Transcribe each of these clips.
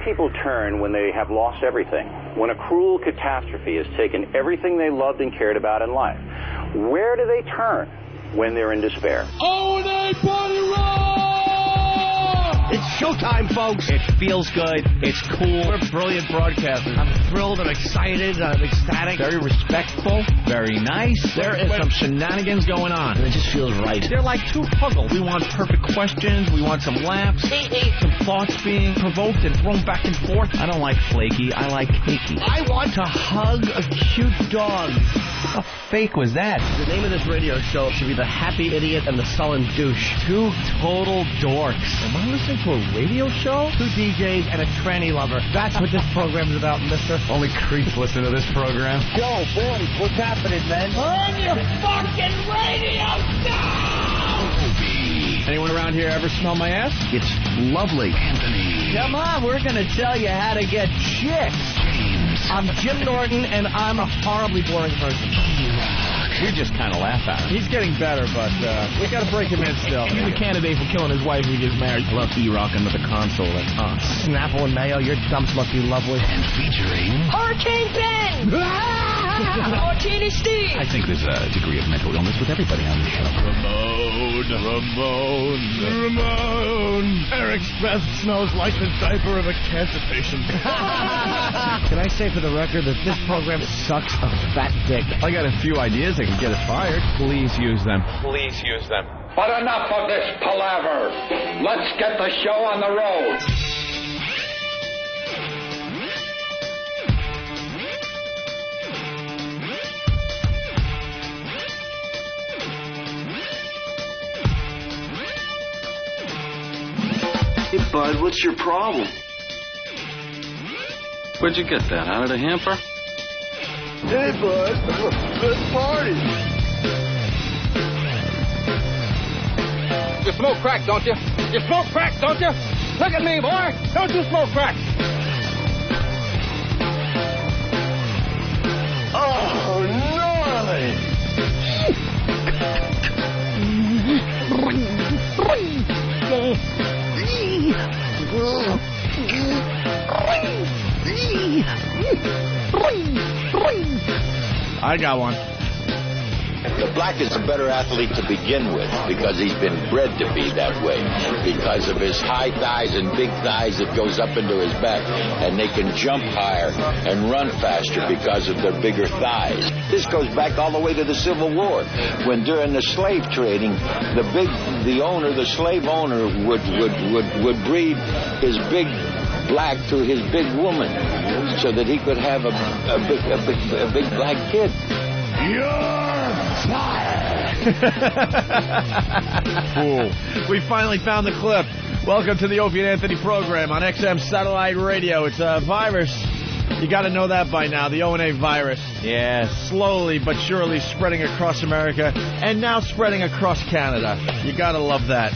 people turn when they have lost everything? When a cruel catastrophe has taken everything they loved and cared about in life? Where do they turn when they're in despair? O&A Party Rock! It's showtime, folks. It feels good. It's cool. We're brilliant broadcasters. I'm thrilled. I'm excited. I'm ecstatic. Very respectful. Very nice. There is some shenanigans going on, and it just feels right. They're like two puzzles. We want perfect questions. We want some laughs. Some thoughts being provoked and thrown back and forth. I don't like flaky. I like cakey. I want to hug a cute dog. How fake was that? The name of this radio show should be The Happy Idiot and the Sullen Douche. Two total dorks. Am I listening to a radio show? Two DJs and a tranny lover. That's what this program's about, mister. Only creeps listen to this program. Yo, boys, what's happening, man? Turn your fucking radio down! Anyone around here ever smell my ass? It's lovely. Anthony. Come on, we're going to tell you how to get chicks. James. I'm Jim Norton, and I'm a horribly boring person. We just kind of laugh at him. He's getting better, but we got to break him in still. He's a candidate for killing his wife when he gets married. I love E-Rock under the console. That's Snapple and Mayo, your dumps must be lovely. And featuring... Hurricane Ben! Martini Steve! I think there's a degree of mental illness with everybody on the show. Ramon. Eric's breath smells like the diaper of a cancer patient. Can I say for the record that this program sucks a fat dick? I got a few ideas that could get us fired. Please use them. Please use them. But enough of this palaver. Let's get the show on the road. Hey, bud, what's your problem? Where'd you get that? Out of the hamper? Hey, bud, let's party. You smoke crack, don't you? You smoke crack, don't you? Look at me, boy. Don't you smoke crack? Oh, gnarly. I got one. The black is a better athlete to begin with because he's been bred to be that way. Because of his high thighs and big thighs that goes up into his back, and they can jump higher and run faster because of their bigger thighs. This goes back all the way to the Civil War, when during the slave trading, the slave owner would breed his big black to his big woman, so that he could have a big black kid. You're fired! We finally found the clip. Welcome to the Opie and Anthony program on XM Satellite Radio. It's a virus. You got to know that by now, the O&A virus. Yeah, slowly but surely spreading across America and now spreading across Canada. You got to love that.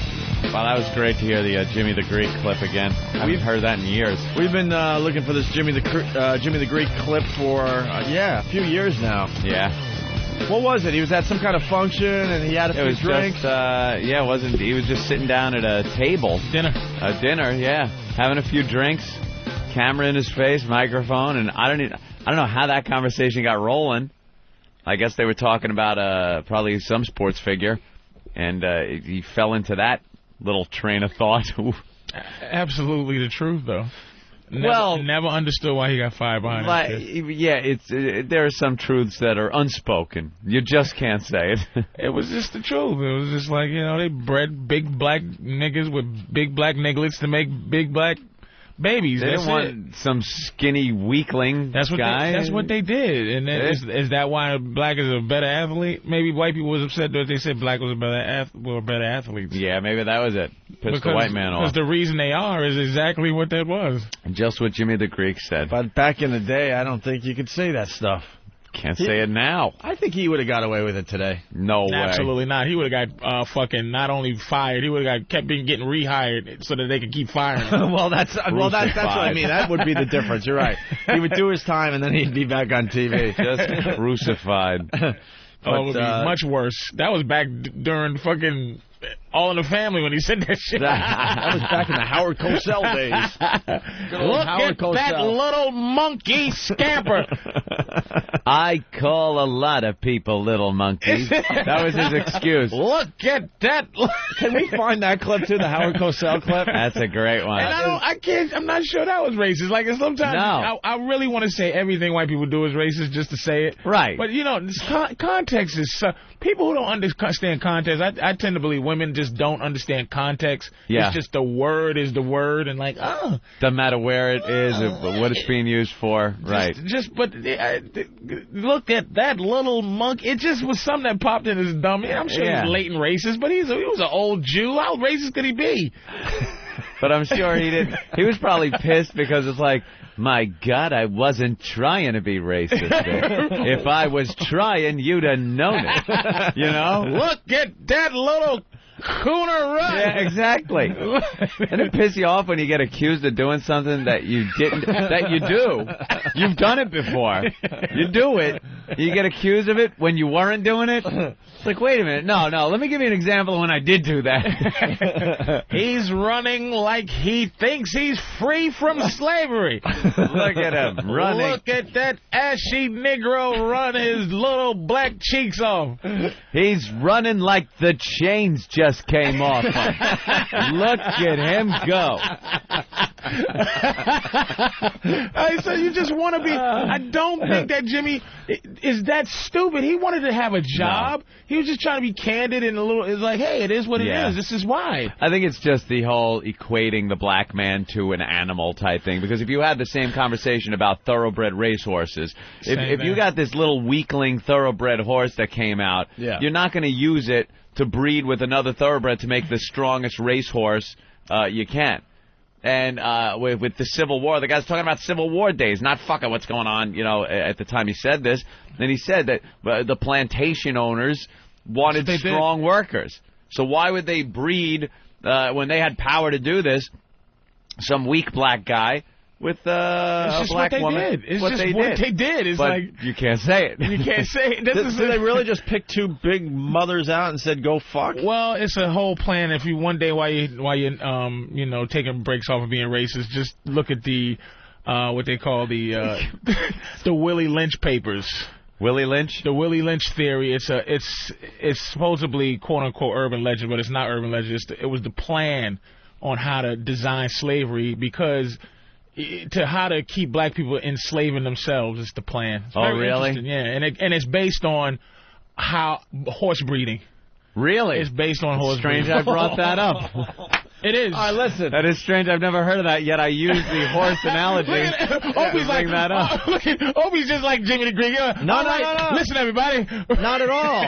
Wow, that was great to hear the Jimmy the Greek clip again. I haven't heard that in years. We've been looking for this Jimmy the Greek clip for, a few years now. Yeah. What was it? He was at some kind of function and he had a few drinks? He was just sitting down at a table. Dinner, having a few drinks, camera in his face, microphone, and I don't know how that conversation got rolling. I guess they were talking about probably some sports figure, and he fell into that little train of thought. Absolutely the truth, though. Never understood why he got fired behind his shit. There are some truths that are unspoken. You just can't say it. It was just the truth. It was just like, they bred big black niggas with big black nigglets to make big black babies. They didn't want some skinny weakling guy. That's what they did. And is that why black is a better athlete? Maybe white people was upset that they said black was better athletes. Yeah, maybe that was it. Pissed the white man off. Because the reason they are is exactly what that was. Just what Jimmy the Greek said. But back in the day, I don't think you could say that stuff. Can't say it now. I think he would have got away with it today. No way. Absolutely not. He would have got fucking not only fired, he would have kept getting rehired so that they could keep firing him. Well, that's what I mean. That would be the difference. You're right. He would do his time and then he'd be back on TV. Just crucified. It would be much worse. That was back during fucking All in the Family when he said that shit. That was back in the Howard Cosell days. Look at that little monkey scamper. I call a lot of people little monkeys. That was his excuse. Look at that. Can we find that clip too, the Howard Cosell clip? That's a great one. And I'm not sure that was racist. Like, sometimes I really want to say everything white people do is racist just to say it. Right. But, context is... people who don't understand context, I tend to believe women just don't understand context. Yeah. It's just the word is the word, and like, doesn't matter where it is or what it's being used for. Right. But look at that little monkey. It just was something that popped in his dumb. I'm sure he's latent racist, but he was an old Jew. How racist could he be? But I'm sure he didn't. He was probably pissed because it's like, my God, I wasn't trying to be racist. If I was trying, you'd have known it. You know? Look at that little cooner run. Yeah, exactly. And it pisses you off when you get accused of doing something that you didn't, that you do. You've done it before. You do it. You get accused of it when you weren't doing it. It's like, wait a minute. No, let me give you an example of when I did do that. He's running like he thinks he's free from slavery. Look at him running. Look at that ashy Negro run his little black cheeks off. He's running like the chains just came off. Look at him go. So you just want to be... I don't think that Jimmy is that stupid. He wanted to have a job. No. He was just trying to be candid and it's like, hey, it is what it is. This is why. I think it's just the whole equating the black man to an animal type thing. Because if you had the same conversation about thoroughbred racehorses, if you got this little weakling thoroughbred horse that came out, you're not going to use it to breed with another thoroughbred to make the strongest racehorse you can. And with the Civil War, the guy's talking about Civil War days, not fucking what's going on, at the time he said this. And he said that the plantation owners wanted strong workers. So why would they breed, when they had power to do this, some weak black guy with a black woman? It's what they did. It's but like, you can't say it. You can't say it. Did they really just pick two big mothers out and said, go fuck? Well, it's a whole plan. If you one day while you taking breaks off of being racist, just look at the what they call the Willie Lynch papers. Willie Lynch? The Willie Lynch theory. It's supposedly quote unquote urban legend, but it's not urban legend. It was the plan on how to design slavery because. To how to keep black people enslaving themselves is the plan. It's really? Yeah, and it's based on horse breeding. Really? It's based on horse breeding. Strange I brought that up. It is. All right, listen. That is strange. I've never heard of that, yet I use the horse analogy. Opie's like, that up. Opie's just like Jimmy the Greek. No. Listen, everybody. Not at all.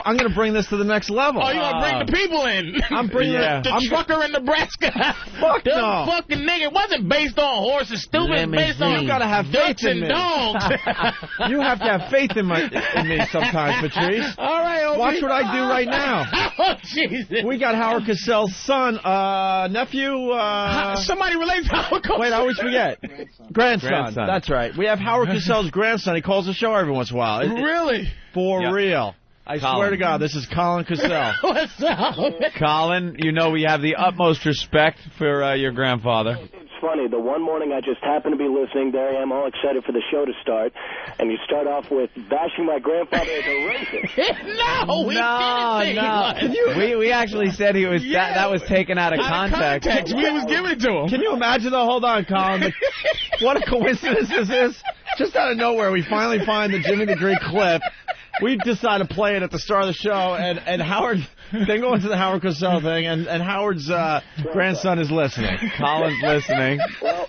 I'm gonna bring this to the next level. Oh, you're going to bring the people in. I'm bringing the trucker in Nebraska. Fuck no. Fucking nigga. It wasn't based on horses, stupid. It's based on you gotta have ducks faith in and me. dogs. You have to have faith in me sometimes, Patrice. All right, Opie. Watch what I do right now. Oh, Jesus. We got Howard Cosell's son, nephew. Somebody relates to Howard Cosell. Wait, I always forget. Grandson. That's right. We have Howard Cosell's grandson. He calls the show every once in a while. Really? For real. I swear to God, this is Colin Cosell. What's up? Colin, we have the utmost respect for your grandfather. Funny, the one morning I just happened to be listening, there I am all excited for the show to start, and you start off with bashing my grandfather as a racist. No, we didn't say we actually said he was that was taken out of context. We was giving it to him. Can you imagine though? Hold on, Colin. What a coincidence this is. Just out of nowhere, we finally find the Jimmy the Greek clip. We decided to play it at the start of the show, and Howard, they go into the Howard Cosell thing, and Howard's grandson is listening. Colin's listening.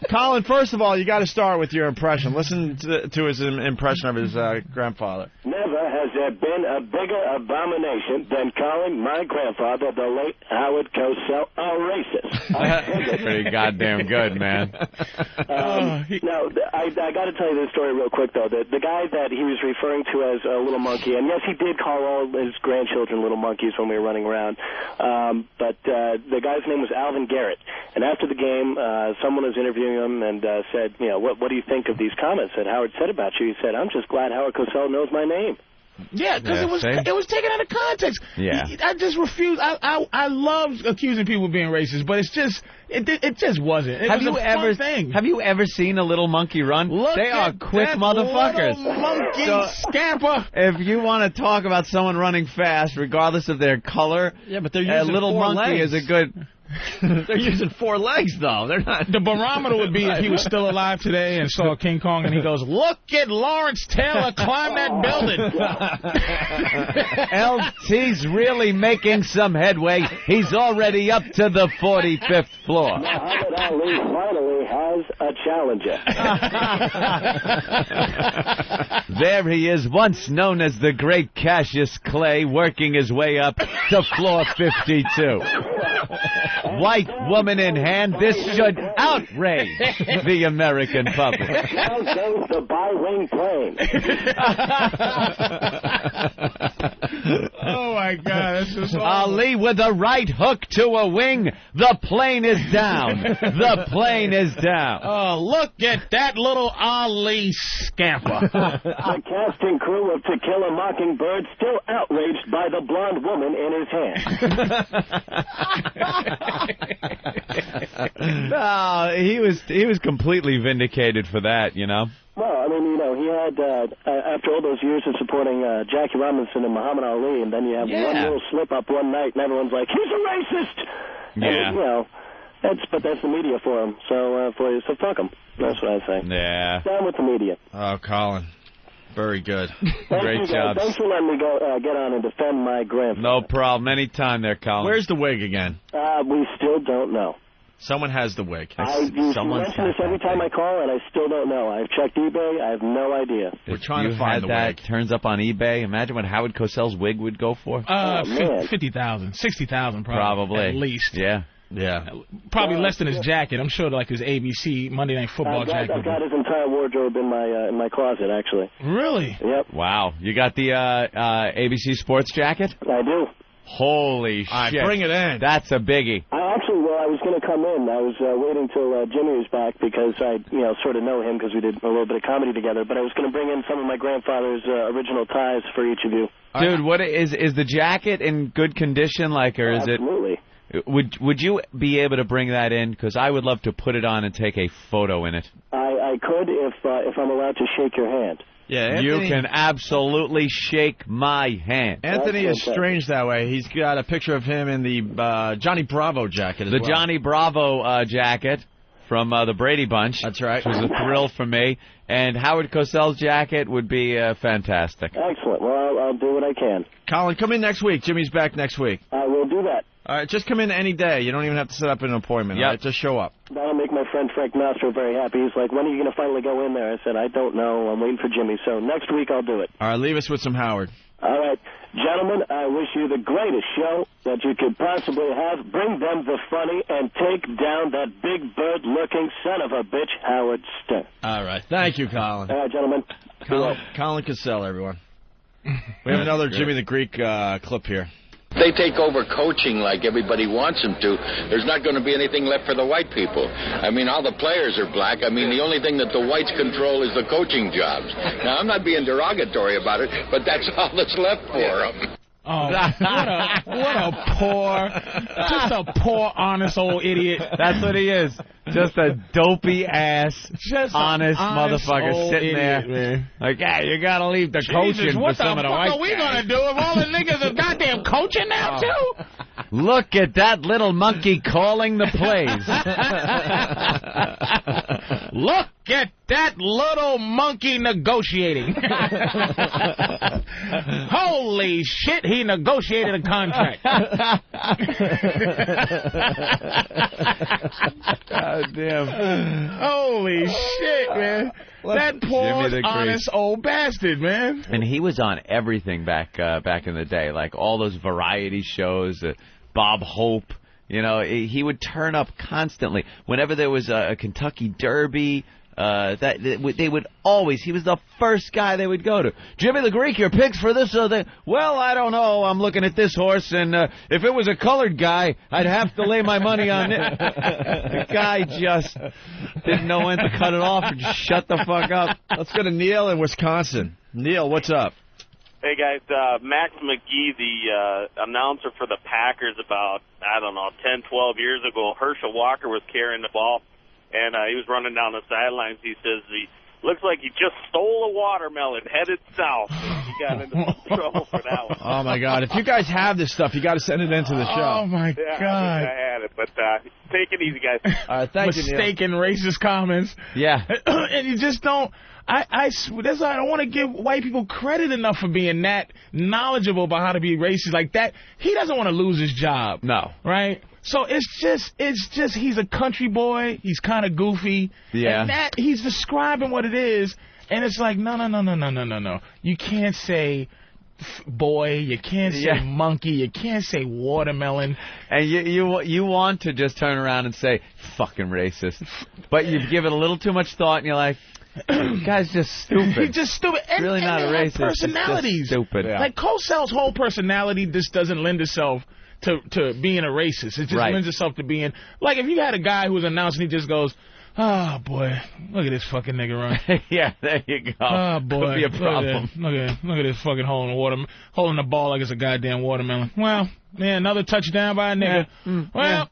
Colin, first of all, you got to start with your impression. Listen to his impression of his grandfather. Never has there been a bigger abomination than calling my grandfather, the late Howard Cosell, a racist. Pretty goddamn good, man. Now, I got to tell you this story real quick, though. The guy that he was referring to as a little monkey, and yes, he did call all his grandchildren little monkeys when we were running around, but the guy's name was Alvin Garrett. And after the game, someone was interviewing him and said, what do you think of these comments that Howard said about you? He said, I'm just glad Howard Cosell knows my name. Yeah, because it was taken out of context. Yeah. I just refuse. I love accusing people of being racist, but it's just it just wasn't. Have you ever seen a little monkey run? They are quick motherfuckers. Little monkey scamper. If you want to talk about someone running fast, regardless of their color, yeah, but they're using a little monkey legs. is a good. They're using 4 legs, though. They're not. The barometer would be if he was still alive today and saw King Kong and he goes, "Look at Lawrence Taylor climb that building." LT's really making some headway. He's already up to the 45th floor. Muhammad Ali finally has a challenger. There he is, once known as the Great Cassius Clay, working his way up to floor 52. White woman in hand, this should outrage the American public. Now goes the bi-wing plane. Oh, my God. That's just Ali with a right hook to a wing. The plane is down. The plane is down. Oh, look at that little Ali scamper. The casting crew of To Kill a Mockingbird still outraged by the blonde woman in his hand. No, he was completely vindicated for that, you know. Well, I mean, you know, he had, after all those years of supporting Jackie Robinson and Muhammad Ali, and then you have one little slip-up one night, and everyone's like, he's a racist! Yeah. And, you know, that's the media for him. So fuck him. That's what I say. Yeah. Down with the media. Oh, Colin. Very good. Great job. Thanks for letting me get on and defend my grandfather. No problem. Anytime there, Colin. Where's the wig again? We still don't know. Someone has the wig. You mention this every time I call, and I still don't know. I've checked eBay. I have no idea. We're trying to find the wig. Turns up on eBay. Imagine what Howard Cosell's wig would go for. 50,000, 60,000 probably. At least. Yeah. Yeah. Probably less than his jacket. I'm sure like his ABC Monday Night Football jacket. I've got his entire wardrobe in my closet, actually. Really? Yep. Wow. You got the ABC Sports jacket? I do. Holy shit. All right, bring it in. That's a biggie. I was going to come in. I was waiting till Jimmy was back because I, sort of know him because we did a little bit of comedy together. But I was going to bring in some of my grandfather's original ties for each of you. Dude, what is the jacket in good condition, like, or is Absolutely. Would you be able to bring that in? Because I would love to put it on and take a photo in it. I could if I'm allowed to shake your hand. Yeah, Anthony, you can absolutely shake my hand. Anthony is strange that way. He's got a picture of him in the Johnny Bravo jacket as well. The Johnny Bravo jacket from the Brady Bunch. That's right. Which was a thrill for me. And Howard Cosell's jacket would be fantastic. Excellent. Well, I'll do what I can. Colin, come in next week. Jimmy's back next week. I will do that. All right, just come in any day. You don't even have to set up an appointment. Yep. All right, just show up. That'll make my friend Frank Nostro very happy. He's like, when are you going to finally go in there? I said, I don't know. I'm waiting for Jimmy. So next week I'll do it. All right, leave us with some Howard. All right. Gentlemen, I wish you the greatest show that you could possibly have. Bring them the funny and take down that big bird-looking son of a bitch, Howard Stern. All right. Thank you, Colin. All right, gentlemen. Colin Cosell, everyone. We have another Jimmy the Greek clip here. They take over coaching like everybody wants them to. There's not going to be anything left for the white people. I mean, all the players are black. I mean, the only thing that the whites control is the coaching jobs. Now, I'm not being derogatory about it, but that's all that's left for them. Oh, what a poor, honest old idiot. That's what he is. Just a dopey ass, honest motherfucker sitting idiot, there. Man. Like, you gotta leave the coaching for some of the white guys. What the fuck are we gonna do if all the niggas are goddamn coaching now too? Look at that little monkey calling the plays. Look at that little monkey negotiating. Holy shit, he negotiated a contract. God damn. Holy shit, man. That poor, honest old bastard, man. And he was on everything back in the day, like all those variety shows, Bob Hope. You know, he would turn up constantly. Whenever there was a Kentucky Derby, they would always, he was the first guy they would go to. Jimmy the Greek, your picks for this or that? Well, I don't know. I'm looking at this horse, and if it was a colored guy, I'd have to lay my money on it. The guy just didn't know when to cut it off and just shut the fuck up. Let's go to Neil in Wisconsin. Neil, what's up? Hey, guys, Max McGee, the announcer for the Packers about, 10, 12 years ago, Herschel Walker was carrying the ball, and he was running down the sidelines. He says, looks like he just stole a watermelon, headed south. He got into trouble for that one. Oh, my God. If you guys have this stuff, you got to send it into the show. Oh, my God. I had it, but take it easy, guys. All right, thank you, Neil. Mistaken racist comments. Yeah. And you just don't... that's why I don't want to give white people credit enough for being that knowledgeable about how to be racist like that. He doesn't want to lose his job. No. Right? So it's just he's a country boy. He's kind of goofy. Yeah. And that he's describing what it is, and it's like no. You can't say boy. You can't say monkey. You can't say watermelon. And you want to just turn around and say fucking racist, but you've given a little too much thought, and you're like, guy's just stupid. He's just stupid. And, really not a racist. Personalities. Just stupid. Yeah. Like Cosell's whole personality just doesn't lend itself to being a racist. It just lends itself to being like if you had a guy who was announcing, he just goes, "Oh boy, look at this fucking nigga run." Yeah, there you go. Oh boy, could be a problem. Look at this fucking hole in the water, holding the ball like it's a goddamn watermelon. Well. Yeah, another touchdown by a nigga.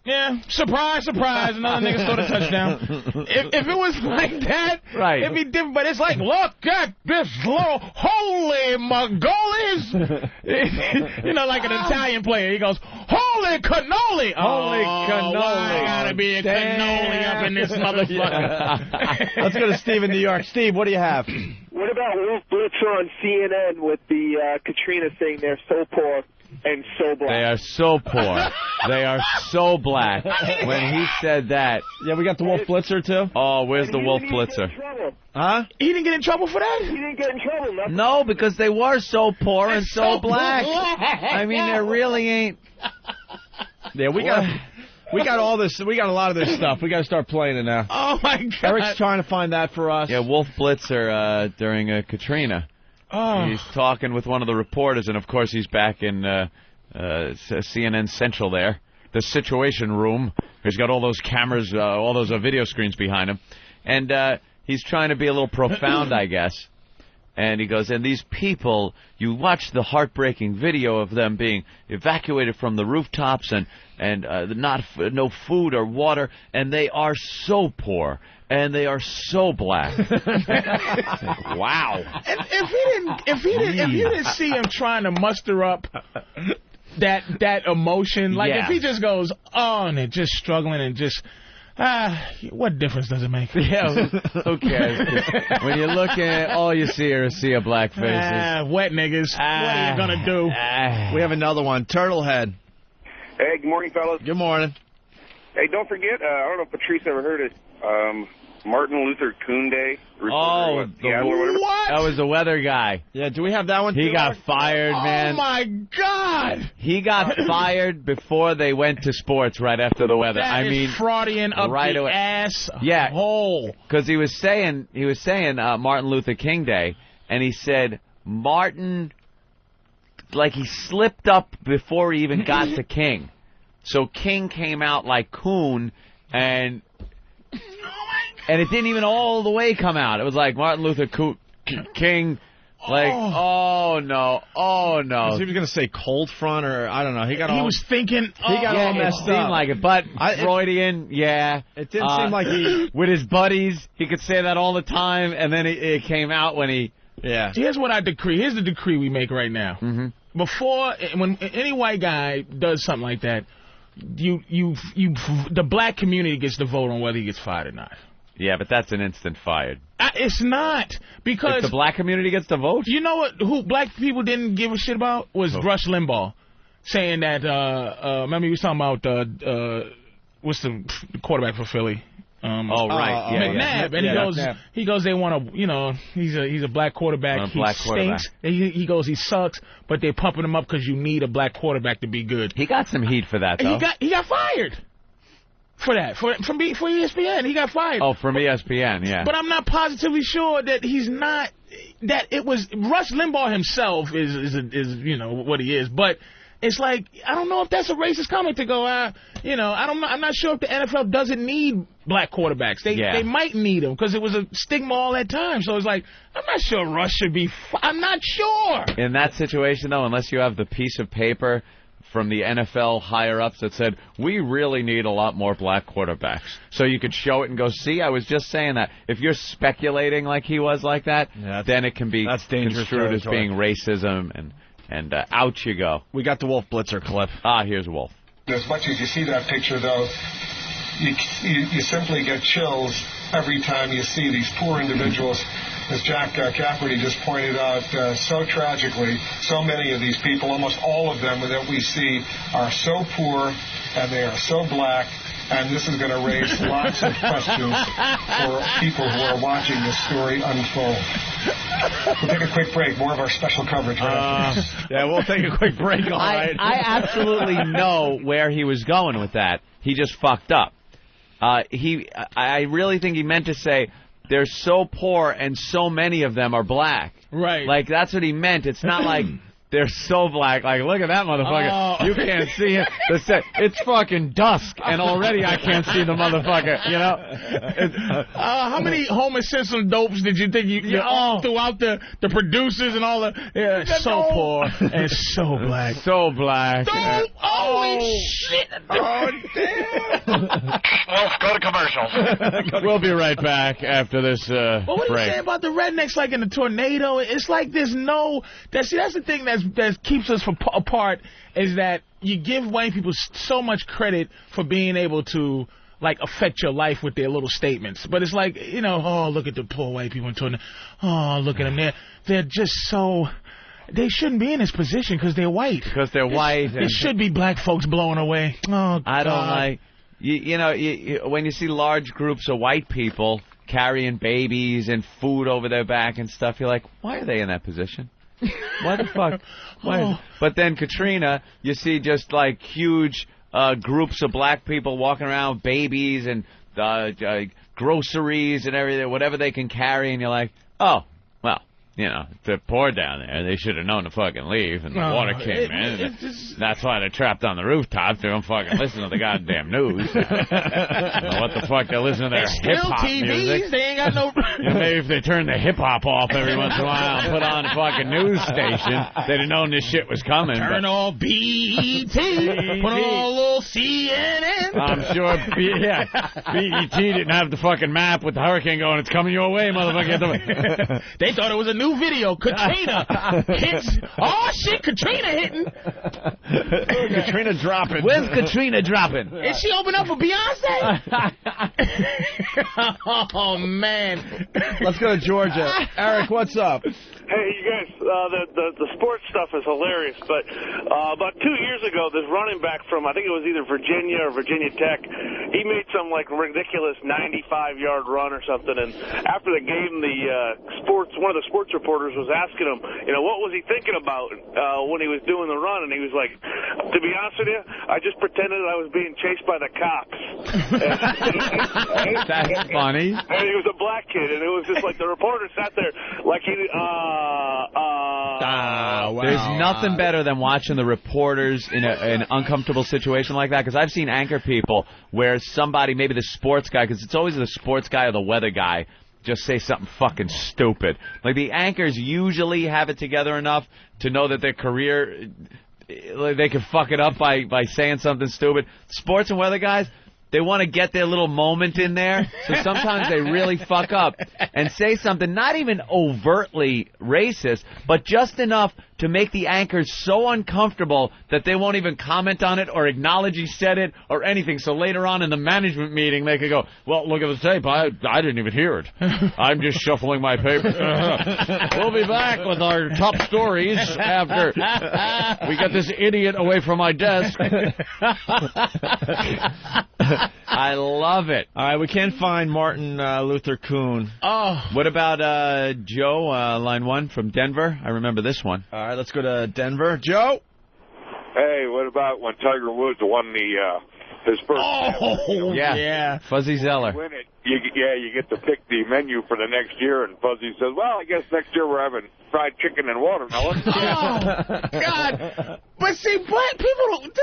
Yeah. Surprise, surprise, another nigga scored a touchdown. If it was like that, it'd be different. But it's like, look at this little holy Mongolis. Like an Italian player. He goes, holy cannoli. Holy cannoli. I gotta be a cannoli up in this motherfucker. Let's go to Steve in New York. Steve, what do you have? What about Wolf Blitzer on CNN with the Katrina thing? They're so poor. And so black. They are so poor. They are so black. When he said that. Yeah, we got the Wolf Blitzer, too. Oh, where's the Wolf Blitzer? Huh? He didn't get in trouble for that? He didn't get in trouble. Nothing. No, because they were so poor and so black. I mean, there really ain't. Yeah, we got all this. We got a lot of this stuff. We got to start playing it now. Oh, my God. Eric's trying to find that for us. Yeah, Wolf Blitzer during Katrina. Oh. He's talking with one of the reporters, and of course he's back in CNN Central there, the Situation Room. He's got all those cameras, all those video screens behind him, and he's trying to be a little profound, I guess. And he goes, and these people, you watch the heartbreaking video of them being evacuated from the rooftops and no food or water, and they are so poor. And they are so black. Wow. And if you didn't see him trying to muster up that emotion, like if he just goes on and just struggling and just what difference does it make? Yeah, who cares? When you look at it, all you see are a sea of black faces. Wet niggas. What are you gonna do? We have another one. Turtlehead. Hey, good morning, fellas. Good morning. Hey, don't forget, I don't know if Patrice ever heard it, Martin Luther King Day. Oh, what? That was the weather guy. Yeah, do we have that one? He got fired, man. Oh, my God. He got fired before they went to sports right after the weather. That is Freudian up right the away. ass hole. Because he was saying Martin Luther King Day, and he said Martin, like he slipped up before he even got to King. So King came out like Coon, and it didn't even all the way come out. It was like Martin Luther King, like, oh no. He was going to say cold front, or I don't know. He was thinking. He got all messed up. It seemed like it, but Freudian, yeah. It didn't seem like he. With his buddies, he could say that all the time, and then it came out when he. Yeah. Here's what I decree. Here's the decree we make right now. Mm-hmm. Before, when any white guy does something like that, the black community gets to vote on whether he gets fired or not. Yeah, but that's an instant fired. It's not, because if the black community gets to vote. You know what? Who black people didn't give a shit about was Rush Limbaugh, saying that. Remember he was talking about what's the quarterback for Philly? McNabb, and he goes, they want to, he's a black quarterback. He stinks. He goes, he sucks, but they're pumping him up because you need a black quarterback to be good. He got some heat for that, though. He got fired for that, for ESPN. He got fired. Oh, from ESPN, yeah. But I'm not positively sure that he's not. That it was Rush Limbaugh himself is what he is, but it's like, I don't know if that's a racist comment to go, I'm not sure if the NFL doesn't need black quarterbacks. They might need them because it was a stigma all that time. So it's like, I'm not sure Russ should be, I'm not sure. In that situation, though, unless you have the piece of paper from the NFL higher-ups that said, we really need a lot more black quarterbacks. So you could show it and go, see, I was just saying that. If you're speculating like he was like that, then it can be construed as being racism, and out you go. We got the Wolf Blitzer clip. Here's Wolf. As much as you see that picture, though, you simply get chills every time you see these poor individuals. As Jack Cafferty just pointed out, so tragically, so many of these people, almost all of them that we see, are so poor and they are so black, and this is going to raise lots of questions for people who are watching this story unfold. We'll take a quick break. More of our special coverage right after this. Yeah, we'll take a quick break. All right. I absolutely know where he was going with that. He just fucked up. I really think he meant to say, they're so poor and so many of them are black. Right. Like, that's what he meant. It's not like they're so black. Like, look at that motherfucker. You can't see him. It's fucking dusk, and already I can't see the motherfucker, you know? How many Homer Simpson dopes did you think you throughout the producers and all the... so poor and so black. So black. Holy shit. Oh, damn. Well, go to commercial. We'll be right back after this But what do you break. say about the rednecks, like in the tornado? It's like there's no... That's the thing that keeps us apart, is that you give white people so much credit for being able to, like, affect your life with their little statements. But it's like, look at the poor white people in tornado. Oh, look at them. They're just so... They shouldn't be in this position because they're white. Because they're white. It should be black folks blowing away. Oh, God. I don't like... when you see large groups of white people carrying babies and food over their back and stuff, you're like, why are they in that position? Why the fuck? But then Katrina, you see just like huge groups of black people walking around with babies and groceries and everything, whatever they can carry, and you're like, oh, well, they're poor down there. They should have known to fucking leave, and the water came in. That's why they're trapped on the rooftops. They don't fucking listen to the goddamn news. I don't know what the fuck they're listening to their hip-hop music. They ain't got no... Maybe if they turned the hip-hop off every once in a while and put on a fucking news station, they'd have known this shit was coming. Turn off BET. Put on a little CNN. I'm sure BET didn't have the fucking map with the hurricane going, it's coming your way, motherfucker. They thought it was a new video. Katrina hits. Oh, shit, Katrina hitting. Katrina dropping. Where's Katrina dropping? Is she open up for Beyonce? Oh, man. Let's go to Georgia. Eric, what's up? Hey, you guys, the sports stuff is hilarious, but about 2 years ago, this running back from, I think it was either Virginia or Virginia Tech, he made some, like, ridiculous 95-yard run or something, and after the game, one of the sports reporters was asking him, what was he thinking about when he was doing the run, and he was like, to be honest with you, I just pretended I was being chased by the cops. That's funny. And he was a black kid, and it was just like the reporter sat there like he... Wow. There's nothing better than watching the reporters in an uncomfortable situation like that, because I've seen anchor people where somebody, maybe the sports guy, because it's always the sports guy or the weather guy, just say something fucking stupid. Like, the anchors usually have it together enough to know that their career, they can fuck it up by saying something stupid. Sports and weather guys, they want to get their little moment in there, so sometimes they really fuck up and say something not even overtly racist, but just enough to make the anchors so uncomfortable that they won't even comment on it or acknowledge he said it or anything. So later on in the management meeting, they could go, well, look at the tape. I didn't even hear it. I'm just shuffling my paper. We'll be back with our top stories after we get this idiot away from my desk. I love it. All right, we can't find Martin Luther Kuhn. Oh. What about Joe, line 1 from Denver? I remember this one. All right, let's go to Denver. Joe? Hey, what about when Tiger Woods won his first... Oh, yeah. Fuzzy Zeller. Win it, you get to pick the menu for the next year, and Fuzzy says, well, I guess next year we're having fried chicken and watermelon. Oh, God. But see, black people don't,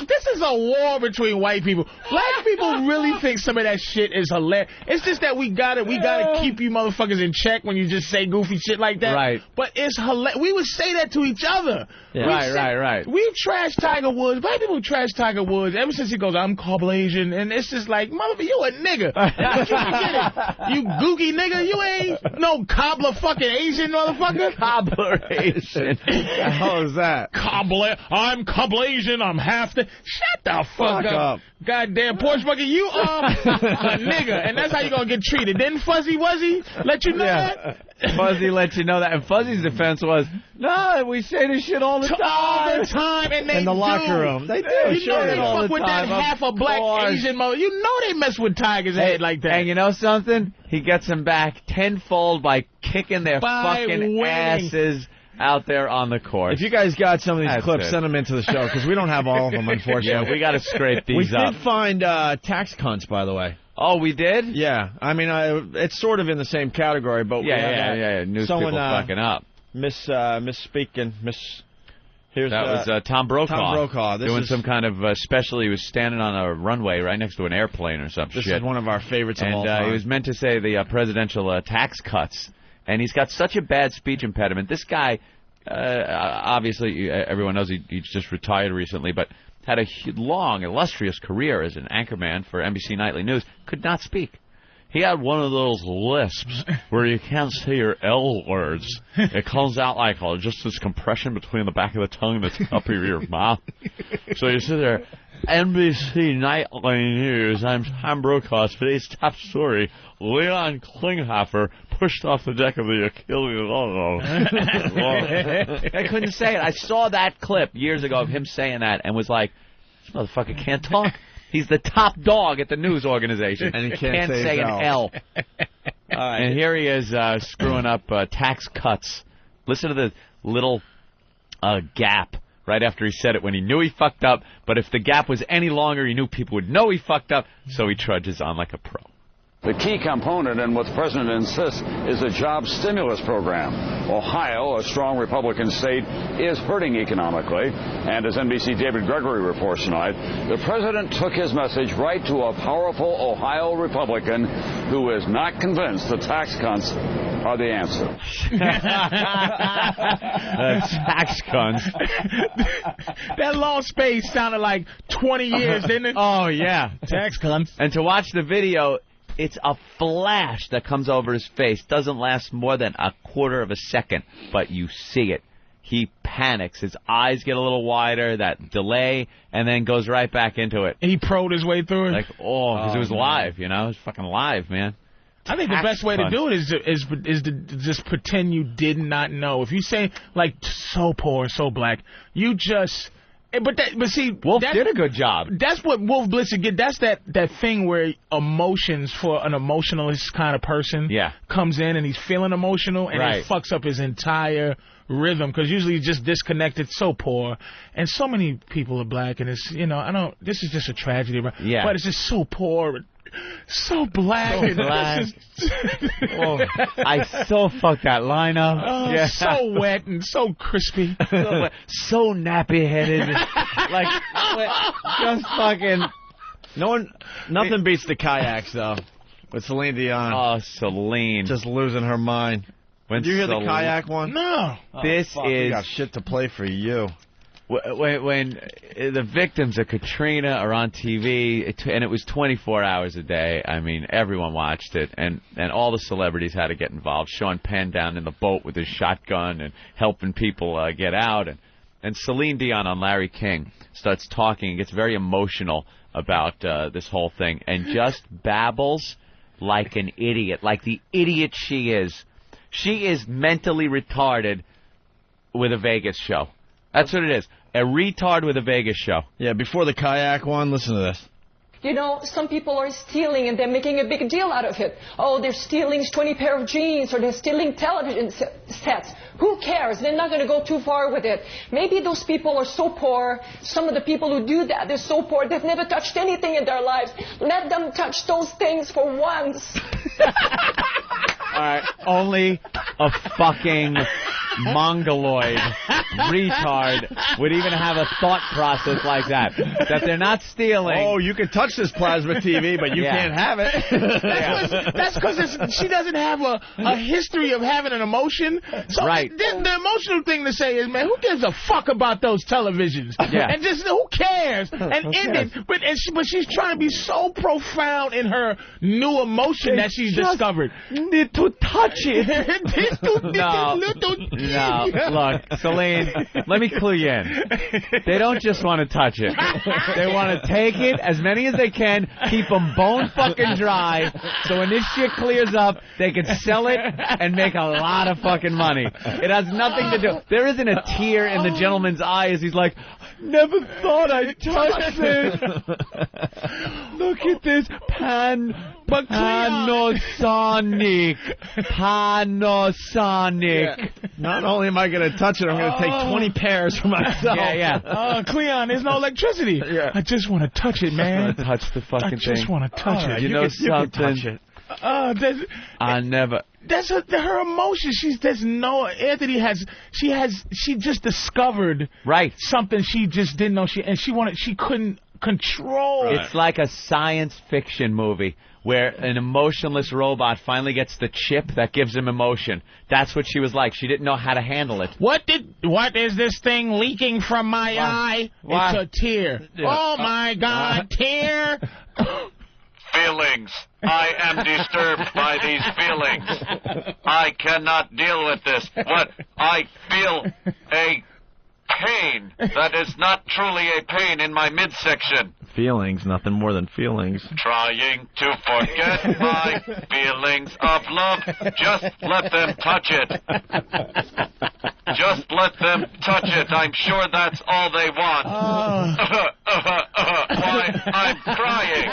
this is a war between white people. Black people really think some of that shit is hilarious. It's just that we gotta keep you motherfuckers in check when you just say goofy shit like that. Right. But it's hilarious. We would say that to each other. Yeah. Right. We trash Tiger Woods. White people trash Tiger Woods ever since he goes, I'm Caucasian, and it's just like, motherfucker, you a nigga. You gooky nigga. You ain't no cobbler fucking Asian motherfucker. Cobbler Asian. What the hell is that? Cobbler. I'm Caucasian. I'm half the... Shut the fuck up. Goddamn Porsche bucket, you are a nigga, and that's how you gonna get treated. Didn't Fuzzy Wuzzy let you know that? Fuzzy let you know that, and Fuzzy's defense was, no, we say this shit all the time. All the time, and they in the locker room. They do. You know they fuck with that half a black Asian mother. You know they mess with Tiger's head like that. And you know something? He gets them back tenfold by kicking their fucking asses out there on the court. If you guys got some of these clips, send them into the show, because we don't have all of them, unfortunately. Yeah, we got to scrape these up. We did find tax cunts, by the way. Oh, we did? Yeah. I mean, it's sort of in the same category, but yeah. News people fucking up. Misspeaking. Here's that was Tom Brokaw. Tom Brokaw. Doing some kind of special. He was standing on a runway right next to an airplane or some shit. This is one of our favorites of all time. He was meant to say the presidential tax cuts. And he's got such a bad speech impediment. This guy, obviously, everyone knows he just retired recently, but had a long, illustrious career as an anchorman for NBC Nightly News. Could not speak. He had one of those lisps where you can't say your L words. It comes out like just this compression between the back of the tongue and the top of your mouth. So you sit there, NBC Nightly News, I'm Tom Brokaw. Today's top story, Leon Klinghoffer pushed off the deck of the Achilles. I couldn't say it. I saw that clip years ago of him saying that and was like, this motherfucker can't talk. He's the top dog at the news organization. And he can't say an L. And here he is screwing up tax cuts. Listen to the little gap right after he said it when he knew he fucked up. But if the gap was any longer, he knew people would know he fucked up. So he trudges on like a pro. The key component in what the president insists is a job stimulus program. Ohio, a strong Republican state, is hurting economically. And as NBC David Gregory reports tonight, the president took his message right to a powerful Ohio Republican who is not convinced the tax cuts are the answer. Tax cuts. That long space sounded like 20 years, didn't it? Oh, yeah. Tax cuts. And to watch the video, it's a flash that comes over his face. Doesn't last more than a quarter of a second, but you see it. He panics. His eyes get a little wider, that delay, and then goes right back into it. He pro'd his way through it? Like, because it was live, you know? It was fucking live, man. I think the best way to do it is to just pretend you did not know. If you say, like, so poor, so black, you just... But see, Wolf did a good job. That's what Wolf Blitzer get. That's that thing where emotions for an emotionalist kind of person comes in and he's feeling emotional and it fucks up his entire rhythm because usually he's just disconnected, so poor, and so many people are black, and it's this is just a tragedy, but it's just so poor. So black. So black. I so fucked that line up. Oh, so wet and so crispy. So nappy-headed. Like, just fucking... Nothing beats the kayaks, though, with Celine Dion. Oh, Celine. Just losing her mind. Did you hear the kayak one? No. This is... We got shit to play for you. When the victims of Katrina are on TV, and it was 24 hours a day, I mean, everyone watched it, and all the celebrities had to get involved. Sean Penn down in the boat with his shotgun and helping people get out. And Celine Dion on Larry King starts talking and gets very emotional about this whole thing and just babbles like an idiot, like the idiot she is. She is mentally retarded with a Vegas show. That's what it is. A retard with a Vegas show. Yeah, before the kayak one, listen to this. You know, some people are stealing and they're making a big deal out of it. Oh, they're stealing 20 pair of jeans or they're stealing television sets. Who cares? They're not going to go too far with it. Maybe those people are so poor. Some of the people who do that, they're so poor, they've never touched anything in their lives. Let them touch those things for once. All right, only a fucking mongoloid retard would even have a thought process like that. That they're not stealing. Oh, you can touch this plasma TV, but you can't have it. That's because she doesn't have a history of having an emotion. So the emotional thing to say is, man, who gives a fuck about those televisions? Yeah. And just who cares? And end it. But she's trying to be so profound in her new emotion that she's discovered. Need to touch it. No, look, Celine, let me clue you in. They don't just want to touch it. They want to take it, as many as they can, keep them bone fucking dry, so when this shit clears up, they can sell it and make a lot of fucking money. It has nothing to do. There isn't a tear in the gentleman's eye as he's like, never thought I'd touch this. Look at this Panasonic. Yeah. Not only am I going to touch it, I'm going to take 20 pairs for myself. Yeah. Oh, Cleon, there's no electricity. Yeah. I just want to touch it, man. Touch the fucking thing. I just want to touch it. You know something? You can touch it. I never. That's her emotion. She just discovered something she just didn't know she couldn't control. It's like a science fiction movie where an emotionless robot finally gets the chip that gives him emotion. That's what she was like. She didn't know how to handle it. What is this thing leaking from my eye? It's a tear. Yeah. Oh my God, tear. Feelings. I am disturbed by these feelings. I cannot deal with this. What? I feel a pain that is not truly a pain in my midsection. Feelings, nothing more than feelings. Trying to forget my feelings of love. Just let them touch it. Just let them touch it. I'm sure that's all they want. Why, I'm crying.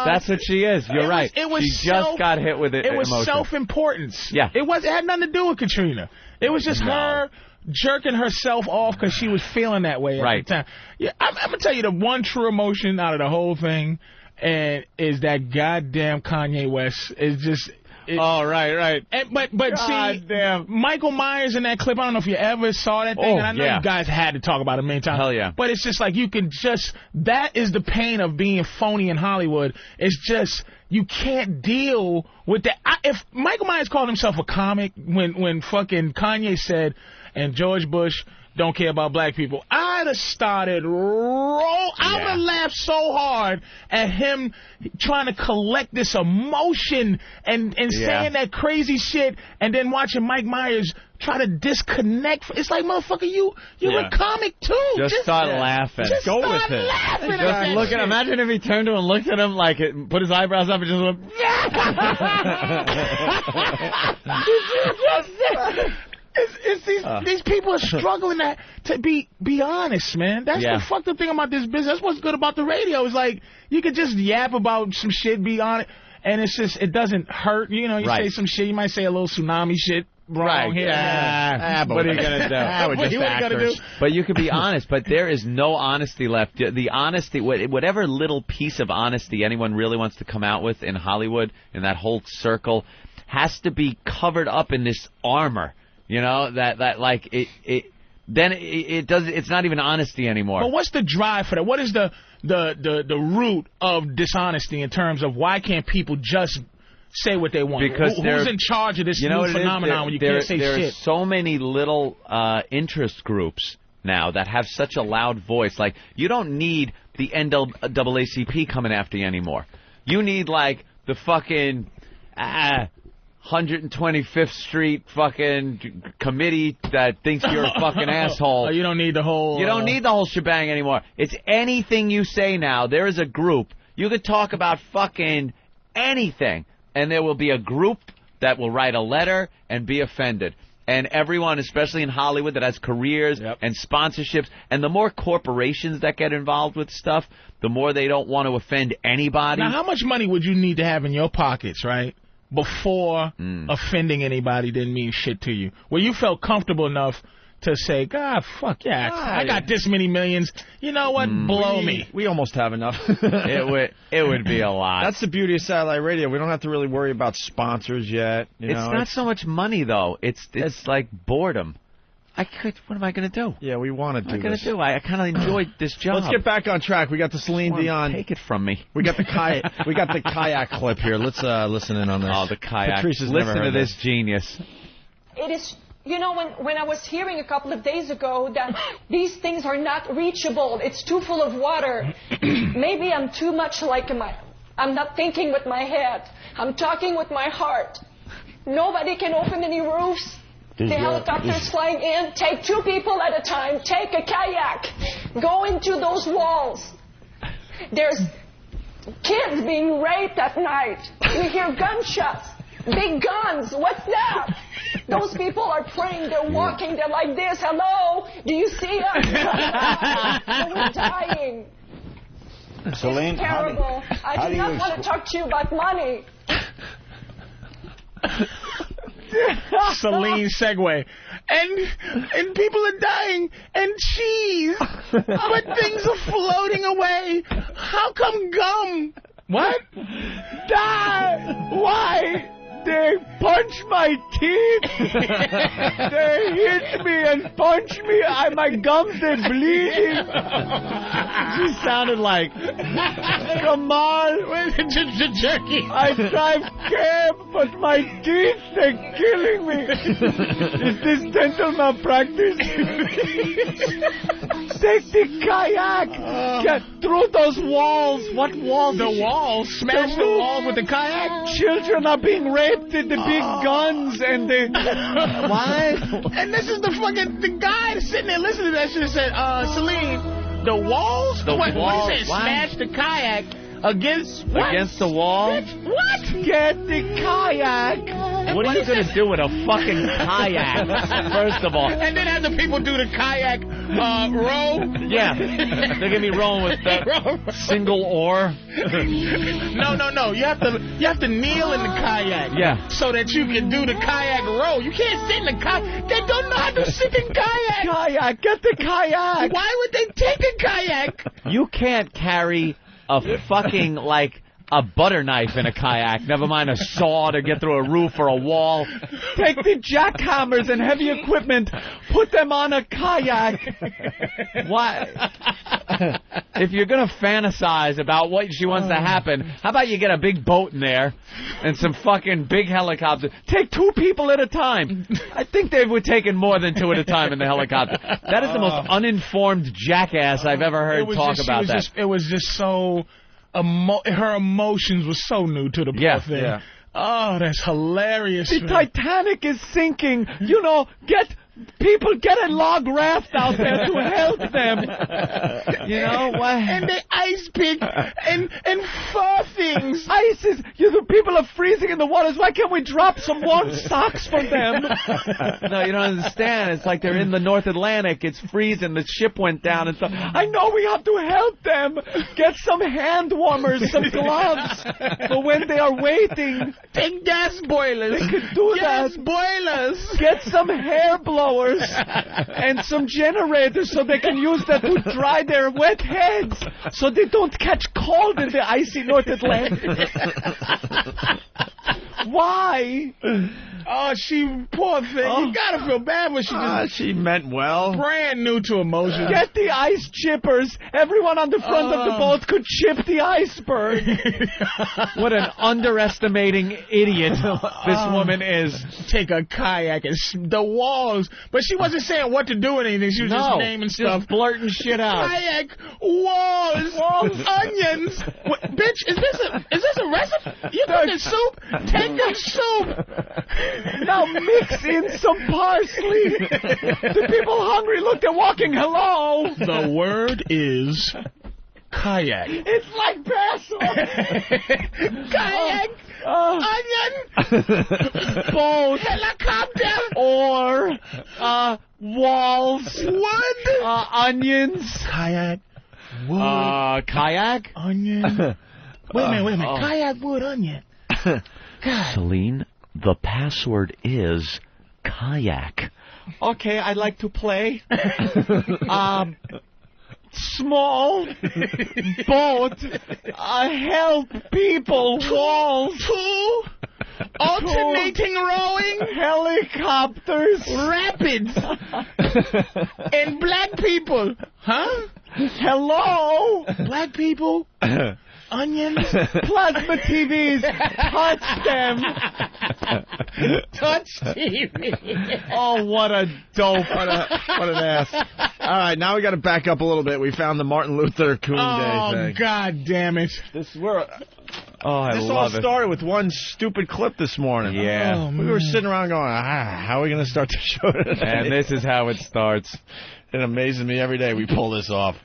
That's what she is. You're right. She just got hit with it. It was self-importance. Yeah. It had nothing to do with Katrina. It was just her jerking herself off because she was feeling that way at the time. Yeah, I'm going to tell you the one true emotion out of the whole thing is that goddamn Kanye West is just... right. And, but see, Michael Myers in that clip, I don't know if you ever saw that thing, and I know you guys had to talk about it many times. Hell yeah. But it's just like that is the pain of being phony in Hollywood. It's just, you can't deal with that. If Michael Myers called himself a comic when fucking Kanye said, and George Bush don't care about black people, I'd have started I would have laughed so hard at him trying to collect this emotion and saying that crazy shit, and then watching Mike Myers try to disconnect. It's like, motherfucker, you're a comic too. Just start laughing. Just go start with it. Laughing just look at. Imagine if he turned to him and looked at him like it, put his eyebrows up and just went. Did you just say? These people are struggling to be honest, man. That's the fucked up thing about this business. That's what's good about the radio. It's like you can just yap about some shit, be honest, and it's just, it doesn't hurt. You know, you say some shit, you might say a little tsunami shit wrong here. But what are you gonna do? What are you gonna do? But you can be honest. But there is no honesty left. The honesty, whatever little piece of honesty anyone really wants to come out with in Hollywood, in that whole circle, has to be covered up in this armor. You know, that like it's not even honesty anymore. But what's the drive for that? What is the root of dishonesty in terms of why can't people just say what they want? Because who's in charge of this new phenomenon when you can't say shit? There are so many little interest groups now that have such a loud voice. Like, you don't need the NAACP coming after you anymore. You need, like, the fucking 125th Street fucking committee that thinks you're a fucking asshole. You don't need the whole... You don't need the whole shebang anymore. It's anything you say now. There is a group. You could talk about fucking anything, and there will be a group that will write a letter and be offended. And everyone, especially in Hollywood, that has careers and sponsorships, and the more corporations that get involved with stuff, the more they don't want to offend anybody. Now, how much money would you need to have in your pockets, right, before offending anybody didn't mean shit to you? Where you felt comfortable enough to say, God, fuck yeah, I got this many millions. You know what? Blow me. We almost have enough. It would be a lot. That's the beauty of satellite radio. We don't have to really worry about sponsors yet. It's not so much money, though. It's like boredom. What am I going to do? Yeah, we want to do this. What am I going to do? I kind of enjoyed this job. Let's get back on track. We got the Celine Dion. Take it from me. We got the kayak clip here. Let's listen in on this. Oh, the kayak. Patrice's listen never heard to this genius. It is, you know, when I was hearing a couple of days ago that these things are not reachable, it's too full of water. Maybe I'm too much like I'm not thinking with my head. I'm talking with my heart. Nobody can open any roofs. The helicopter's flying in. Take 2 people at a time. Take a kayak. Go into those walls. There's kids being raped at night. We hear gunshots. Big guns. What's that? Those people are praying. They're walking. They're like this. Hello? Do you see us? We're dying. Celine, it's terrible. I do not want to talk to you about money. Celine segue. And people are dying, and cheese, but things are floating away. How come gum? What? Die! Why? They punch my teeth. They hit me and punch me. My gums are bleeding. She sounded like, come on. Jerky. I drive cab, but my teeth, they're killing me. Is this dental malpractice? Take the kayak. Get through those walls. What walls? The walls? Smash the walls with the kayak? Children are being raped. The big guns and the what? And this is the guy sitting there listening to that shit said, Celine, the walls? What did you say? Smash the kayak against what? Against the wall? What? Get the kayak. What are you going to do with a fucking kayak, first of all? And then have the people do the kayak row? Yeah. They're going to be rowing with the single oar. No. You have to kneel in the kayak. Yeah. So that you can do the kayak row. You can't sit in the kayak. They don't know how to sit in kayak. Kayak. Get the kayak. Why would they take a kayak? You can't carry a fucking, a butter knife in a kayak, never mind a saw to get through a roof or a wall. Take the jackhammers and heavy equipment, put them on a kayak. Why? If you're going to fantasize about what she wants to happen, how about you get a big boat in there and some fucking big helicopters? Take 2 people at a time. I think they were taking more than 2 at a time in the helicopter. That is the most uninformed jackass I've ever heard talk about that. It was just so... her emotions were so new to the poor thing. Yeah. Oh, that's hilarious. The Titanic is sinking. You know, get a log raft out there to help them. You know what? And they ice pick and fur things. Ice is. The people are freezing in the waters. Why can't we drop some warm socks for them? No, you don't understand. It's like they're in the North Atlantic. It's freezing. The ship went down and stuff. I know we have to help them. Get some hand warmers, some gloves for when they are waiting. Take gas boilers. They could do that. Gas boilers. Get some hair blowers and some generators so they can use that to dry their wet heads so they don't catch cold in the icy North Atlantic. Why? Oh, poor thing. You gotta feel bad when she meant well. Brand new to emotions. Get the ice chippers. Everyone on the front of the boat could chip the iceberg. What an underestimating idiot this woman is. Take a kayak and the walls. But she wasn't saying what to do with anything. She was just naming stuff. Just blurting shit out. Kayak, walls, onions. What, bitch, is this a recipe? You cooking soup? Take the soup. Now mix in some parsley. The people hungry. Look, they're walking. Hello. The word is kayak. It's like basil. Kayak. Onion. Boat. Helicopter. Or walls. Wood. Onions. Kayak. Wood. Kayak. Onion. Wait a minute. Kayak, wood, onion. God. Celine, the password is kayak. Okay, I'd like to play. Small boat. Help people. Walls. Two. Alternating rowing. Helicopters. Rapids. And black people. Huh? Hello. Black people. Onions. Plasma TVs. Touch them. Touch TV. Oh, what a dope. What an ass. All right, now we got to back up a little bit. We found the Martin Luther King Day thing. Oh, God damn it. This all started with one stupid clip this morning. Yeah. We were sitting around going, how are we going to start the show today? And this is how it starts. It amazes me every day we pull this off.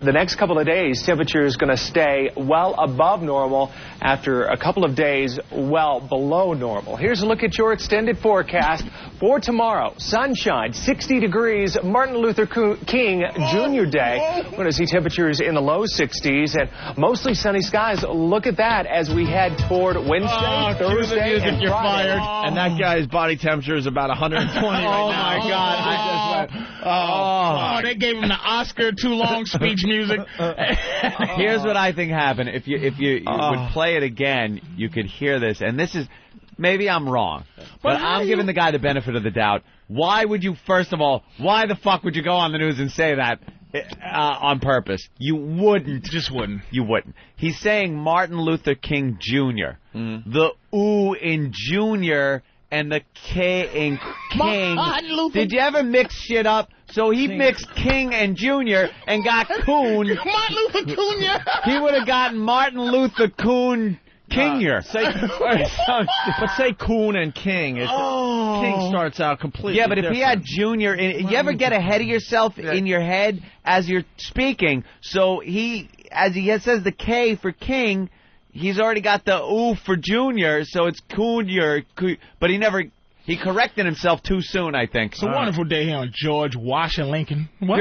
The next couple of days, temperature is going to stay well above normal after a couple of days well below normal. Here's a look at your extended forecast for tomorrow. Sunshine, 60 degrees, Martin Luther King Jr. Day. We're going to see temperatures in the low 60s and mostly sunny skies. Look at that as we head toward Wednesday, Thursday, and you're Friday. fired. And that guy's body temperature is about 120 right now. Oh, my God. I just went, they gave him the Oscar too long speech music. Here's what I think happened. If you would play it again, you could hear this. And this is, maybe I'm wrong, but I'm giving the guy the benefit of the doubt. Why would you, first of all, why the fuck would you go on the news and say that on purpose? You wouldn't. Just wouldn't. You wouldn't. He's saying Martin Luther King Jr. The ooh in Junior and the K in King. Did you ever mix shit up? So he mixed King and Junior and got Coon. Martin Luther Jr. He would have gotten Martin Luther Coon Kingier. But say Coon and King. King starts out completely Yeah, but if different. he had Junior in, you ever get ahead of yourself in your head as you're speaking? So as he says the K for King, he's already got the ooh for Junior, so it's Coonier. But he corrected himself too soon, I think. It's a wonderful day here on George Washington Lincoln. What?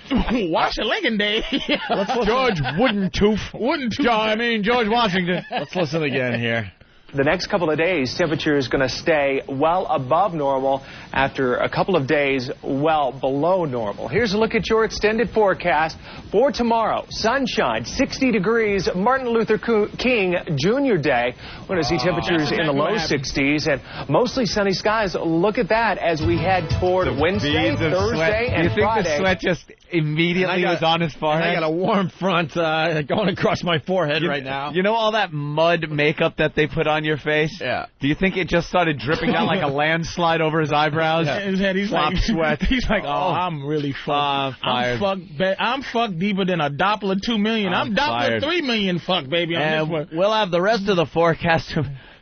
Washington Lincoln Day. George Woodentooth. George Washington. Let's listen again here. The next couple of days, temperature is going to stay well above normal after a couple of days well below normal. Here's a look at your extended forecast for tomorrow. Sunshine, 60 degrees, Martin Luther King Jr. Day. We're going to see temperatures in the low 60s and mostly sunny skies. Look at that as we head toward Wednesday, Thursday, and Friday. Do you think Friday. the sweat just immediately was on his forehead? I got a warm front going across my forehead right now. You know all that mud makeup that they put on your face? Yeah. Do you think it just started dripping down like a landslide over his eyebrows? Yeah. His head, he's Flop like, sweat. He's like, I'm really fucked. I'm fucked deeper than a Doppler 2 million. I'm Doppler 3 million fucked, baby. On this one. We'll have the rest of the forecast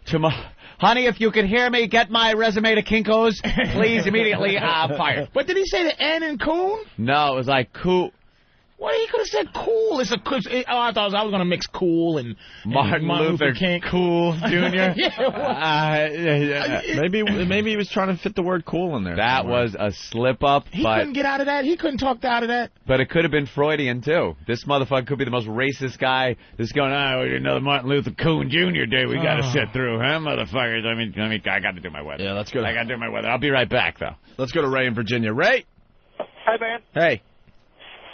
tomorrow. Honey, if you can hear me, get my resume to Kinko's, please, immediately. Fire. But did he say the N in coon? No, it was like cool. Well, he could have said cool. I thought I was going to mix cool and Martin Luther King. Cool Jr. Maybe he was trying to fit the word cool in there. That was a slip up. He couldn't get out of that. He couldn't talk out of that. But it could have been Freudian too. This motherfucker could be the most racist guy. This going, another Martin Luther Coon Jr. Day we got to sit through, huh, motherfuckers? I got to do my weather. Yeah, let's go. I got to do my weather. I'll be right back though. Let's go to Ray in Virginia. Ray. Hey, man. Hey.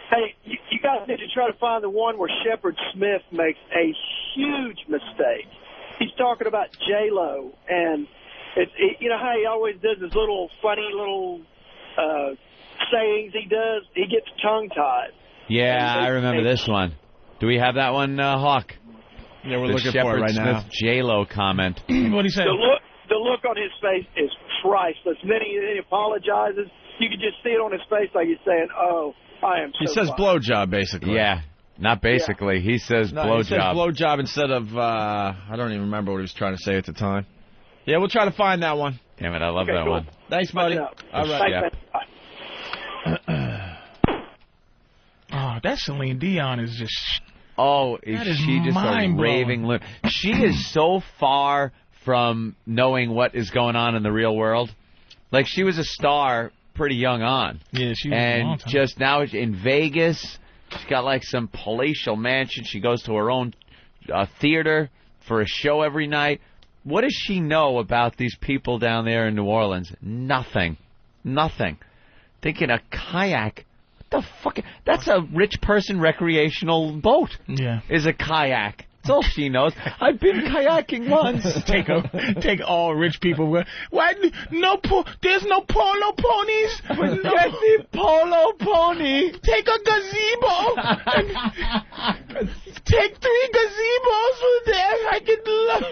Hey, you guys need to try to find the one where Shepard Smith makes a huge mistake. He's talking about J-Lo, and you know how he always does his little funny little sayings he does? He gets tongue-tied. Yeah, I remember this one. Do we have that one, Hawk? Yeah, we're the looking Shepard for it right Smith now. J-Lo comment. What'd he say? The look on his face is priceless. And then he apologizes. You can just see it on his face like he's saying, oh, I am so He says fine. blowjob, basically. Yeah, not basically. He says blowjob. He says blowjob instead of, I don't even remember what he was trying to say at the time. Yeah, we'll try to find that one. Damn it, I love that cool. one. Thanks, buddy. All right. Oh, that Celine Dion is just... Oh, is she just a raving... She is so far from knowing what is going on in the real world. Like, she was a star pretty young on. Yeah, she was and a long time. Just now in Vegas, she's got like some palatial mansion. She goes to her own theater for a show every night. What does she know about these people down there in New Orleans? Nothing. Nothing. Thinking a kayak. What the fuck? That's a rich person recreational boat. Yeah. Is a kayak. That's all she knows. I've been kayaking once. Take all rich people. Why? There's no polo ponies. Get the polo pony. Take a gazebo. Take 3 gazebos with there. I could love.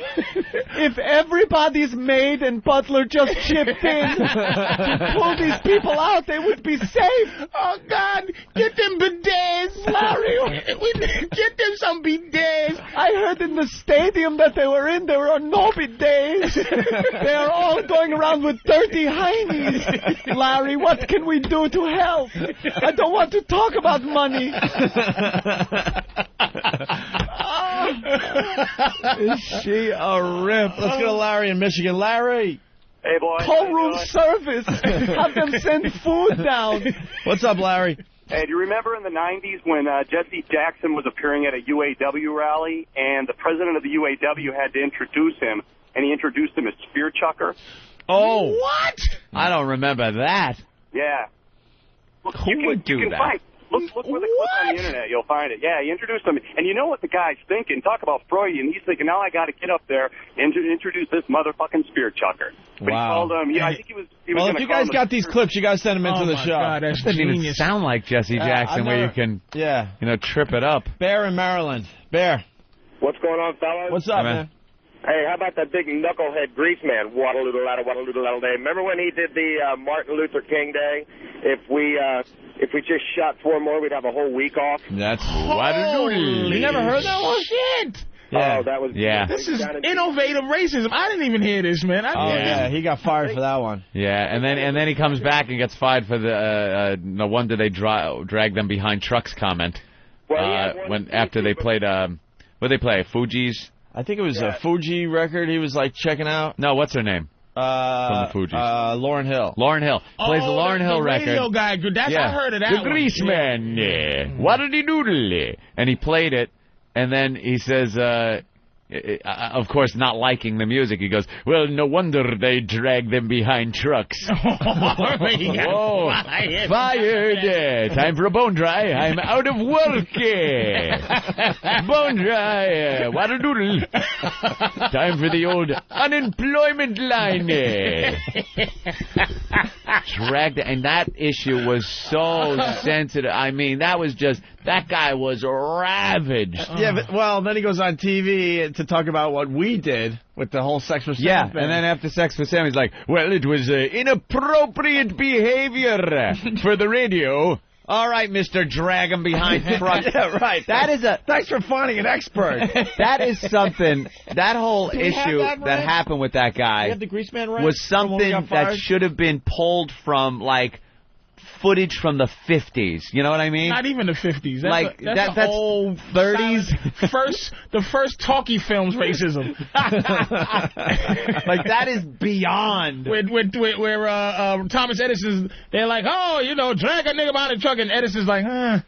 If everybody's maid and butler just chipped in to pull these people out, they would be safe. Oh God! Get them bidets, Larry. Get them some bidets. I heard in the stadium that they were in, there are no bidets. They are all going around with dirty heinies. Larry, what can we do to help? I don't want to talk about money. Is she a rip? Let's go to Larry in Michigan. Larry. Hey, boy. Call room service. Have them send food down. What's up, Larry? Hey, do you remember in the 90s when Jesse Jackson was appearing at a UAW rally, and the president of the UAW had to introduce him, and he introduced him as Spear Chucker? Oh. What? I don't remember that. Yeah. Look, Who would do that? Find, look with the clip on the internet. You'll find it. Yeah, he introduced him. And you know what the guy's thinking? Talk about Freudian. He's thinking, now I got to get up there and introduce this motherfucking Spear Chucker. But he called him, I think he was well, if you guys got these clips, you guys send them into the show. God, that's doesn't even genius. sound like Jesse Jackson where you can, trip it up. Bear in Maryland. Bear. What's going on, fellas? What's up, man? Hey, how about that big knucklehead grease man, Waddle-doodle-laddle day? Remember when he did the Martin Luther King Day? If we just shot 4 more, we'd have a whole week off. That's You never heard that one? Shit. Yeah. Oh, that was This is innovative racism. I didn't even hear this, man. He got fired for that one. Yeah, and then he comes back and gets fired for the no wonder they drag them behind trucks comment. Well, after they played what they play? Fuji's. I think it was a Fuji record he was like checking out. No, what's her name? From the Fugees. Lauryn Hill. Lauryn Hill. Plays the Lauryn Hill record. The radio guy. I heard of that The Grease Man. Yeah. Waddle-dee-doodle. And he played it, and then he says, of course, not liking the music, he goes, well, no wonder they drag them behind trucks. Whoa. Fired. Time for a bone dry. I'm out of work. Bone dry. Waddle-doodle. Time for the old unemployment line. Dragged, and that issue was so sensitive. I mean, that guy was ravaged. Yeah, but, well, then he goes on TV to talk about what we did with the whole Sex for Sam thing. And then after Sex for Sam, he's like, well, it was inappropriate behavior for the radio. All right, Mr. Drag him behind truck. Yeah, right. That is Thanks for finding an expert. That is something. That whole issue that happened with that guy the Grease Man right? was something that should have been pulled from, like, footage from the 50s. You know what I mean? Not even the 50s. That's old 30s. The first talkie films racism. Like, that is beyond. Where Thomas Edison, they're like, drag a nigga behind the truck, and Edison's like, Mary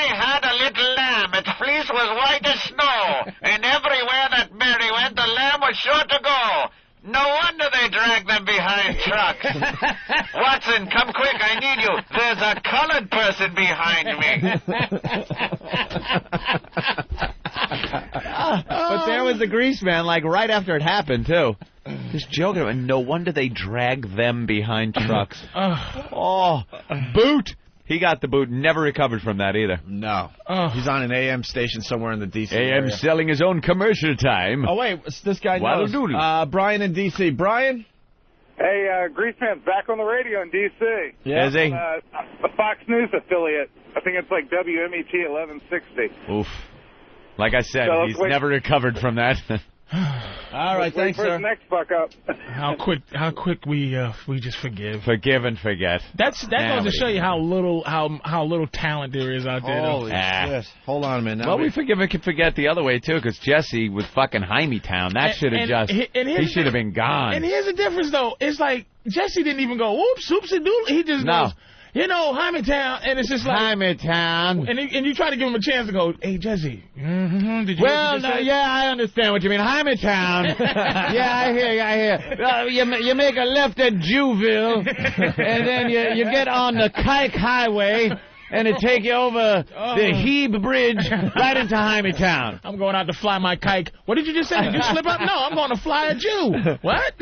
had a little lamb. Its fleece was white as snow, and everywhere that Mary went, the lamb was sure to go. No wonder they drag them behind trucks. Watson, come quick, I need you. There's a colored person behind me. But there was the Grease Man, like, right after it happened, too. Just joking. And no wonder they drag them behind trucks. Boot. He got the boot, never recovered from that either. No. He's on an AM station somewhere in the D.C. AM area. selling his own commercial time. Oh, wait, this guy knows. Brian in D.C. Brian? Hey, Grease Man's back on the radio in D.C. Yeah. Is he? The Fox News affiliate. I think it's like WMET 1160. Oof. Like I said, he's never recovered from that. All right, thanks, sir. Next fuck up. How quick we just forgive. Forgive and forget. That goes to show you how little talent there is out there. Holy shit! Hold on a minute. Well, we forgive and can forget the other way too, because Jesse with fucking Hymietown, that should have he should have been gone. And here's the difference, though. It's like Jesse didn't even go, "Oops, oopsie doodle." He just goes. you know, Hymantown, and it's just like Hymantown, and you try to give him a chance to go, hey Jesse, did you? Well, no, yeah, I understand what you mean. Hymantown. Yeah, I hear. You make a left at Jewville, and then you get on the Kike Highway. And it take you over the Hebe Bridge right into Hymantown. I'm going out to fly my kike. What did you just say? Did you slip up? No, I'm going to fly a Jew. What?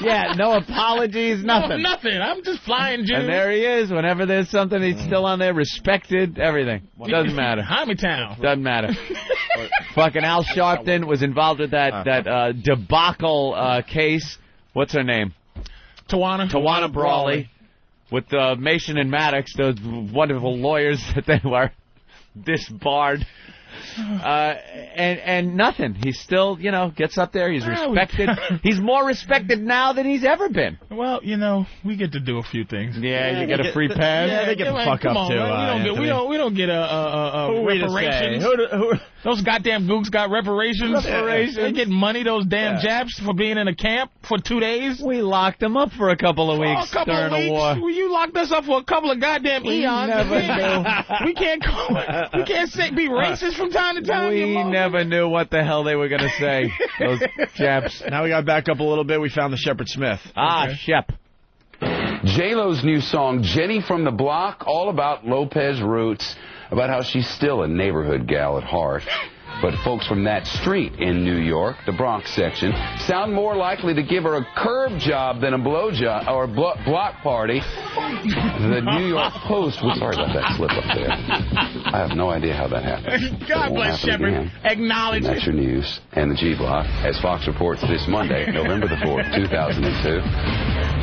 Yeah, no apologies, nothing. No, nothing. I'm just flying Jew. And there he is. Whenever there's something, he's still on there, respected, everything. Doesn't matter. Hymantown. Doesn't matter. Fucking Al Sharpton was involved with that debacle case. What's her name? Tawana Brawley. With Mason and Maddox, those wonderful lawyers that they were disbarred. And nothing. He still, gets up there. He's respected. He's more respected now than he's ever been. Well, we get to do a few things. Yeah, you get a free pass. Yeah, they get the fuck up too. We don't get a reparations. Those goddamn gooks got reparations. They get money, those damn Japs, for being in a camp for 2 days. We locked them up for a couple of weeks during the war. Well, you locked us up for a couple of goddamn eons. We can't be racist from time to time. We never knew what the hell they were going to say, those Japs. Now we got back up a little bit. We found the Shepherd Smith. Shep. J-Lo's new song, Jenny from the Block, all about Lopez roots, about how she's still a neighborhood gal at heart. But folks from that street in New York, the Bronx section, sound more likely to give her a curb job than a blow job or block party. The New York Post was sorry about that slip up there. I have no idea how that happened. God bless Shepard. Acknowledge it. That's your news and the G Block, as Fox reports this Monday, November the 4th, 2002.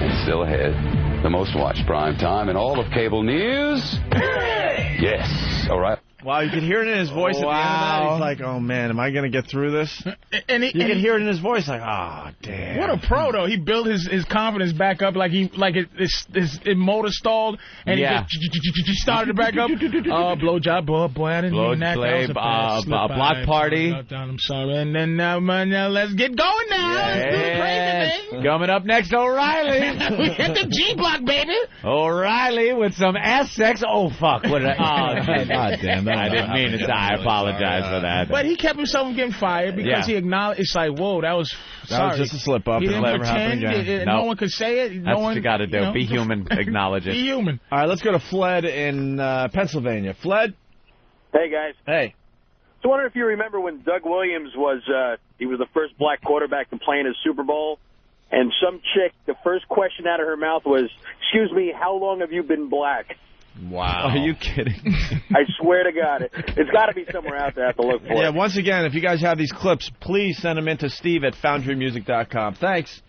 And still ahead, the most watched prime time in all of cable news. Yes. All right. Wow, you could hear it in his voice at the end of that. He's like, oh, man, am I going to get through this? And you can hear it in his voice like, oh, damn. What a pro, though. He built his confidence back up like his motor stalled, and he just started to back up. Blowjob, boy, I didn't mean that. A block party. I'm sorry. And then now let's get going now. Let's do the crazy thing. Coming up next, O'Reilly. We hit the G-block, baby. O'Reilly with some ass sex. Oh, fuck. What did God damn. I didn't mean it. I apologize for that. But he kept himself from getting fired because he acknowledged. It's like, whoa, that was just a slip up. He didn't It'll never happen again. No one could say it. That's what you got to do. Be human. Acknowledge it. Be human. All right, let's go to Fled in Pennsylvania. Fled? Hey, guys. Hey. So I wonder if you remember when Doug Williams was the first black quarterback to play in a Super Bowl, and some chick, the first question out of her mouth was, excuse me, how long have you been black? Wow. Are you kidding? I swear to God. It's got to be somewhere out there I have to look for. Yeah, once again, if you guys have these clips, please send them in to steve@foundrymusic.com. Thanks.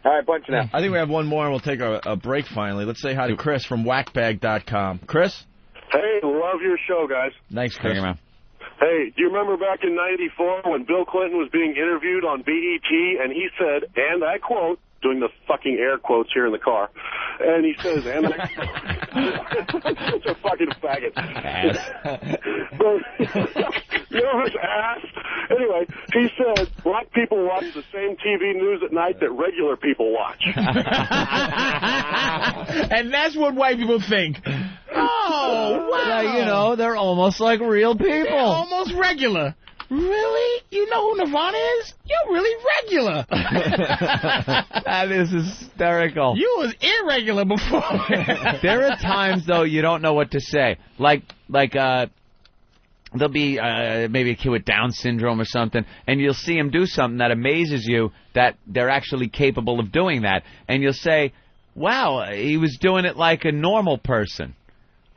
All right, bunch now. I think we have one more, and we'll take a break finally. Let's say hi to Chris from whackbag.com. Chris? Hey, love your show, guys. Thanks, Chris. Man. Hey, do you remember back in '94 when Bill Clinton was being interviewed on BET, and he said, and I quote, doing the fucking air quotes here in the car, and he says, and I such a fucking faggot. You know his ass? Anyway, he said, black people watch the same TV news at night that regular people watch. And that's what white people think. Oh, wow. They're almost like real people. They're almost regular. Really? You know who Nirvana is? You're really regular. That is hysterical. You was irregular before. There are times, though, you don't know what to say. Like there'll be maybe a kid with Down syndrome or something, and you'll see him do something that amazes you that they're actually capable of doing that. And you'll say, wow, he was doing it like a normal person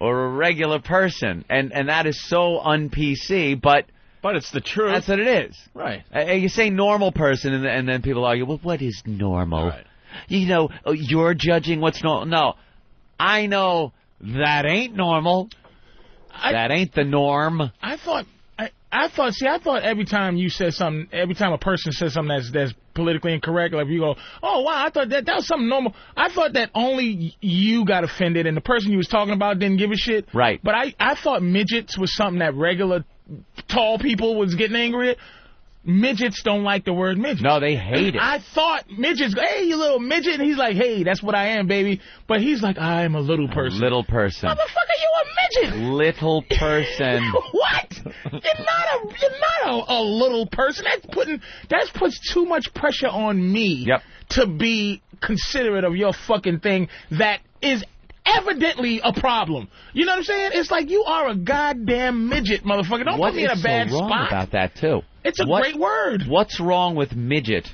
or a regular person. And that is so un-PC, but it's the truth. That's what it is. Right. You say normal person, and then people argue, well, what is normal? Right. You're judging what's normal. No. I know that ain't normal. That ain't the norm. I thought every time you said something, every time a person says something that's politically incorrect, like you go, oh, wow, I thought that was something normal. I thought that only you got offended and the person you was talking about didn't give a shit. Right. But I thought midgets was something that regular tall people was getting angry at. midgets don't like the word midget. No, they hate it. I thought midgets, hey, you little midget. And he's like, hey, that's what I am, baby. But he's like, I'm a little person. Little person. Motherfucker, you a midget. Little person. What? You're not a little person. That puts too much pressure on me to be considerate of your fucking thing that is evidently a problem. You know what I'm saying? It's like you are a goddamn midget, motherfucker. Don't put me in a bad wrong spot. About that too? It's a great word. What's wrong with midget?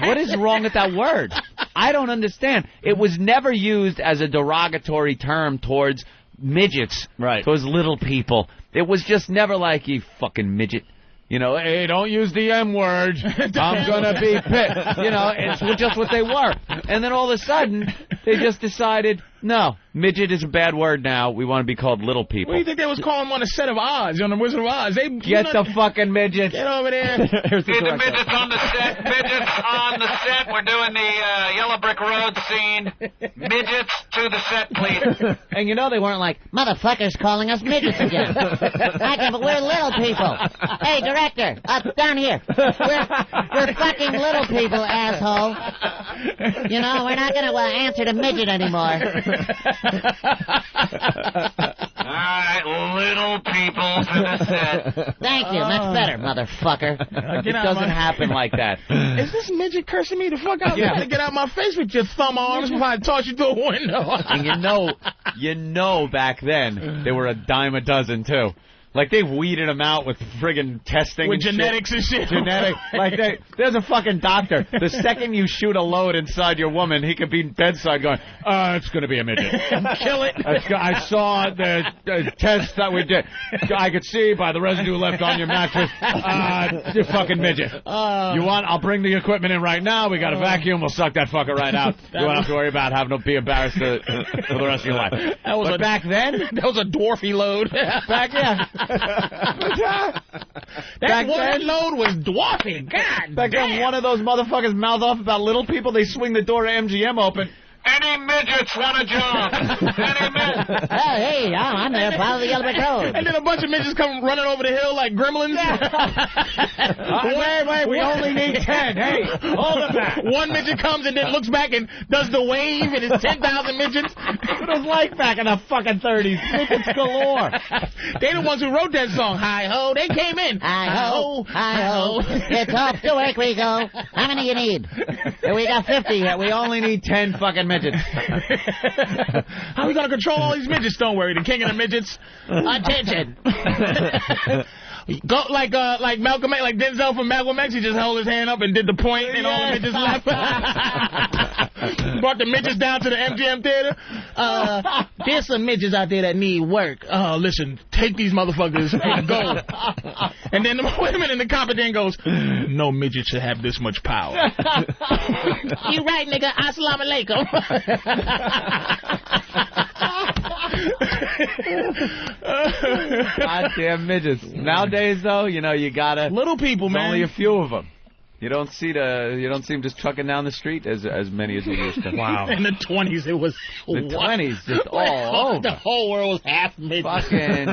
What is wrong with that word? I don't understand. It was never used as a derogatory term towards midgets, towards little people. It was just never like, you fucking midget. You know, hey, don't use the M word. I'm going to be pissed. You know, it's just what they were. And then all of a sudden, they just decided, no, midget is a bad word now. We want to be called little people. What do you think they was calling them on a set of Oz, on the Wizard of Oz? Get the fucking midgets. Get over there. Here's the midgets on the set. Midgets on the set. We're doing the Yellow Brick Road scene. Midgets to the set, please. And you know they weren't like, motherfuckers calling us midgets again. But we're little people. Hey, director, down here. We're fucking little people, asshole. You know, we're not going to answer to midget anymore. All right, little people to the set. Thank you. Much better, motherfucker. It doesn't happen like that. Is this midget cursing me the fuck out? Yeah. Get out my face with your thumb arms before I toss you through a window. And you know back then, they were a dime a dozen, too. Like, they've weeded them out with friggin' testing with and genetics shit. and shit. Genetic. Like, there's a fucking doctor. The second you shoot a load inside your woman, he could be bedside going, it's going to be a midget. Kill it. I saw the test that we did. I could see by the residue left on your mattress. You fucking midget. You want? I'll bring the equipment in right now. We got a vacuum. We'll suck that fucker right out. You won't have to worry about having to be embarrassed for the rest of your life. But back then, that was a dwarfy load. That load was dwarfing. God back damn. then, one of those motherfuckers mouth off about little people. They swing the door to MGM open. Any midgets want a job? Any midgets? Oh, hey, I'm there. Follow the Yellow Brick Road. And then a bunch of midgets come running over the hill like gremlins. Wait, we only need 10. Hey, hold it back. One midget comes and then looks back and does the wave, and it's 10,000 midgets. What it was like back in the fucking 30s. Midgets galore. They the ones who wrote that song. Hi-ho, they came in. Hi-ho, hi-ho. It's off to work we go. How many you need? We got 50 here. We only need 10 fucking midgets. How are we going to control all these midgets? Don't worry. The king of the midgets. Attention. Go like Malcolm X, like Denzel from Malcolm X. He just held his hand up and did the point, and all the midgets left. Brought the midgets down to the MGM theater. There's some midgets out there that need work. Listen, take these motherfuckers and go. And then the women in the cop then goes, no midget should have this much power. You right, nigga. Assalamu alaikum. Goddamn midgets. Nowadays, though, you know, you gotta little people, man. Only a few of them. You don't see them just trucking down the street as many as we used to. Wow. In the 20s, it was the 20s just all over. The whole world was half midget. Fucking.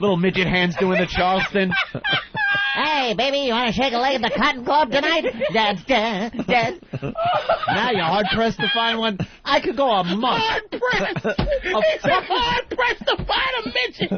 Little midget hands doing the Charleston. Hey, baby, you want to shake a leg at the Cotton Club tonight? Now you're hard-pressed to find one. I could go a month. Hard-pressed. It's hard-pressed to find a midget.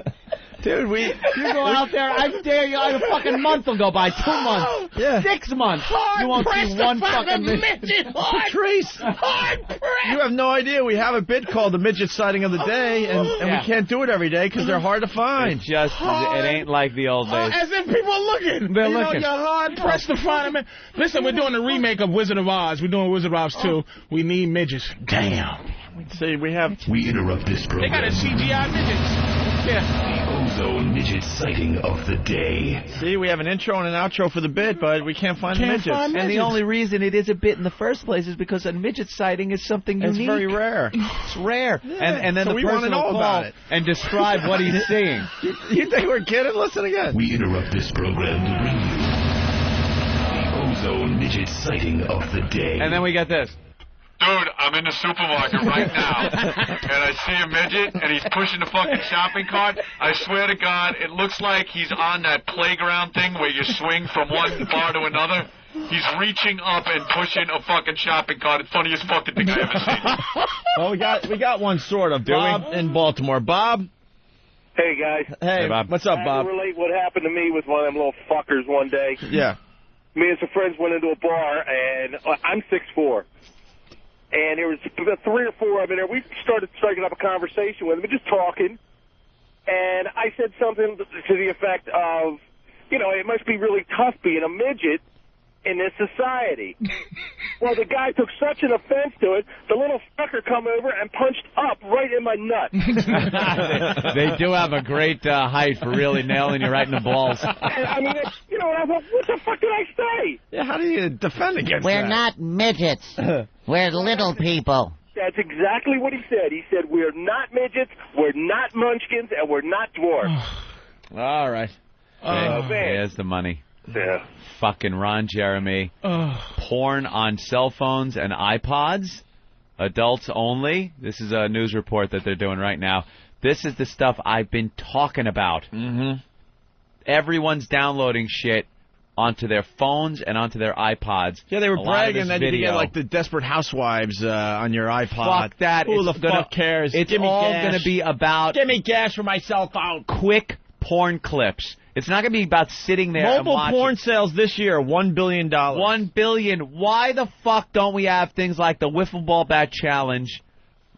Dude, you go out there, I dare you, a fucking month will go by, 2 months, 6 months. You won't see one fucking midget. Trace, you have no idea. We have a bit called the Midget Sighting of the Day, and we can't do it every day because they're hard to find. It ain't like the old days. As if people are looking. They're looking. You're hard-pressed to find them. Listen, we're doing a remake of Wizard of Oz. We're doing Wizard of Oz 2. We need midgets. Damn. See, we interrupt this program. They got a CGI midgets. Yeah. Ozone Midget Sighting of the Day. See, we have an intro and an outro for the bit, but we can't find midgets. And the only reason it is a bit in the first place is because a midget sighting is something unique. It's very rare. It's rare. Yeah. And then so the person will call and describe what he's seeing. You think we're kidding? Listen again. We interrupt this program to bring you the Ozone Midget Sighting of the Day. And then we get this. Dude, I'm in the supermarket right now, and I see a midget, and he's pushing the fucking shopping cart. I swear to God, it looks like he's on that playground thing where you swing from one bar to another. He's reaching up and pushing a fucking shopping cart. It's the funniest fucking thing I ever seen. Well, we got one sort of. Bob in Baltimore. Bob? Hey, guys. Hey, Bob. What's up, Bob? I can relate what happened to me with one of them little fuckers one day. Yeah. Me and some friends went into a bar, and I'm 6'4". And there was 3 or 4 of them there. We started striking up a conversation with them, just talking. And I said something to the effect of, you know, it must be really tough being a midget in this society. Well, the guy took such an offense to it, the little fucker come over and punched up right in my nut. They do have a great height for really nailing you right in the balls. I mean, you know, I thought, what the fuck did I say? Yeah, how do you defend against that? We're not midgets. We're little people. That's exactly what he said. He said, we're not midgets, we're not munchkins, and we're not dwarfs. All right. Man. There's the money. Yeah. Fucking Ron Jeremy. Porn on cell phones and iPods. Adults only. This is a news report that they're doing right now. This is the stuff I've been talking about. Mm-hmm. Everyone's downloading shit onto their phones and onto their iPods. Yeah, they were bragging that you could get, like, the Desperate Housewives on your iPod. Fuck that. Who the fuck cares? It's all going to be about... Give me gas for my cell phone. Quick porn clips. It's not going to be about sitting there and watching. Mobile porn sales this year, $1 billion. $1 billion. Why the fuck don't we have things like the Wiffle Ball Bat Challenge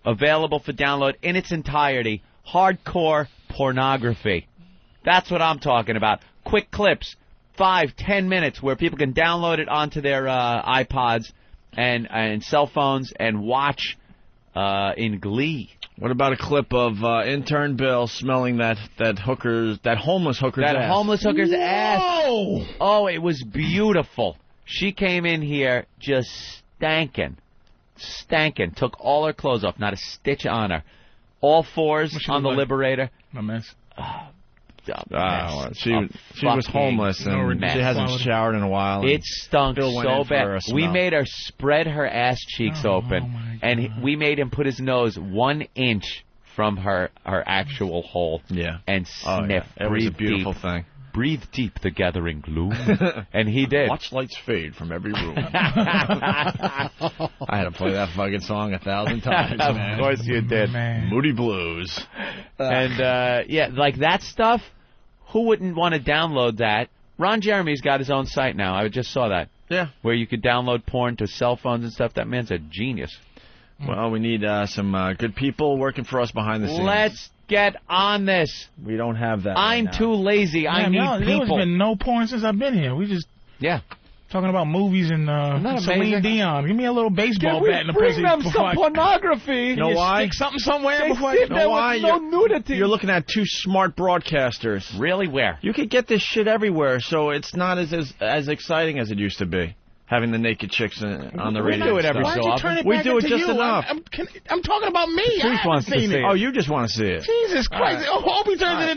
available for download in its entirety? Hardcore pornography. That's what I'm talking about. Quick clips, 5-10 minutes, where people can download it onto their iPods and cell phones and watch in glee. What about a clip of intern Bill smelling that homeless hooker's ass? That homeless hooker's ass. Whoa! Oh, it was beautiful. She came in here just stankin'. Took all her clothes off, not a stitch on her. All fours on the Liberator. A mess. She was homeless and she hasn't showered in a while. It stunk so bad. We made her spread her ass cheeks open, and we made him put his nose 1 inch from her actual hole. Yeah, and sniff. It was a beautiful thing. Breathe deep the gathering gloom, and he did. Watch lights fade from every room. I had to play that fucking song 1,000 times, man. Of course you did. Moody Blues. And, yeah, like that stuff, who wouldn't want to download that? Ron Jeremy's got his own site now. I just saw that. Yeah. Where you could download porn to cell phones and stuff. That man's a genius. Well, we need some good people working for us behind the scenes. Let's get on this. We don't have that. I'm right too lazy. I need people. There's been no porn since I've been here. We just talking about movies and Celine Dion. Give me a little baseball bat in the pussy. Bring them some pornography. You know why? Stick something somewhere they before sit there with no nudity. You're looking at two smart broadcasters. Really? Where? You could get this shit everywhere, so it's not as exciting as it used to be. Having the naked chicks on the radio. We do it every so often. We do it just enough. I'm talking about me. Truth wants to see it. Oh, you just want to see it. Jesus Christ. Opie turns it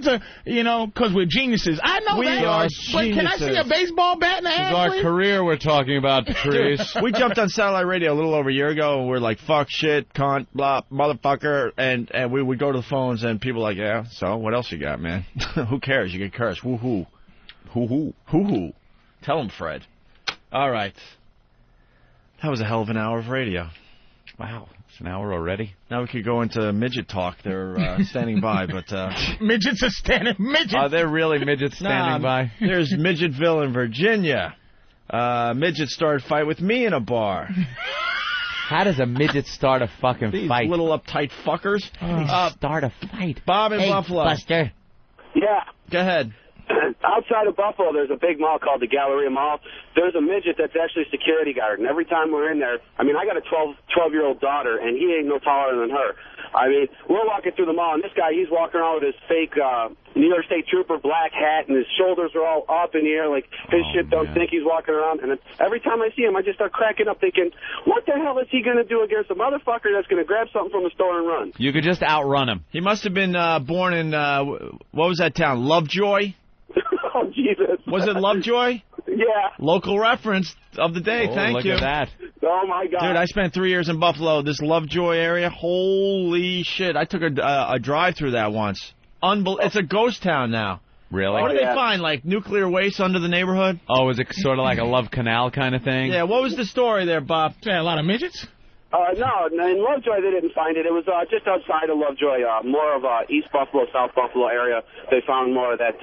into, because we're geniuses. I know that. We are But can I see a baseball bat in the ass, our please? career we're talking about, Patrice. We jumped on satellite radio a little over a year ago, and we're like, fuck, shit, cunt, blah, motherfucker, and we would go to the phones, and people are like, yeah, so what else you got, man? Who cares? You get cursed. Woo-hoo. Hoo-hoo. Hoo-hoo. Tell him, Fred. All right. That was a hell of an hour of radio. Wow, it's an hour already. Now we could go into midget talk. They're standing by, but... Midgets are standing... Midgets! Are there really midgets standing by? There's Midgetville in Virginia. Midget started a fight with me in a bar. How does a midget start a fucking fight? These little uptight fuckers. Start a fight. Bob in Buffalo. Buster. Yeah. Go ahead. Outside of Buffalo, there's a big mall called the Galleria Mall. There's a midget that's actually a security guard, and every time we're in there, I mean, I got a 12-year-old daughter, and he ain't no taller than her. I mean, we're walking through the mall, and this guy, he's walking around with his fake New York State Trooper black hat, and his shoulders are all up in the air, like his shit don't think he's walking around. And every time I see him, I just start cracking up thinking, what the hell is he going to do against a motherfucker that's going to grab something from the store and run? You could just outrun him. He must have been born in, what was that town, Lovejoy? Oh, Jesus. Was it Lovejoy? Yeah. Local reference of the day. Oh, Thank look you. At that. Oh, my God. Dude, I spent 3 years in Buffalo, this Lovejoy area. Holy shit. I took a drive through that once. It's a ghost town now. Really? What did they find? Like nuclear waste under the neighborhood? Oh, was it sort of like a Love Canal kind of thing? Yeah, what was the story there, Bob? Yeah, a lot of midgets? No, in Lovejoy they didn't find it. It was just outside of Lovejoy, more of East Buffalo, South Buffalo area. They found more of that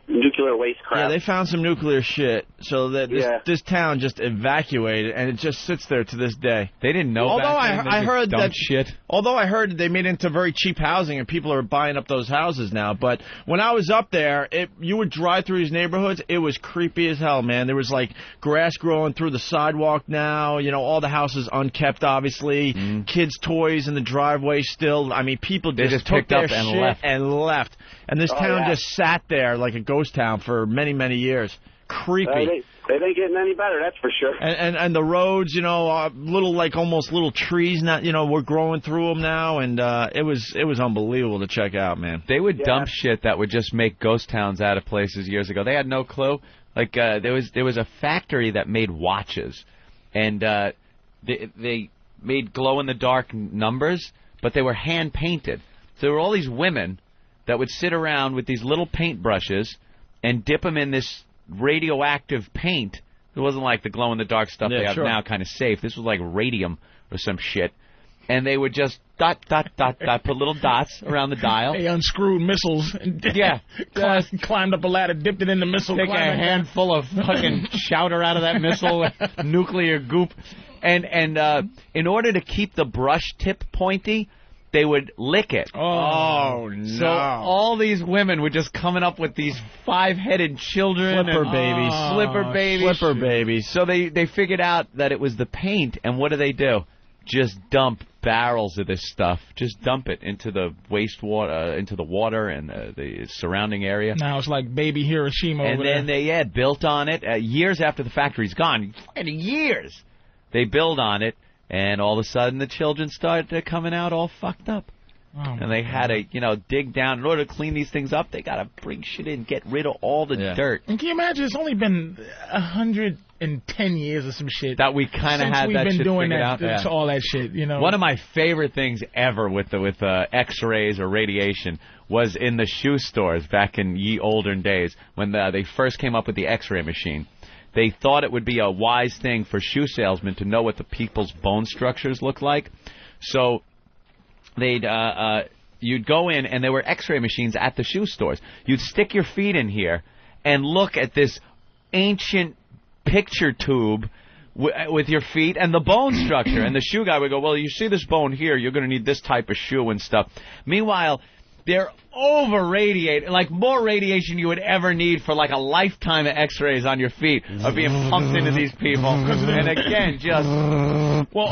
nuclear waste crap. Yeah, they found some nuclear shit, so that this town just evacuated, and it just sits there to this day. They didn't know. Although I heard that shit. Although I heard they made it into very cheap housing, and people are buying up those houses now. But when I was up there, you would drive through these neighborhoods. It was creepy as hell, man. There was like grass growing through the sidewalk now. You know, all the houses unkept, obviously. Kids' toys in the driveway still. I mean, people just took picked their up and shit left. and left. And this town just sat there like a ghost town for many, many years. Creepy. They ain't getting any better, that's for sure. And the roads, you know, little like almost little trees, not we're growing through them now, and it was unbelievable to check out, man. They would dump shit that would just make ghost towns out of places years ago. They had no clue. Like there was a factory that made watches, and they made glow in the dark numbers, but they were hand painted. So there were all these women that would sit around with these little paintbrushes and dip them in this radioactive paint. It wasn't like the glow-in-the-dark stuff they have now, kind of safe. This was like radium or some shit. And they would just dot, put little dots around the dial. They unscrewed missiles. Climbed up a ladder, dipped it in the missile. Take a handful of fucking chowder out of that missile, nuclear goop. And in order to keep the brush tip pointy, they would lick it. Oh, no. So all these women were just coming up with these 5-headed children. Flipper babies. Flipper babies. So they figured out that it was the paint, and what do? Just dump barrels of this stuff. Just dump it into the wastewater, into the water and the surrounding area. Now it's like baby Hiroshima over there. And then they built on it. Years after the factory's gone, years, they build on it. And all of a sudden, the children started coming out all fucked up. Oh, and they had to, dig down. In order to clean these things up, they got to bring shit in, get rid of all the dirt. And can you imagine, it's only been 110 years or some shit. That we kind of had that shit figured out. Since all that shit, One of my favorite things ever with X-rays or radiation was in the shoe stores back in ye olden days when they first came up with the X-ray machine. They thought it would be a wise thing for shoe salesmen to know what the people's bone structures look like. So you'd go in, and there were X-ray machines at the shoe stores. You'd stick your feet in here and look at this ancient picture tube with your feet and the bone structure. And the shoe guy would go, well, you see this bone here, you're going to need this type of shoe and stuff. Meanwhile, they're over-radiated, like more radiation you would ever need for like a lifetime of X-rays on your feet are being pumped into these people. And again, just... Well,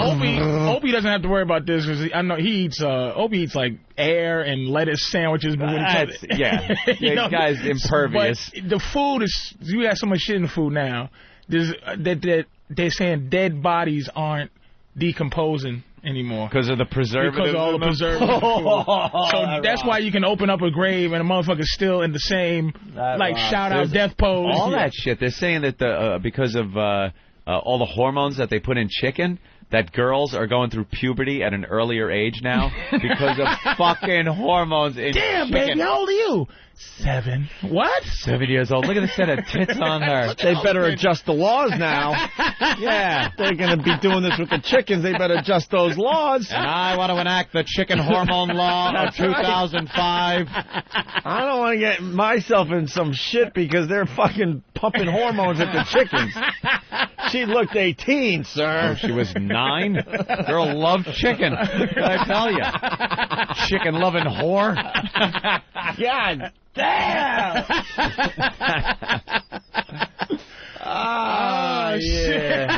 Opie doesn't have to worry about this because I know Opie eats like Ayre and lettuce sandwiches. Yeah, this guy's impervious. But the food is... You got so much shit in the food now. They're saying dead bodies aren't decomposing anymore. Because of the preservatives? Because of all the preservatives. So that's why you can open up a grave and a motherfucker's still in the same, shout-out death pose. All that shit. They're saying that because of all the hormones that they put in chicken, that girls are going through puberty at an earlier age now because of fucking hormones in Damn, chicken. baby, how old are you? 7. What? 7 years old. Look at the set of tits on her. They better adjust the laws now. Yeah, they're going to be doing this with the chickens. They better adjust those laws. And I want to enact the chicken hormone law of 2005. I don't want to get myself in some shit because they're fucking pumping hormones at the chickens. She looked 18, sir. Oh, she was 9? Girl loved chicken. What did I tell you? Chicken-loving whore. God damn! Shit.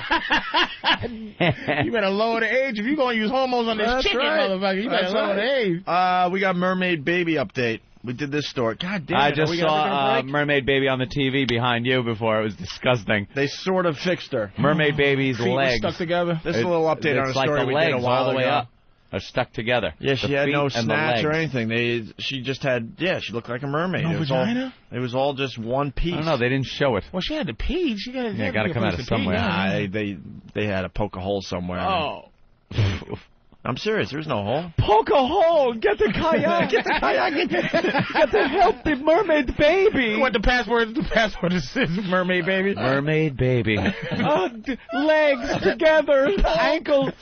You better lower the age. If you're going to use hormones on this chicken, motherfucker, you better lower the age. We got Mermaid Baby update. We did this story. God damn it. I just saw Mermaid Baby on the TV behind you before. It was disgusting. They sort of fixed her. Mermaid Baby's Feet legs stuck together. This is a little update on a story we did a while all the way ago. up. are stuck together. Yeah, she The had feet no and the snatch or legs. anything. She just had, she looked like a mermaid. No vagina? It was all just one piece. I don't know, they didn't show it. Well, she had to pee. She got to come out of somewhere. Nah, they had to poke a hole somewhere. Oh. I'm serious. There's no hole. Poke a hole. Get the kayak. Get the kayak. Get to help the mermaid baby. What the password? The password is mermaid baby. Mermaid baby. Legs together. Ankles.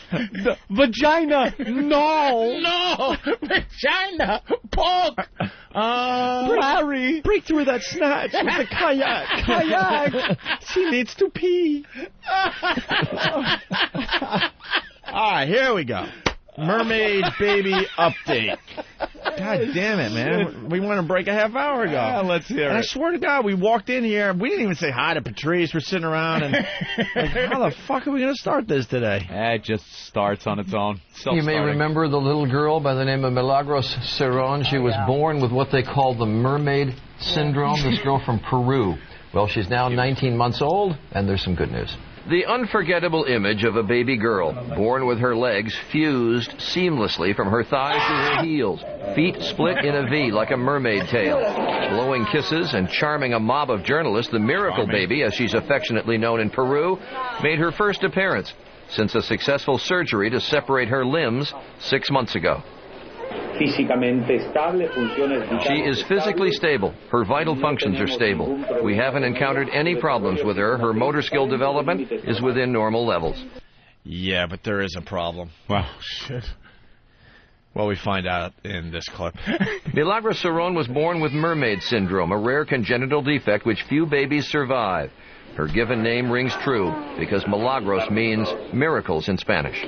Vagina. No. No. Vagina. Poke. Larry. Break through that snatch with the kayak. Kayak. She needs to pee. All right, here we go. Mermaid baby update. God damn it, man. We wanted to break a half hour ago. Yeah, let's hear and it. I swear to God, we walked in here. We didn't even say hi to Patrice. We're sitting around and how the fuck are we going to start this today? It just starts on its own. You may remember the little girl by the name of Milagros Seron. She was born with what they call the mermaid syndrome. This girl from Peru. Well, she's now 19 months old, and there's some good news. The unforgettable image of a baby girl, born with her legs fused seamlessly from her thighs to her heels, feet split in a V like a mermaid tail. Blowing kisses and charming a mob of journalists, the miracle baby, as she's affectionately known in Peru, made her first appearance since a successful surgery to separate her limbs 6 months ago. She is physically stable. Her vital functions are stable. We haven't encountered any problems with her. Her motor skill development is within normal levels. Yeah, but there is a problem. Wow, shit. Well, we find out in this clip. Milagros Seron was born with mermaid syndrome, a rare congenital defect which few babies survive. Her given name rings true because Milagros means miracles in Spanish.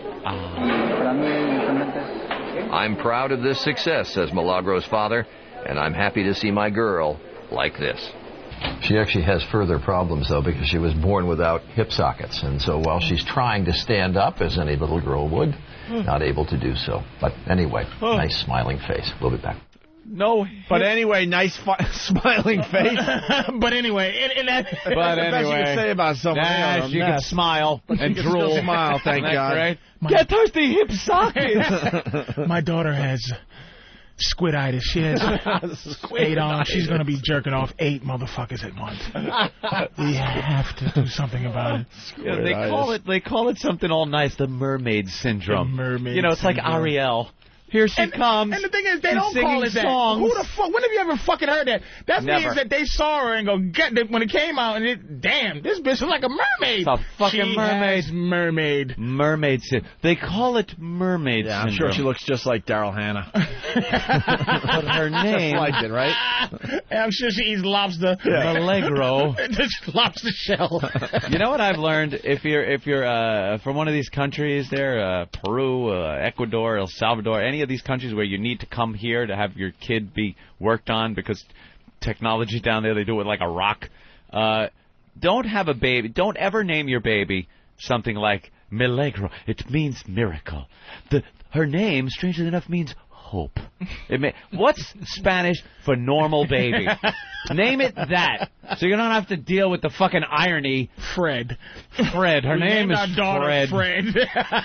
I'm proud of this success, says Milagros' father, and I'm happy to see my girl like this. She actually has further problems, though, because she was born without hip sockets. And so while she's trying to stand up, as any little girl would, not able to do so. But anyway, nice smiling face. We'll be back. No, but anyway, nice smiling face. But anyway, that's the best you can say about someone. Yes, you can smile and drool. Still smile, thank God. Right? Get thirsty hip sockets. My daughter has squiditis. She has 8 on. She's going to be jerking off 8 motherfuckers at once. We have to do something about it. Yeah, they call it something all nice, the mermaid syndrome. The mermaid it's like syndrome. Ariel. Here she comes. And the thing is, they don't call it that. Songs. Who the fuck? When have you ever fucking heard that? That means that they saw her and go, when it came out, and damn, this bitch is like a mermaid. It's a fucking mermaid. Mermaid. Mermaid syndrome. They call it mermaid syndrome. I'm sure she looks just like Daryl Hannah. But her name. Just like it, right? I'm sure she eats lobster. Yeah. Milagro. Just lobster shell. You know what I've learned? If you're from one of these countries there, Peru, Ecuador, El Salvador, any of these countries where you need to come here to have your kid be worked on because technology down there, they do it like a rock. Don't have a baby. Don't ever name your baby something like Milagro. It means miracle. Her name, strangely enough, means hope. What's Spanish for normal baby? Name it that, so you don't have to deal with the fucking irony. Fred. Her name is Fred.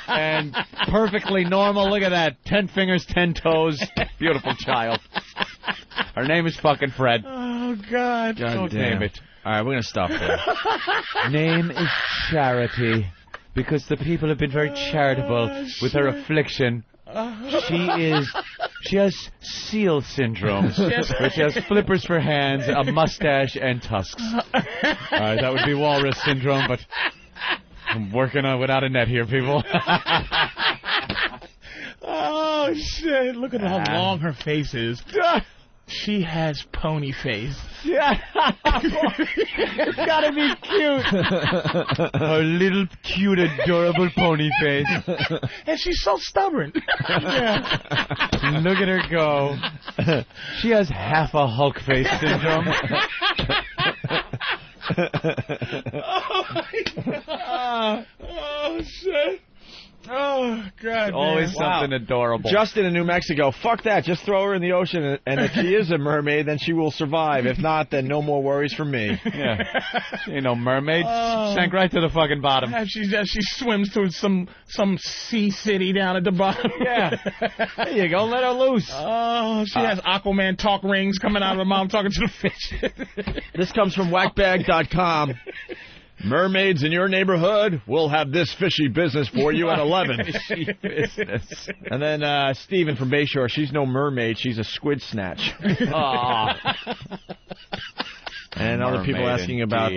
And perfectly normal. Look at that. 10 fingers, 10 toes. Beautiful child. Her name is fucking Fred. Oh, God. Don't name it. All right, we're going to stop there. Name is Charity, because the people have been very charitable with her affliction. She has seal syndrome, which has flippers for hands, a mustache, and tusks. That would be walrus syndrome, but I'm working on without a net here, people. Oh, shit. Look at how long her face is. She has pony face. Yeah. It's gotta be cute. Her little, cute, adorable pony face. And she's so stubborn. Yeah. Look at her go. She has half a Hulk face syndrome. Oh, my God. Oh, shit. Oh, God, Always something adorable. Justin in New Mexico, fuck that. Just throw her in the ocean, and if she is a mermaid, then she will survive. If not, then no more worries from me. Yeah. You know, mermaid sank right to the fucking bottom. She swims to some sea city down at the bottom. Yeah. There you go. Let her loose. Oh, she has Aquaman talk rings coming out of her mouth talking to the fish. This comes from whackbag.com. Mermaids in your neighborhood will have this fishy business for you at 11. Fishy business. And then Steven from Bayshore, she's no mermaid, she's a squid snatch. And other people asking about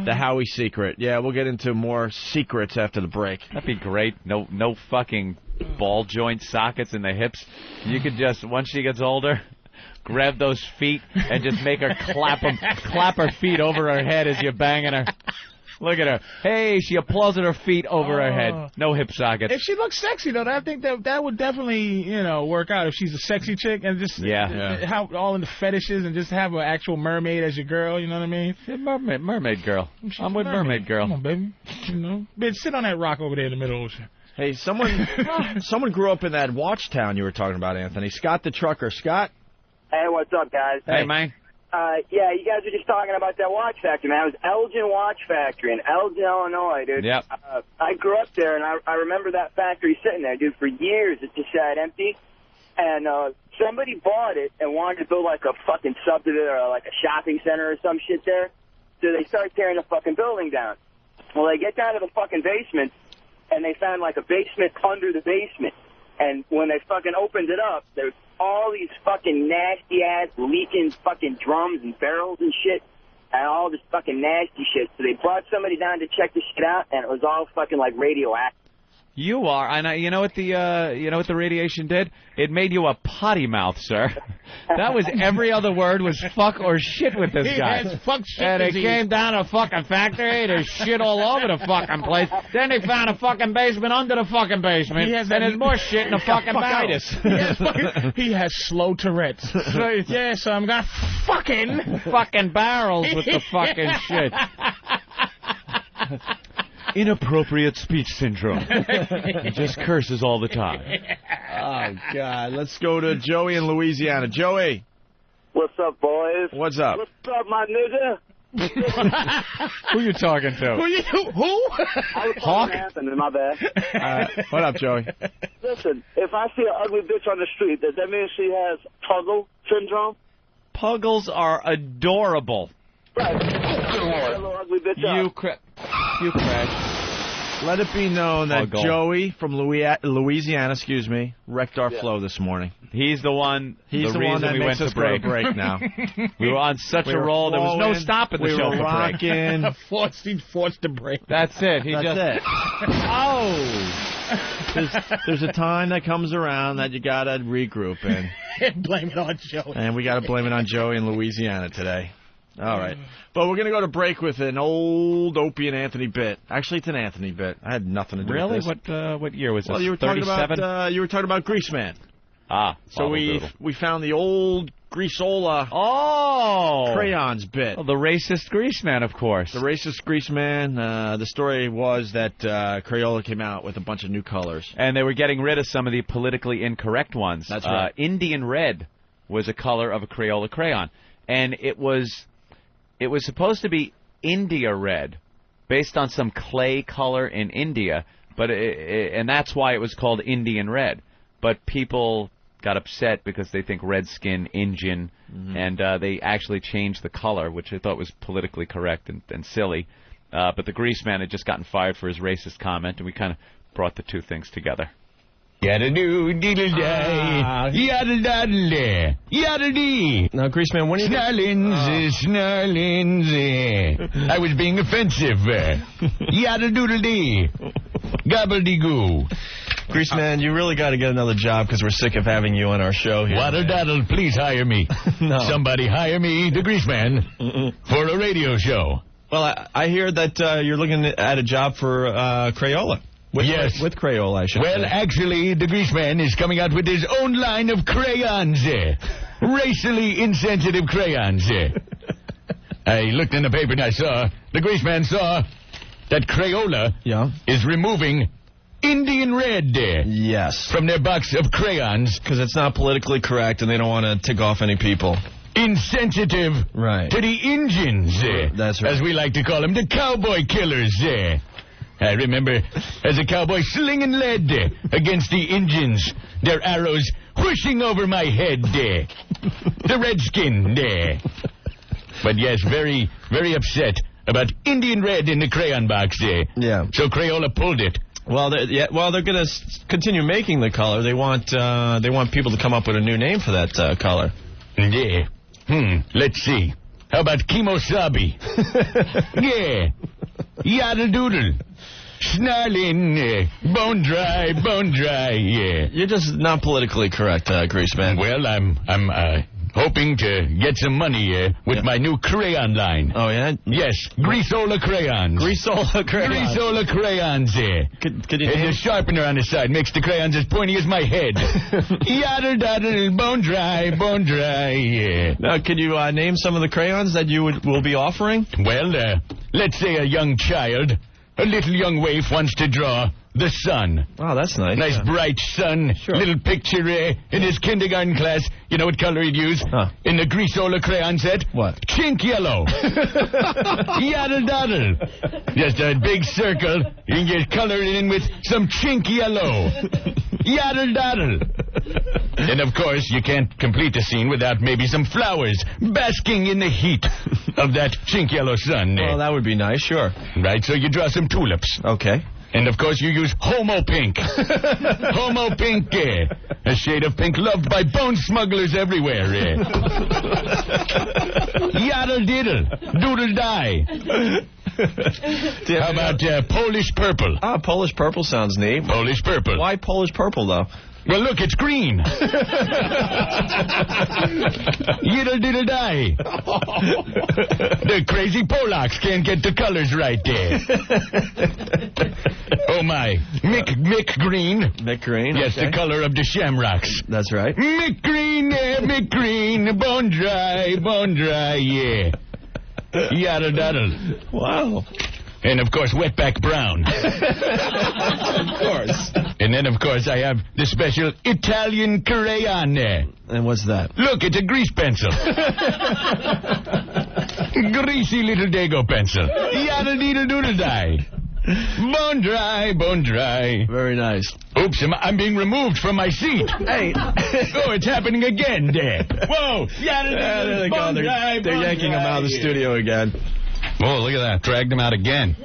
the Howie secret. Yeah, we'll get into more secrets after the break. That'd be great. No fucking ball joint sockets in the hips. You could just, once she gets older, grab those feet and just make her clap her feet over her head as you're banging her. Look at her. Hey, she applauds at her feet over her head. No hip sockets. If she looks sexy, though, I think that would definitely, work out. If she's a sexy chick and just how all in the fetishes and just have an actual mermaid as your girl, you know what I mean? Mermaid girl. I'm with mermaid girl. Come on, baby. Bitch, sit on that rock over there in the middle of the ocean. Hey, someone grew up in that Watchtown you were talking about, Anthony. Scott the trucker. Scott? Hey, what's up, guys? Hey, man. Yeah, you guys were just talking about that watch factory, man. It was Elgin Watch Factory in Elgin, Illinois, dude. Yep. I grew up there, and I remember that factory sitting there, dude, for years. It just sat empty. And somebody bought it and wanted to build like a fucking subdivision or like a shopping center or some shit there. So they start tearing the fucking building down. Well, they get down to the fucking basement, and they found like a basement under the basement. And when they fucking opened it up, there's all these fucking nasty-ass leaking fucking drums and barrels and shit, and all this fucking nasty shit. So they brought somebody down to check the shit out, and it was all fucking like radioactive. You are, and you know what the radiation did? It made you a potty mouth, sir. That was every other word was fuck or shit with this guy. He has fuck shit and disease. it came down to a fucking factory. There's shit all over the fucking place. Then they found a fucking basement under the fucking basement. And there's more shit in the fucking barrels. He has slow Tourette's. Yeah, so I'm gonna fucking barrels with the fucking shit. Inappropriate speech syndrome. He just curses all the time. Oh, God. Let's go to Joey in Louisiana. Joey. What's up, boys? What's up? What's up, my nigga? Who you talking to? Who? I was Hawk? talking to Anthony, my bad. What up, Joey? Listen, if I see an ugly bitch on the street, does that mean she has Puggle syndrome? Puggles are adorable. Right. Little ugly bitch You crash. Let it be known that Joey from Louisiana, wrecked our flow this morning. He's the one. He's the reason one that we makes went us to break. go to break now. We were on such a roll. There was no stopping the show for break. Forced to break. That's it. That's it. There's a time that comes around that you gotta regroup and blame it on Joey. And we gotta blame it on Joey in Louisiana today. All right. But we're going to go to break with an old Opie and Anthony bit. Actually, it's an Anthony bit. I had nothing to do with this. Really? What year was this? Well, you were talking about Greaseman. So we found the old Greasola crayons bit. Oh, the racist Greaseman, of course. The racist Greaseman. The story was that Crayola came out with a bunch of new colors. And they were getting rid of some of the politically incorrect ones. That's right. Indian red was a color of a Crayola crayon. And it was supposed to be India red, based on some clay color in India, and that's why it was called Indian red. But people got upset because they think red skin Indian, and they actually changed the color, which I thought was politically correct and silly. But the Greaseman had just gotten fired for his racist comment, and we kind of brought the two things together. Yada-doo, diddle-day, yada-daddle-day, yada-dee. Now, Greaseman, when are you... Snarlins. I was being offensive. Yada-doodle-dee. Gobble-dee-goo. Greaseman, you really got to get another job because we're sick of having you on our show here. Waddle-daddle, please hire me. No. Somebody hire me, the Greaseman, for a radio show. Well, I hear that you're looking at a job for Crayola. Yes. With Crayola, I should say. Well, actually, the Greaseman is coming out with his own line of crayons. Racially insensitive crayons. I looked in the paper and I saw, the Greaseman saw that Crayola is removing Indian red. Yes. From their box of crayons. Because it's not politically correct and they don't want to tick off any people. Insensitive to the Injuns. That's right. As we like to call them, the cowboy killers. I remember as a cowboy slinging lead against the Injuns, their arrows whooshing over my head. The redskin. But yes, very, very upset about Indian red in the crayon box. Yeah. So Crayola pulled it. Well, they're going to continue making the color. They want people to come up with a new name for that color. Yeah. Let's see. How about Kimosabi? Yeah. Yaddle doodle. Snarling. Bone dry. Yeah. You're just not politically correct, Greaseman. Well, I'm hoping to get some money with my new crayon line. Oh, yeah? Yes, Greasola crayons. Greasola crayons. Greasola crayons. Could you and the sharpener on the side makes the crayons as pointy as my head. Yaddle daddle, bone dry. Yeah. Now, could you name some of the crayons that you will be offering? Well, let's say a young child, a little young waif wants to draw the sun. Oh, that's nice. Nice bright sun. Sure. Little picture in his kindergarten class. You know what color he'd use? In the Greasola crayon set? What? Chink yellow. Yaddle daddle. Just a big circle. You can get colored in with some chink yellow. Yaddle daddle. And of course, you can't complete the scene without maybe some flowers basking in the heat of that chink yellow sun. Well, that would be nice, sure. Right, so you draw some tulips. Okay. And, of course, you use Homo Pink. Homo Pink, a shade of pink loved by bone smugglers everywhere. Yaddle diddle, doodle die. How about Polish purple? Ah, Polish purple sounds neat. Polish purple. Why Polish purple, though? Well, look, it's green. Yiddle diddle die. The crazy Polacks can't get the colors right there. Oh, my. Mick Green. Mick Green, yes, okay. The color of the shamrocks. That's right. Mick Green, bone dry, yeah. Yaddle daddle. Wow. And, of course, wetback brown. Of course. And then, of course, I have the special Italian crayon there. And what's that? Look, it's a grease pencil. Greasy little Dago pencil. Yaddle deedle doodle die. Bone dry. Very nice. Oops, I'm being removed from my seat. Hey. Oh, it's happening again, there. Whoa. Yaddle There they go. They're yanking him out of the studio again. Oh, look at that. Dragged him out again.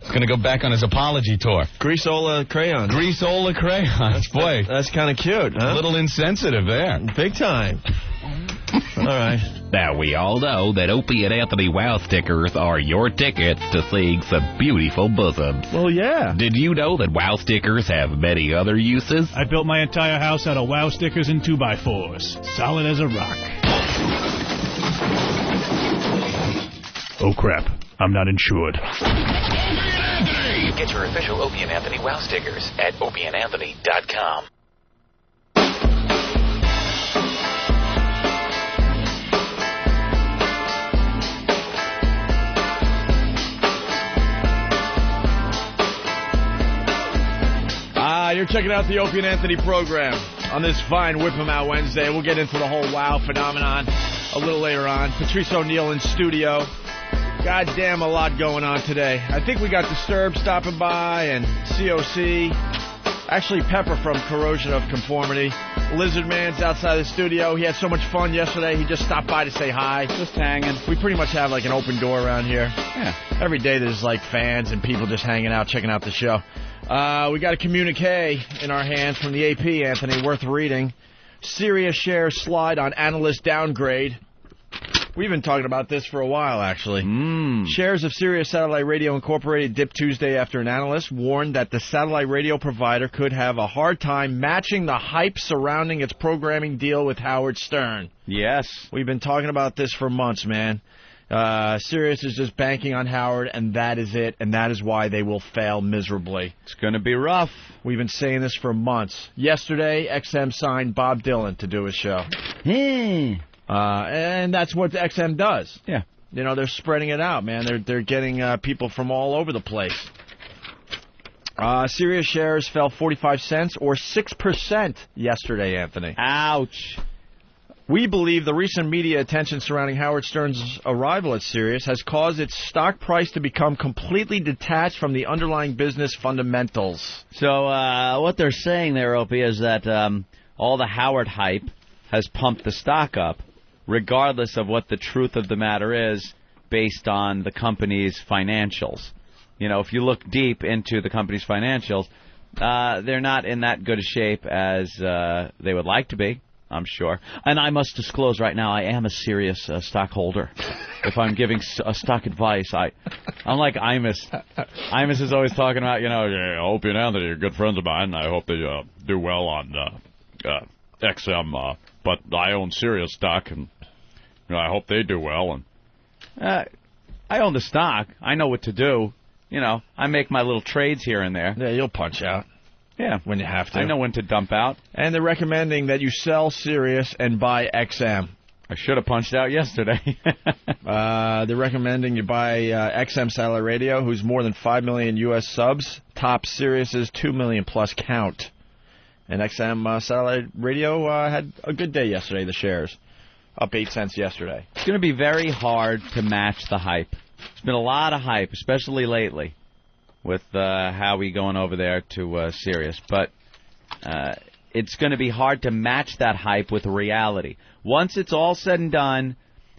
He's going to go back on his apology tour. Greasola crayons. Greasola crayons. Boy. That's kind of cute, huh? A little insensitive there. Big time. All right. Now, we all know that Opie and Anthony Wow stickers are your tickets to seeing some beautiful bosoms. Well, yeah. Did you know that Wow stickers have many other uses? I built my entire house out of Wow stickers and 2x4s. Solid as a rock. Oh, crap. I'm not insured. Get your official Opie and Anthony Wow stickers at opieandanthony.com. You're checking out the Opie and Anthony program on this fine Whip 'em Out Wednesday. We'll get into the whole WoW phenomenon a little later on. Patrice O'Neill in studio. Goddamn, a lot going on today. I think we got Disturbed stopping by and COC. Actually, Pepper from Corrosion of Conformity. Lizard Man's outside the studio. He had so much fun yesterday. He just stopped by to say hi. Just hanging. We pretty much have like an open door around here. Yeah. Every day there's like fans and people just hanging out, checking out the show. We got a communique in our hands from the AP, Anthony, worth reading. Serious shares slide on analyst downgrade. We've been talking about this for a while, actually. Shares of Sirius Satellite Radio Incorporated dipped Tuesday after an analyst warned that the satellite radio provider could have a hard time matching the hype surrounding its programming deal with Howard Stern. Yes. We've been talking about this for months, man. Sirius is just banking on Howard, and that is it, and that is why they will fail miserably. It's going to be rough. We've been saying this for months. Yesterday, XM signed Bob Dylan to do his show. And that's what XM does. Yeah. You know, they're spreading it out, man. They're getting people from all over the place. Sirius shares fell 45 cents or 6% yesterday, Anthony. Ouch. We believe the recent media attention surrounding Howard Stern's arrival at Sirius has caused its stock price to become completely detached from the underlying business fundamentals. So what they're saying there, Opie, is that all the Howard hype has pumped the stock up, regardless of what the truth of the matter is, based on the company's financials. You know, if you look deep into the company's financials, they're not in that good a shape as they would like to be, I'm sure. And I must disclose right now, I am a serious stockholder. If I'm giving stock advice, I'm like Imus. Imus is always talking about, Opie and Anthony are good friends of mine. I hope they do well on XM, but I own Sirius stock, and I hope they do well. And I own the stock. I know what to do. I make my little trades here and there. Yeah, you'll punch out. Yeah. When you have to. I know when to dump out. And they're recommending that you sell Sirius and buy XM. I should have punched out yesterday. They're recommending you buy XM Satellite Radio, who's more than 5 million U.S. subs, tops Sirius's 2 million plus count. And XM Satellite Radio had a good day yesterday, the shares. Up 8 cents yesterday. It's going to be very hard to match the hype. There's been a lot of hype, especially lately, with Howie going over there to Sirius. But it's going to be hard to match that hype with reality. Once it's all said and done,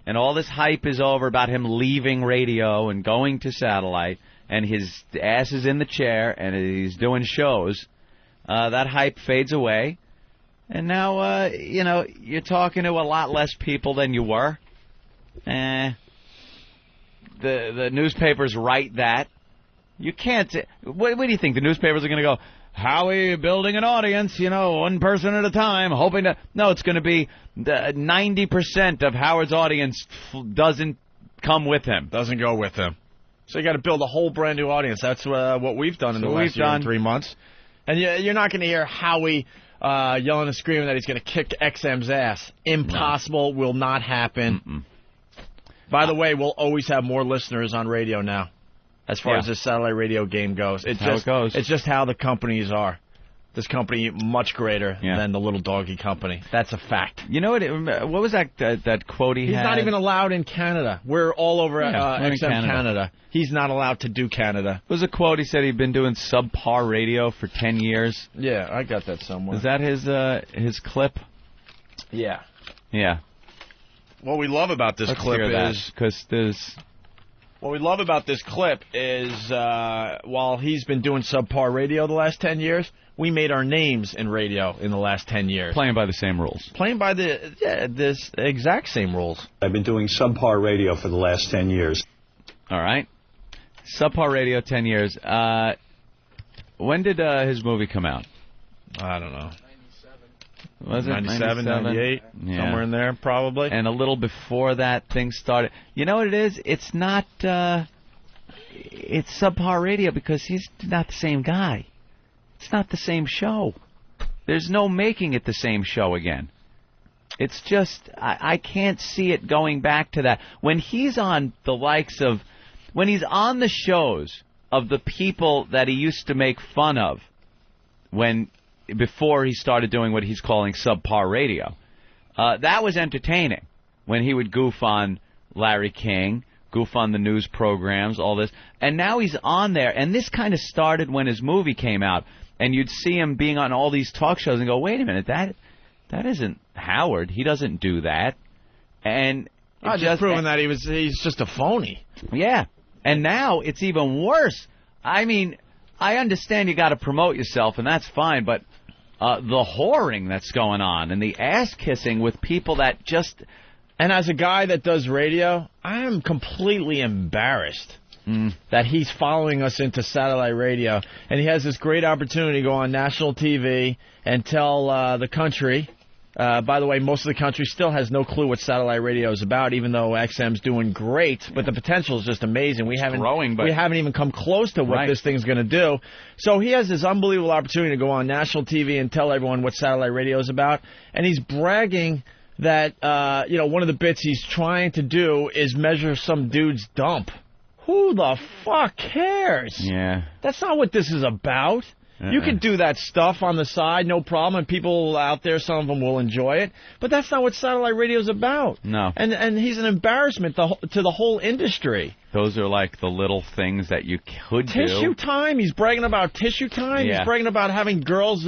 and all this hype is over about him leaving radio and going to satellite, and his ass is in the chair, and he's doing shows, that hype fades away. And now, you're talking to a lot less people than you were. The newspapers write that. You can't. What do you think? The newspapers are going to go, Howie building an audience, one person at a time, hoping to. No, it's going to be 90% of Howard's audience doesn't come with him. Doesn't go with him. So you got to build a whole brand new audience. That's what we've done in the last year and 3 months. And you're not going to hear Howie yelling and screaming that he's going to kick XM's ass. Impossible. No. Will not happen. Mm-mm. By the way, we'll always have more listeners on radio now, as far as the satellite radio game goes. It's just how the companies are. This company much greater than the little doggy company. That's a fact. You know what was that quote he had? He's not even allowed in Canada. We're all over XM Canada. He's not allowed to do Canada. What was a quote he said he'd been doing subpar radio for 10 years? Yeah, I got that somewhere. Is that his clip? Yeah. Yeah. What we love about this clip is while he's been doing subpar radio the last 10 years, we made our names in radio in the last 10 years. Playing by the same rules. Playing by this exact same rules. I've been doing subpar radio for the last 10 years. All right. Subpar radio, 10 years. When did his movie come out? I don't know. Was it 97, 98, somewhere in there, probably. And a little before that, things started. You know what it is? It's not. It's subpar radio because he's not the same guy. It's not the same show. There's no making it the same show again. It's just I can't see it going back to that. When he's on the likes of, when he's on the shows of the people that he used to make fun of, before he started doing what he's calling subpar radio. That was entertaining when he would goof on Larry King, goof on the news programs, all this. And now he's on there, and this kind of started when his movie came out, and you'd see him being on all these talk shows and go, wait a minute, that isn't Howard. He doesn't do that. And just proving that he's just a phony. Yeah. And now it's even worse. I mean, I understand you got to promote yourself, and that's fine, but the whoring that's going on and the ass-kissing with people that just... And as a guy that does radio, I am completely embarrassed that he's following us into satellite radio, and he has this great opportunity to go on national TV and tell the country... by the way, most of the country still has no clue what satellite radio is about, even though XM's doing great. But the potential is just amazing. We haven't even come close to what this thing's going to do. So he has this unbelievable opportunity to go on national TV and tell everyone what satellite radio is about. And he's bragging that one of the bits he's trying to do is measure some dude's dump. Who the fuck cares? Yeah. That's not what this is about. You can do that stuff on the side, no problem, and people out there, some of them will enjoy it. But that's not what satellite radio is about. No. And he's an embarrassment to the whole industry. Those are like the little things that you could do. Tissue time? He's bragging about tissue time? Yeah. He's bragging about having girls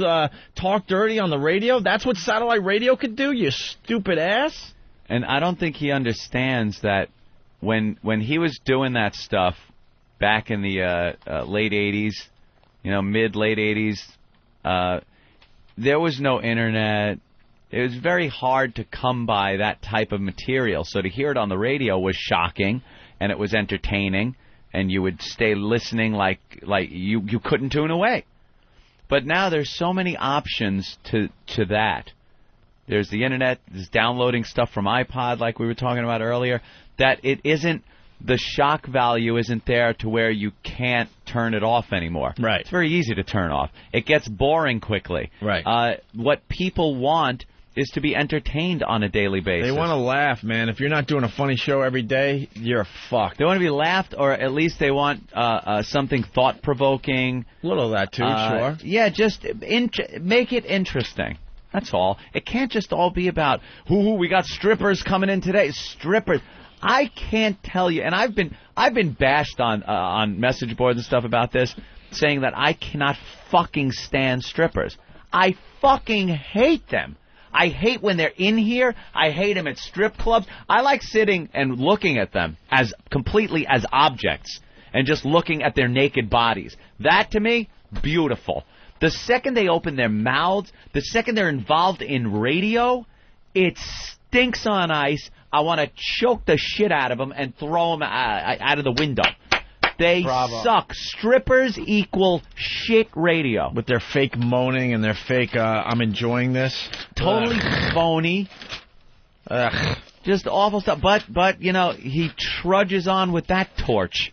talk dirty on the radio? That's what satellite radio could do, you stupid ass? And I don't think he understands that when he was doing that stuff back in the late 80s, mid-late 80s, there was no internet. It was very hard to come by that type of material. So to hear it on the radio was shocking, and it was entertaining, and you would stay listening like you couldn't tune away. But now there's so many options to that. There's the internet, there's downloading stuff from iPod like we were talking about earlier, that it isn't, the shock value isn't there to where you can't turn it off anymore. Right. It's very easy to turn off. It gets boring quickly. Right. What people want is to be entertained on a daily basis. They want to laugh, man. If you're not doing a funny show every day, you're fucked. They want to be laughed, or at least they want something thought-provoking. A little of that, too, sure. Yeah, just make it interesting. That's all. It can't just all be about, we got strippers coming in today. Strippers. I can't tell you, and I've been bashed on message boards and stuff about this, saying that I cannot fucking stand strippers. I fucking hate them. I hate when they're in here. I hate them at strip clubs. I like sitting and looking at them as completely as objects and just looking at their naked bodies. That, to me, beautiful. The second they open their mouths, the second they're involved in radio, it stinks on ice. I want to choke the shit out of them and throw them out of the window. They suck. Strippers equal shit radio. With their fake moaning and their fake, I'm enjoying this. Totally phony. Ugh. Just awful stuff. But he trudges on with that torch.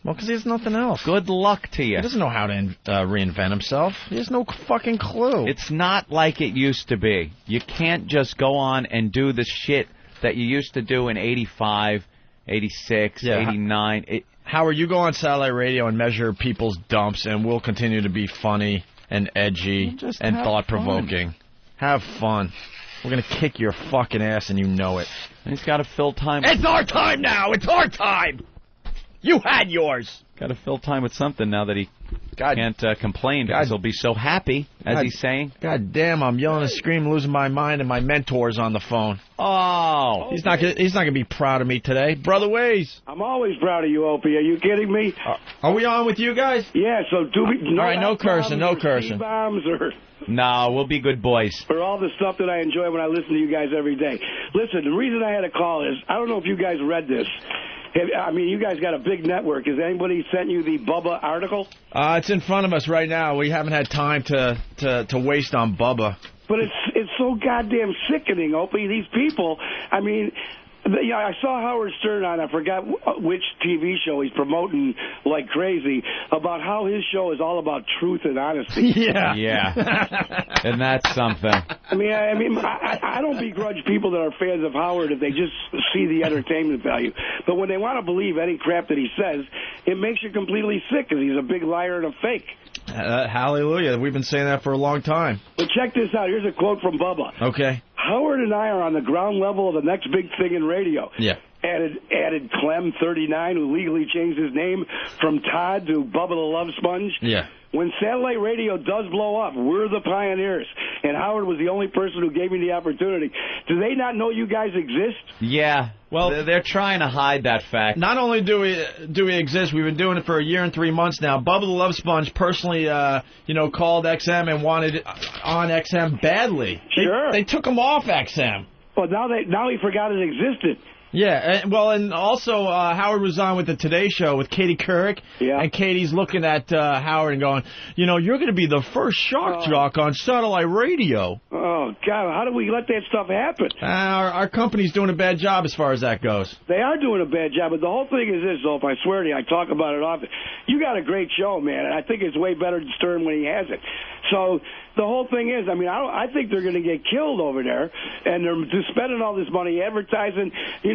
Well, because he has nothing else. Good luck to you. He doesn't know how to reinvent himself. He has no fucking clue. It's not like it used to be. You can't just go on and do the shit that you used to do in 85, 86, 89. Howard, you go on satellite radio and measure people's dumps, and we'll continue to be funny and edgy and thought-provoking. Have fun. We're going to kick your fucking ass, and you know it. He's got to fill time. It's our time now! It's our time! You had yours! Got to fill time with something now that he can't complain because he'll be so happy, as he's saying. God damn, I'm yelling and screaming, losing my mind, and my mentor's on the phone. Oh. He's not gonna be proud of me today. Brother Weez. I'm always proud of you, Opie. Are you kidding me? Are we on with you guys? Yeah, so do we... All right, no cursing, no cursing. Bombs or... No, we'll be good boys. For all the stuff that I enjoy when I listen to you guys every day. Listen, the reason I had a call is, I don't know if you guys read this. I mean, you guys got a big network. Has anybody sent you the Bubba article? It's in front of us right now. We haven't had time to waste on Bubba. But it's so goddamn sickening, Opie. These people, I mean... Yeah, I saw Howard Stern on, I forgot which TV show he's promoting like crazy, about how his show is all about truth and honesty. Yeah. And that's something. I mean, I don't begrudge people that are fans of Howard if they just see the entertainment value. But when they want to believe any crap that he says, it makes you completely sick because he's a big liar and a fake. Hallelujah. We've been saying that for a long time. But check this out. Here's a quote from Bubba. Okay. Howard and I are on the ground level of the next big thing in radio. Yeah. Added Clem, 39, who legally changed his name from Todd to Bubba the Love Sponge. Yeah. When satellite radio does blow up, we're the pioneers. And Howard was the only person who gave me the opportunity. Do they not know you guys exist? Yeah. Well, they're trying to hide that fact. Not only do we exist, we've been doing it for a year and 3 months now. Bubba the Love Sponge personally, called XM and wanted it on XM badly. Sure. They took him off XM. Well, now he forgot it existed. Yeah, and also Howard was on with the Today Show with Katie Couric, and Katie's looking at Howard and going, you're going to be the first shock jock on satellite radio. Oh, God, how do we let that stuff happen? Our company's doing a bad job as far as that goes. They are doing a bad job, but the whole thing is this, though, if I swear to you, I talk about it often. You got a great show, man, and I think it's way better than Stern when he has it. So the whole thing is, I think they're going to get killed over there, and they're spending all this money advertising.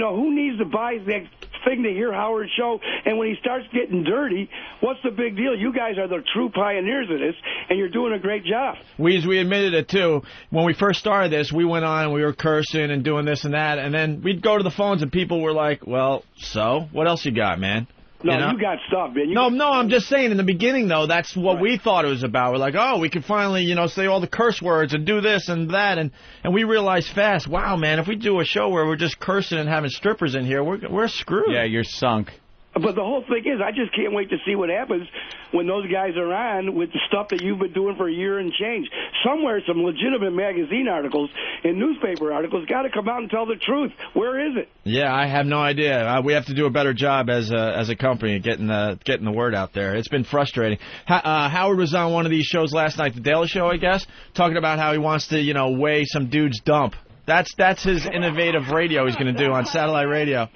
Who needs to buy that thing to hear Howard's show, and when he starts getting dirty, what's the big deal? You guys are the true pioneers of this, and you're doing a great job. We admitted it, too. When we first started this, we went on and we were cursing and doing this and that, and then we'd go to the phones and people were like, well, so? What else you got, man? No, you know? you got stuff, man. No, I'm just saying, in the beginning, though, that's what we thought it was about. We're like, oh, we can finally, say all the curse words and do this and that, and we realized fast, wow, man, if we do a show where we're just cursing and having strippers in here, we're screwed. Yeah, you're sunk. But the whole thing is, I just can't wait to see what happens when those guys are on with the stuff that you've been doing for a year and change. Somewhere, some legitimate magazine articles and newspaper articles got to come out and tell the truth. Where is it? Yeah, I have no idea. We have to do a better job as a company getting the word out there. It's been frustrating. Howard was on one of these shows last night, The Daily Show, I guess, talking about how he wants to, weigh some dude's dump. That's his innovative radio he's going to do on satellite radio.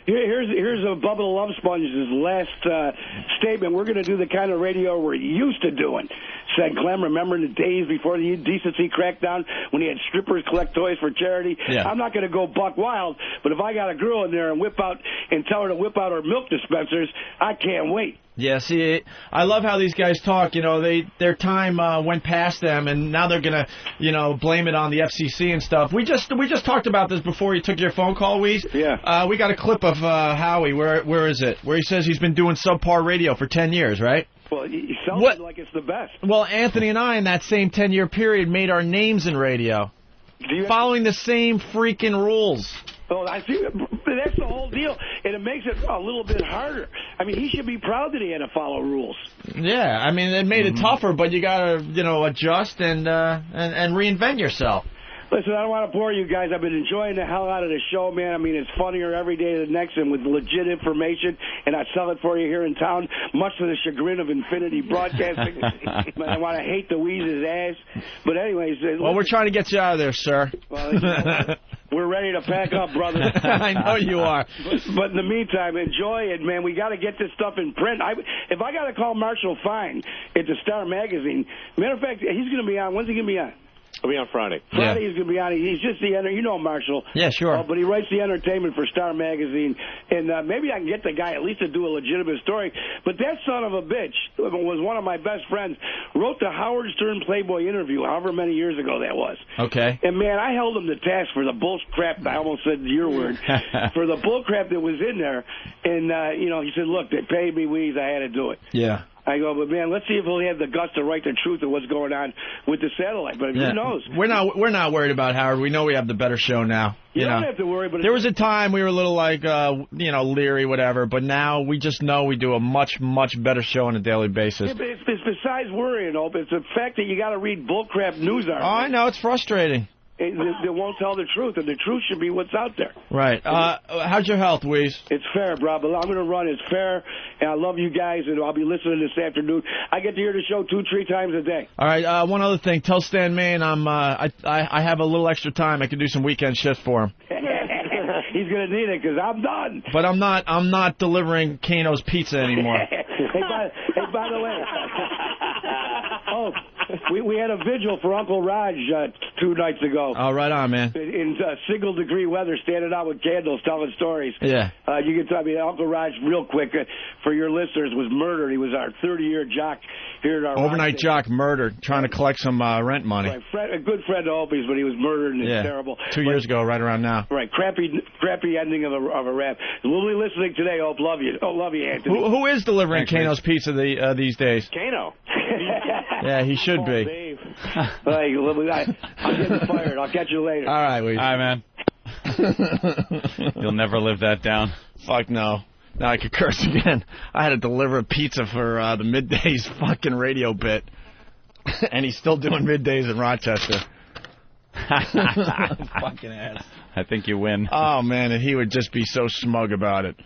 Here's a Bubba the Love Sponge's last statement. We're going to do the kind of radio we're used to doing, said Clem, remembering the days before the indecency crackdown when he had strippers collect toys for charity. Yeah. I'm not going to go buck wild, but if I got a girl in there and tell her to whip out her milk dispensers, I can't wait. Yeah, see, I love how these guys talk. Their time went past them, and now they're gonna, blame it on the FCC and stuff. We just talked about this before you took your phone call, Weez. Yeah. We got a clip of Howie. Where is it? Where he says he's been doing subpar radio for 10 years, right? Well, he sells it like it's the best. Well, Anthony and I, in that same 10-year period, made our names in radio, following the same freaking rules. Oh, I see. That's the whole deal, and it makes it a little bit harder. I mean, he should be proud that he had to follow rules. Yeah, I mean, it made it tougher, but you got to, adjust and reinvent yourself. Listen, I don't want to bore you guys. I've been enjoying the hell out of the show, man. I mean, it's funnier every day than the next, and with legit information, and I sell it for you here in town, much to the chagrin of Infinity Broadcasting. I want to hate the Weez's ass. But anyways... Well, we're trying to get you out of there, sir. Well, we're ready to pack up, brother. I know you are. But in the meantime, enjoy it, man. We got to get this stuff in print. If I got to call Marshall Fine at the Star Magazine, matter of fact, he's going to be on. When's he going to be on? I'll be on Friday. Friday he's going to be on. He's just Marshall. Yeah, sure. But he writes the entertainment for Star Magazine. And maybe I can get the guy at least to do a legitimate story. But that son of a bitch was one of my best friends, wrote the Howard Stern Playboy interview, however many years ago that was. Okay. And, man, I held him to task for the bull crap. I almost said your word. For the bull crap that was in there. And, he said, look, they paid me, Weez. I had to do it. Yeah. I go, but man, let's see if he'll have the guts to write the truth of what's going on with the satellite. But who knows? We're not worried about Howard. We know we have the better show now. You don't have to worry. But there was a time we were a little like, leery, whatever. But now we just know we do a much, much better show on a daily basis. Yeah, but it's besides worrying, it's the fact that you got to read bullcrap news articles. Oh, I know. It's frustrating. They won't tell the truth, and the truth should be what's out there. Right. How's your health, Weez? It's fair, bro. But I'm going to run. It's fair, and I love you guys, and I'll be listening this afternoon. I get to hear the show 2-3 times a day. All right. One other thing. Tell Stan Main I have a little extra time. I can do some weekend shifts for him. He's going to need it because I'm done. But I'm not delivering Kano's pizza anymore. Hey, by the way. We had a vigil for Uncle Raj 2 nights ago. Oh, right on, man. In single-degree weather, standing out with candles, telling stories. Yeah. You can tell me, Uncle Raj, real quick, for your listeners, was murdered. He was our 30-year jock here at our overnight jock murdered, trying to collect some rent money. Right. A good friend of Opie's, but he was murdered, and it's terrible. 2 years ago, right around now. Right. Crappy ending of a rap. We'll be listening today, Hope. Love you. Oh, love you, Anthony. Who is delivering Kano's pizza these days? Kano. Yeah, he should be. Dave. Hey, I'm getting fired. I'll catch you later. All right, Weez. All right, man. You'll never live that down. Fuck no. Now I could curse again. I had to deliver a pizza for the Middays fucking radio bit. And he's still doing Middays in Rochester. Fucking ass. I think you win. Oh, man, and he would just be so smug about it.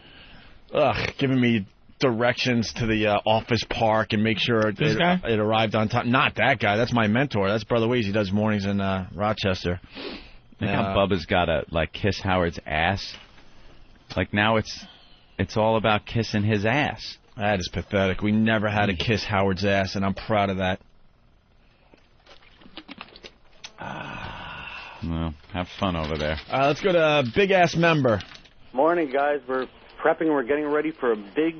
Ugh, giving me directions to the office park and make sure it arrived on time. Not that guy. That's my mentor. That's Brother Weez. He does mornings in Rochester. Look how Bubba's got to kiss Howard's ass. Now it's all about kissing his ass. That is pathetic. We never had to kiss Howard's ass, and I'm proud of that. Well, have fun over there. Let's go to Big Ass Member. Morning, guys. We're prepping and we're getting ready for a big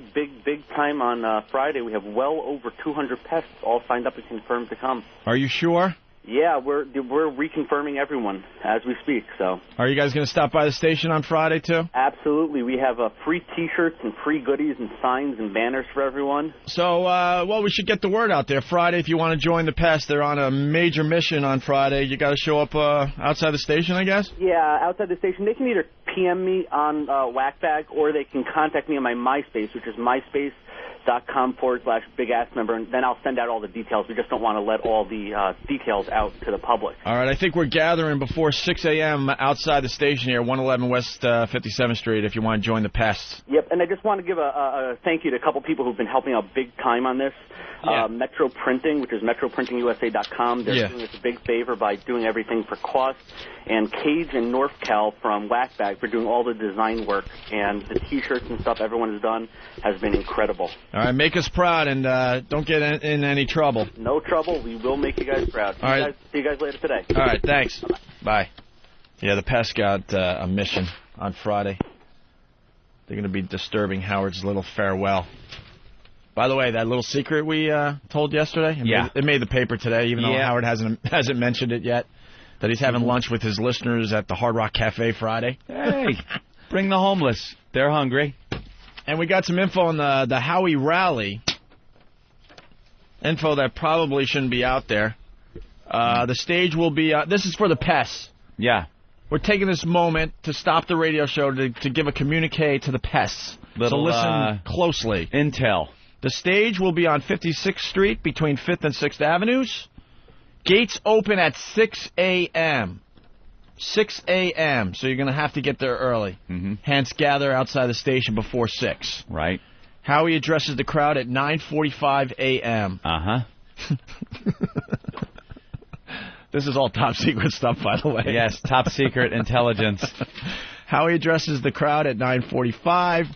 time on Friday. We have well over 200 pests all signed up and confirmed to come. Are you sure? Yeah, we're reconfirming everyone as we speak. So. Are you guys going to stop by the station on Friday, too? Absolutely. We have free T-shirts and free goodies and signs and banners for everyone. So, well, we should get the word out there. Friday, if you want to join the pest, they're on a major mission on Friday. You got to show up outside the station, I guess? Yeah, outside the station. They can either PM me on Whackbag or they can contact me on my MySpace, which is myspace.com/big-ass-member, and then I'll send out all the details. We just don't want to let all the details out to the public. All right, I think we're gathering before 6 a.m. outside the station here, 111 West 57th Street, if you want to join the pests. Yep, and I just want to give a thank you to a couple people who've been helping out big time on this. Yeah. Metro Printing, which is metroprintingusa.com. They're doing us a big favor by doing everything for cost. And Cage and North Cal from Whackbag for doing all the design work. And the T-shirts and stuff everyone has done has been incredible. All right, make us proud and don't get in any trouble. No trouble. We will make you guys proud. See you guys later today. All right, thanks. Bye. Yeah, the pest got a mission on Friday. They're going to be disturbing Howard's little farewell. By the way, that little secret we told yesterday, it made the paper today, even though Howard hasn't mentioned it yet, that he's having lunch with his listeners at the Hard Rock Cafe Friday. Hey, bring the homeless. They're hungry. And we got some info on the Howie rally. Info that probably shouldn't be out there. The stage will be... this is for the pests. Yeah. We're taking this moment to stop the radio show to give a communique to the pests. So listen closely. Intel. The stage will be on 56th Street between 5th and 6th Avenues. Gates open at 6 a.m. 6 a.m., so you're going to have to get there early. Mm-hmm. Hence, gather outside the station before 6. Right. Howie addresses the crowd at 9:45 a.m. Uh-huh. This is all top secret stuff, by the way. Yes, top secret intelligence. Howie addresses the crowd at 9:45.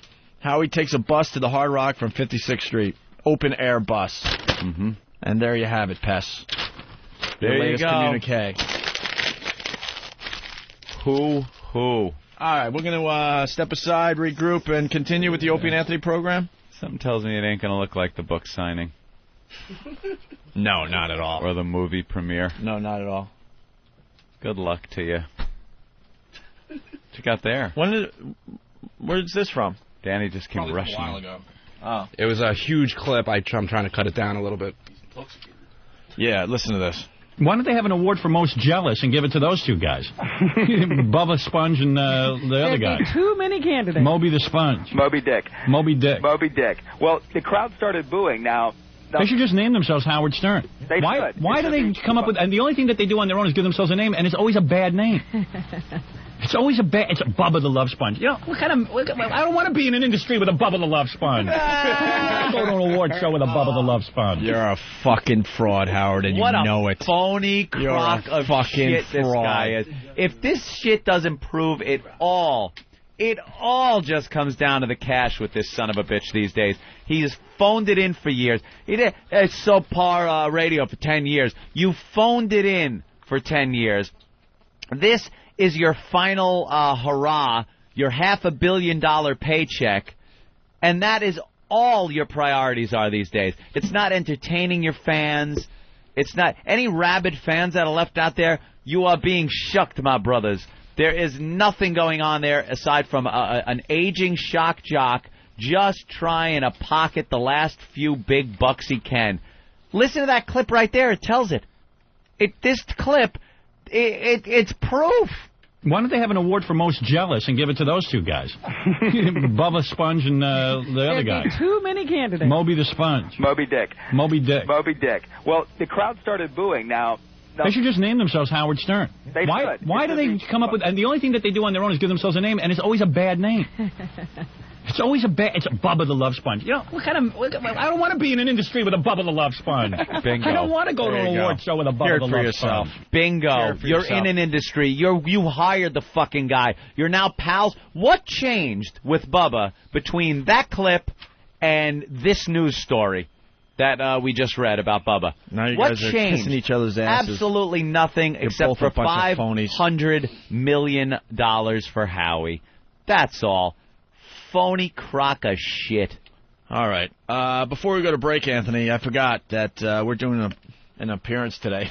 Howie takes a bus to the Hard Rock from 56th Street. Open air bus. Mm-hmm. And there you have it, Pess. There Your you latest go. communique. Who? All right, we're going to step aside, regroup, and continue with the Opie and Anthony program. Something tells me it ain't going to look like the book signing. No, not at all. Or the movie premiere. No, not at all. Good luck to you. What you got there? Where's this from? Danny just came rushing. A while ago. Oh. It was a huge clip. I'm trying to cut it down a little bit. Yeah, listen to this. Why don't they have an award for most jealous and give it to those two guys? Bubba Sponge and the other guy. Too many candidates. Moby the Sponge. Moby Dick. Moby Dick. Moby Dick. Well, the crowd started booing. Now, they should just name themselves Howard Stern. They why should. do they come up with... And the only thing that they do on their own is give themselves a name, and it's always a bad name. It's always a bad... It's a Bubba the Love Sponge. You know, I don't want to be in an industry with a Bubba the Love Sponge. I go to an award show with a Bubba the Love Sponge. You're a fucking fraud, Howard, and what you know it. Phony crock of fucking shit fraud. this guy is. If this shit doesn't prove it all just comes down to the cash with this son of a bitch these days. He's phoned it in for years. He did subpar radio for 10 years. You phoned it in for 10 years. This is your final hurrah, your $500 million paycheck, and that is all your priorities are these days. It's not entertaining your fans. It's not any rabid fans that are left out there. You are being shucked, my brothers. There is nothing going on there aside from an aging shock jock just trying to pocket the last few big bucks he can. Listen to that clip right there. It tells it. This clip, it's proof. Why don't they have an award for most jealous and give it to those two guys? Bubba Sponge and the other guy. Too many candidates. Moby the Sponge. Moby Dick. Moby Dick. Moby Dick. Well, the crowd started booing. Now, they should just name themselves Howard Stern. They should. Why do they come up with... And the only thing that they do on their own is give themselves a name, and it's always a bad name. It's always a bad... It's a Bubba the Love Sponge. You know, I don't want to be in an industry with a Bubba the Love Sponge. Bingo. I don't want to go to an award show with a Bubba the Love Sponge. Bingo. You're in an industry. You hired the fucking guy. You're now pals. What changed with Bubba between that clip and this news story that we just read about Bubba? Now you what guys are changed? kissing each other's asses. Absolutely nothing except for $500 million for Howie. That's all. Phony crock of shit. All right. Before we go to break, Anthony, I forgot that we're doing an appearance today.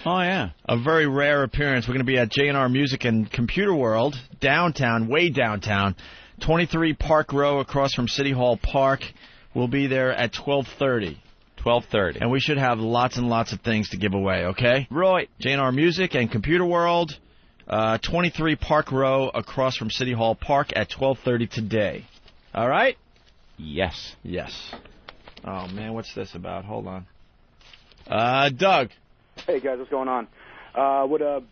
Oh, yeah. A very rare appearance. We're going to be at J&R Music and Computer World, downtown, way downtown, 23 Park Row across from City Hall Park. We'll be there at 12:30. 12:30. And we should have lots and lots of things to give away, okay? Right. J&R Music and Computer World, 23 Park Row across from City Hall Park at 12:30 today. All right? Yes. Yes. Oh, man, what's this about? Hold on. Doug. Hey, guys, what's going on? What a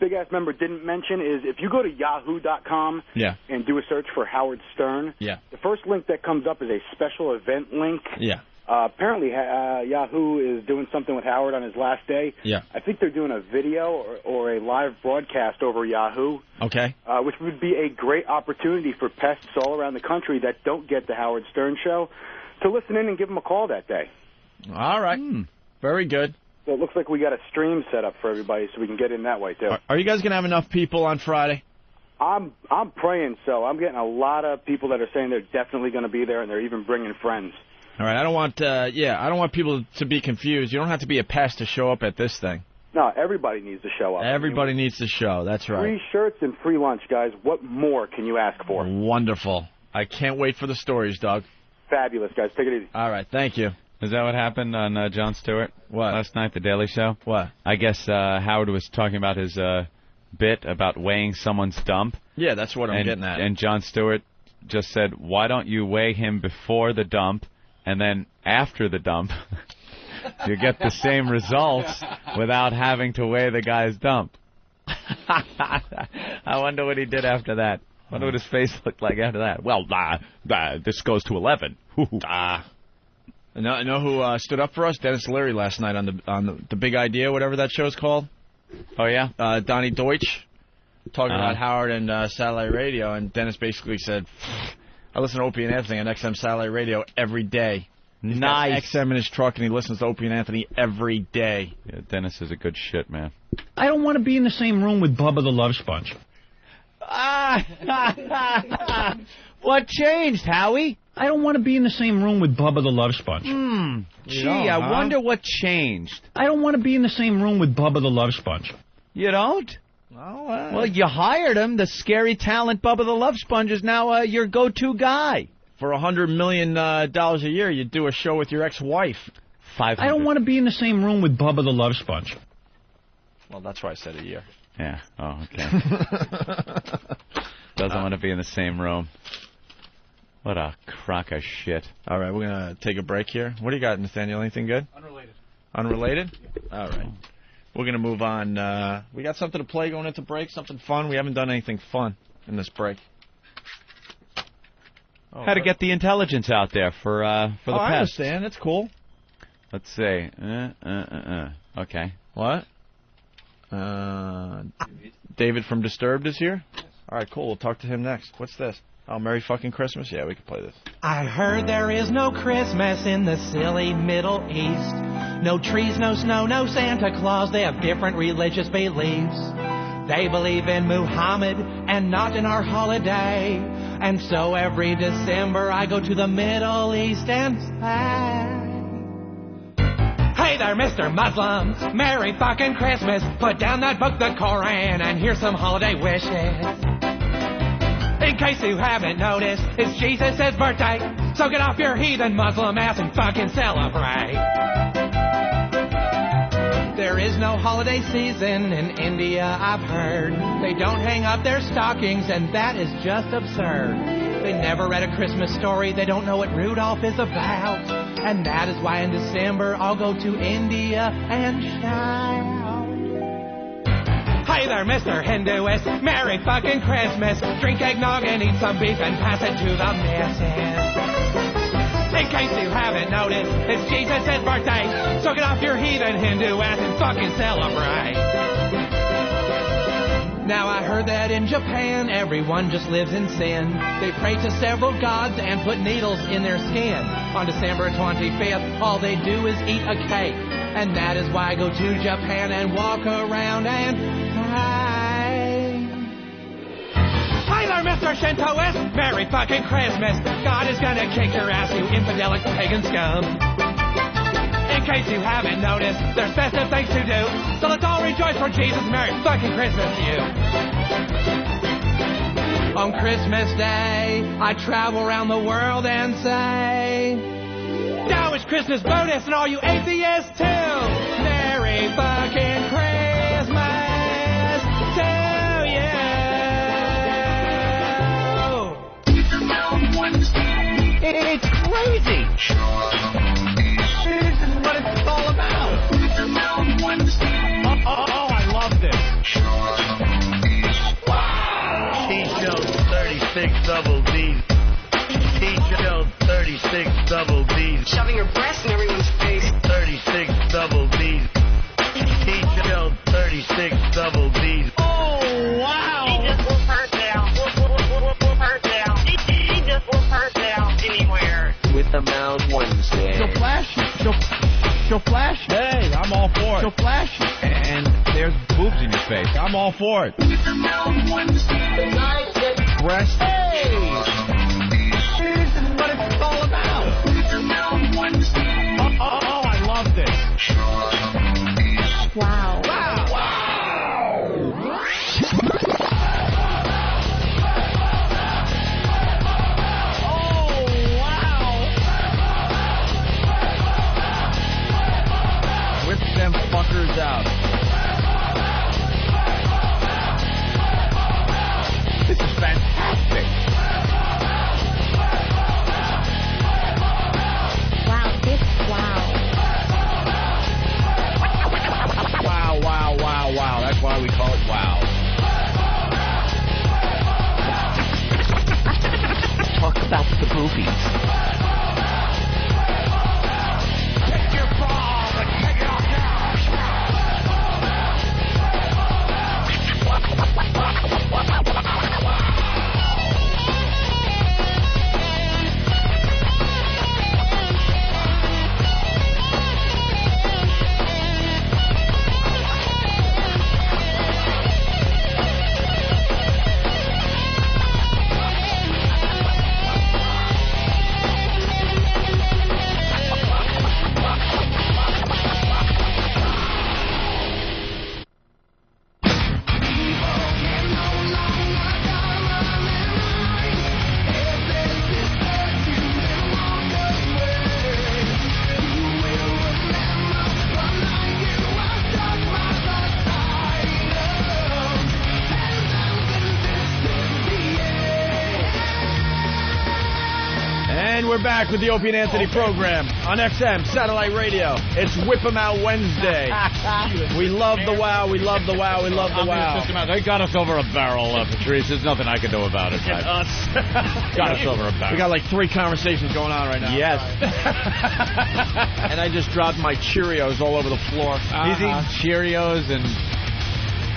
big-ass member didn't mention is if you go to yahoo.com and do a search for Howard Stern, the first link that comes up is a special event link. Apparently, Yahoo is doing something with Howard on his last day. I think they're doing a video or a live broadcast over Yahoo. Okay. Which would be a great opportunity for pests all around the country that don't get the Howard Stern show to listen in and give them a call that day. All right. Very good. So it looks like we got a stream set up for everybody so we can get in that way, too. Are you guys going to have enough people on Friday? I'm praying so. I'm getting a lot of people that are saying they're definitely going to be there, and they're even bringing friends. All right. I don't want people to be confused. You don't have to be a pest to show up at this thing. No, everybody needs to show up. Everybody needs to show. That's right. Free shirts and free lunch, guys. What more can you ask for? Wonderful. I can't wait for the stories, Doug. Fabulous, guys. Take it easy. All right. Thank you. Is that what happened on Jon Stewart? What? Last night, The Daily Show? What? I guess Howard was talking about his bit about weighing someone's dump. Yeah, that's what I'm getting at. And Jon Stewart just said, why don't you weigh him before the dump and then after the dump? You get the same results without having to weigh the guy's dump. I wonder what he did after that. I wonder what his face looked like after that. Well, this goes to 11. Know who stood up for us? Dennis Leary last night on the Big Idea, whatever that show's called. Oh, yeah? Donnie Deutsch talking about Howard and Satellite Radio, and Dennis basically said, I listen to Opie and Anthony on XM Satellite Radio every day. He's got XM in his truck, and he listens to Opie and Anthony every day. Yeah, Dennis is a good shit, man. I don't want to be in the same room with Bubba the Love Sponge. What changed, Howie? I don't want to be in the same room with Bubba the Love Sponge. Gee, I wonder what changed. I don't want to be in the same room with Bubba the Love Sponge. You don't? Well, you hired him. The scary talent Bubba the Love Sponge is now your go-to guy. For $100 million a year, you'd do a show with your ex-wife. 500. I don't want to be in the same room with Bubba the Love Sponge. Well, that's why I said a year. Yeah. Oh, okay. Doesn't want to be in the same room. What a crock of shit. All right, we're going to take a break here. What do you got, Nathaniel? Anything good? Unrelated. Unrelated? All right. We're going to move on. We got something to play going into break, something fun. We haven't done anything fun in this break. How to get the intelligence out there for the pests. I understand. That's cool. Let's see. Okay. What? David from Disturbed is here? Yes. All right, cool. We'll talk to him next. What's this? Oh, Merry fucking Christmas? Yeah, we can play this. I heard there is no Christmas in the silly Middle East. No trees, no snow, no Santa Claus. They have different religious beliefs. They believe in Muhammad and not in our holiday. And so every December I go to the Middle East and say, hey there, Mr. Muslims, Merry fucking Christmas. Put down that book, the Koran, and here's some holiday wishes. In case you haven't noticed, it's Jesus' birthday. So get off your heathen Muslim ass and fucking celebrate. There is no holiday season in India, I've heard. They don't hang up their stockings, and that is just absurd. They never read a Christmas story, they don't know what Rudolph is about. And that is why in December I'll go to India and shout. Hey there, Mr. Hinduist, Merry fucking Christmas. Drink eggnog and eat some beef and pass it to the missus. In case you haven't noticed, it's Jesus' birthday. So get off your heathen Hindu ass and fucking celebrate. Now I heard that in Japan, everyone just lives in sin. They pray to several gods and put needles in their skin. On December 25th, all they do is eat a cake. And that is why I go to Japan and walk around and say, Mr. Shintoist, Merry fucking Christmas. God is gonna kick your ass, you infidelic pagan scum. In case you haven't noticed, there's festive things to do. So let's all rejoice for Jesus. Merry fucking Christmas to you. On Christmas Day, I travel around the world and say, now it's Christmas bonus and all you atheists too. Merry fucking Christmas to you. It's crazy. This is what it's all about. Oh, I love this. T-shirt 36 double D's. T-shirt 36 double D's. Shoving your breast in everyone's face. 36 double D's. T-shirt 36 double D's. Oh, wow. He just whoop her down. Whoop her down. He just whoop her down anywhere. With the Mount Wednesday. She'll flash you. She'll flash you. Hey, I'm all for it. She'll flash you. And there's boobs in your face. I'm all for it. Breast. Hey! This is what it's all about. Oh, I love this. Wow. Whip them fuckers out. This is fantastic. Wow. That's why we call it wow. Talk about the boobies. Take your balls and take it off now. We're back with the Opie and Anthony program on XM Satellite Radio. It's Whip 'em Out Wednesday. We love the wow. We love the wow. We love the wow. They got us over a barrel, Patrice. There's nothing I can do about it. Us. Got us over a barrel. We got like 3 conversations going on right now. Yes. And I just dropped my Cheerios all over the floor. He's eating Cheerios and...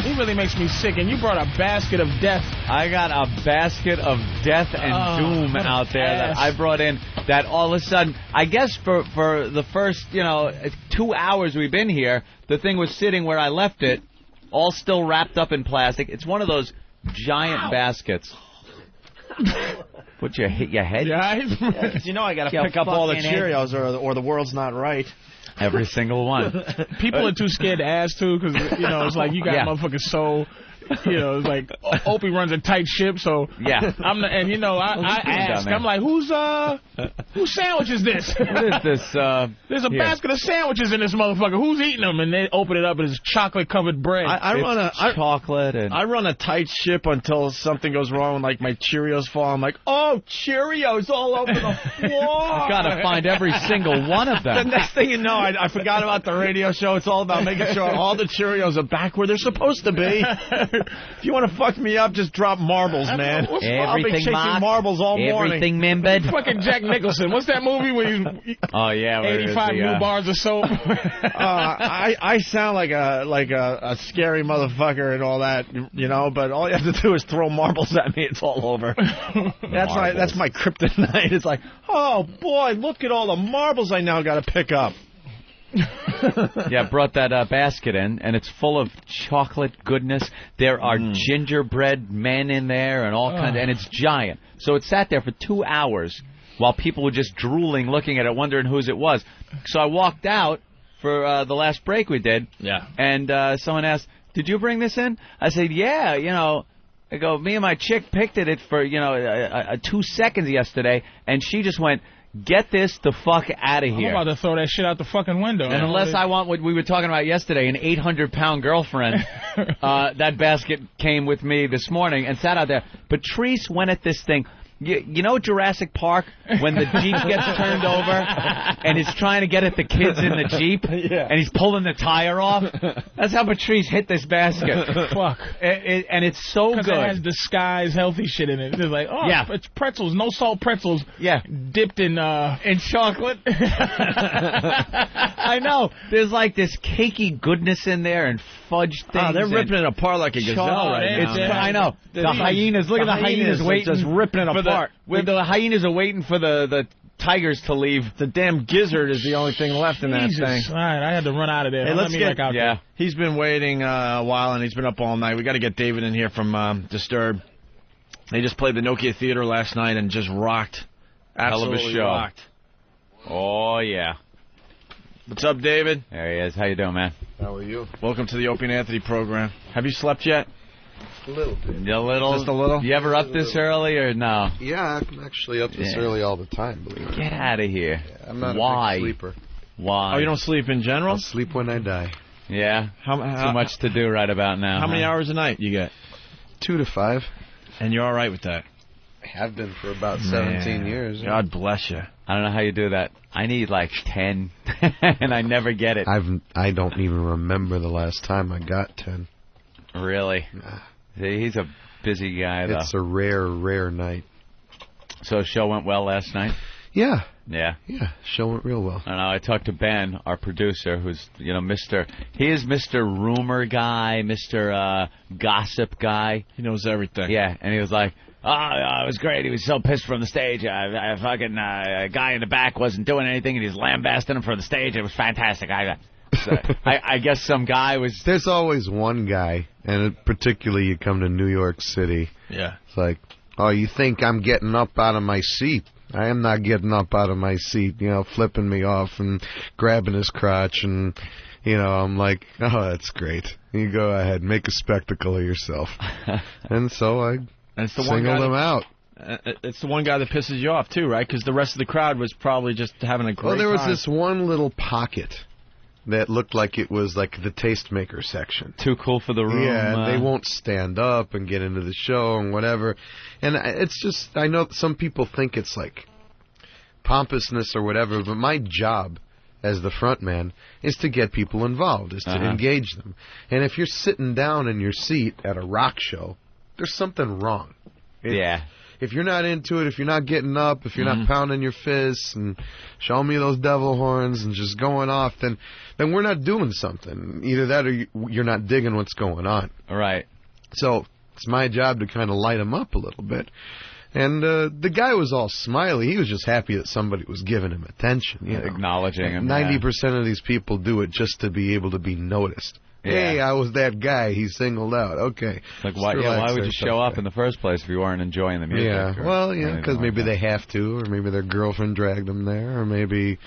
He really makes me sick. And you brought a basket of death. I got a basket of death and doom out there that I brought in. That all of a sudden, I guess for the first 2 hours we've been here, the thing was sitting where I left it, all still wrapped up in plastic. It's one of those giant baskets. What, you hit your head? Yeah, you know I got to pick up all the Cheerios or the world's not right. Every single one. People are too scared to ask, too, because, it's like you got motherfuckers so... it's like Opie runs a tight ship, so yeah. I ask. I'm like, whose sandwich is this? What is this? There's a basket of sandwiches in this motherfucker. Who's eating them? And they open it up and it's chocolate covered bread. I run a tight ship until something goes wrong, like my Cheerios fall. I'm like, oh, Cheerios all over the floor. I gotta find every single one of them. The next thing you know, I forgot about the radio show. It's all about making sure all the Cheerios are back where they're supposed to be. If you want to fuck me up, just drop marbles, man. I'll be chasing marbles all morning. Everything membered. Fucking Jack Nicholson. What's that movie where he's 85 new bars of soap? I sound like a scary motherfucker and all that, but all you have to do is throw marbles at me. It's all over. That's my kryptonite. It's like, oh, boy, look at all the marbles I now got to pick up. Yeah, brought that basket in, and it's full of chocolate goodness. There are gingerbread men in there and all kinds, and it's giant. So it sat there for 2 hours while people were just drooling, looking at it, wondering whose it was. So I walked out for the last break we did, and someone asked, "Did you bring this in?" I said, "Yeah, you know." I go, me and my chick picked it for, 2 seconds yesterday, and she just went, "Get this the fuck out of here." I'm about to throw that shit out the fucking window. And unless I want what we were talking about yesterday, an 800-pound girlfriend, that basket came with me this morning and sat out there. Patrice went at this thing. You know Jurassic Park, when the Jeep gets turned over and he's trying to get at the kids in the Jeep and he's pulling the tire off? That's how Patrice hit this basket. Fuck. And it's so good. Because it has disguised healthy shit in it. It's like, it's pretzels, no salt pretzels. Yeah. Dipped in chocolate. I know. There's like this cakey goodness in there and fudge things. Oh, they're ripping it apart like a gazelle right now. I know. The hyenas, look at the hyenas waiting. Just ripping it apart. The hyenas are waiting for the tigers to leave. The damn gizzard is the only thing left in that thing. All right, I had to run out of there. Hey, let's get out there. He's been waiting a while, and he's been up all night. We got to get David in here from Disturbed. They just played the Nokia Theater last night and just rocked. Absolutely hell of a show. Rocked. Oh, yeah. What's up, David? There he is. How you doing, man? How are you? Welcome to the Opie and Anthony program. Have you slept yet? A little bit. A little? Just a little? You ever up this early or no? Yeah, I'm actually up this early all the time, believe it or not. Get out of here. Yeah, I'm not Why? a big sleeper. Why? Oh, you don't sleep in general? I'll sleep when I die. Yeah? Too much to do right about now. How many hours a night you get? 2 to 5. And you're all right with that? I have been for about 17 years. God bless you. I don't know how you do that. I need like 10, and I never get it. I don't even remember the last time I got 10. Really? Nah. See, he's a busy guy, though. It's a rare night. So the show went well last night? Yeah. Yeah? Yeah, show went real well. I know. I talked to Ben, our producer, who's, he is Mr. Rumor guy, Mr. Gossip guy. He knows everything. Yeah, and he was like, it was great. He was so pissed from the stage. A fucking guy in the back wasn't doing anything, and he was lambasting him from the stage. It was fantastic. I guess some guy was... There's always one guy, and particularly you come to New York City. Yeah. It's like, oh, you think I'm getting up out of my seat? I am not getting up out of my seat, flipping me off and grabbing his crotch. And, I'm like, oh, that's great. You go ahead, make a spectacle of yourself. And so I singled him out. It's the one guy that pisses you off, too, right? Because the rest of the crowd was probably just having a great time. Well, there was this one little pocket that looked like it was like the tastemaker section. Too cool for the room. Yeah, they won't stand up and get into the show and whatever. And it's just, I know some people think it's like pompousness or whatever, but my job as the front man is to get people involved, is to engage them. And if you're sitting down in your seat at a rock show, there's something wrong. If you're not into it, if you're not getting up, if you're not pounding your fists and showing me those devil horns and just going off, then we're not doing something. Either that or you're not digging what's going on. Right. So it's my job to kind of light them up a little bit. And the guy was all smiley. He was just happy that somebody was giving him attention. Acknowledging him. 90% of these people do it just to be able to be noticed. Yeah. Hey, I was that guy he singled out. Okay. Like, why would you show up in the first place if you weren't enjoying the music? Yeah, well, because maybe they have to, or maybe their girlfriend dragged them there, or maybe,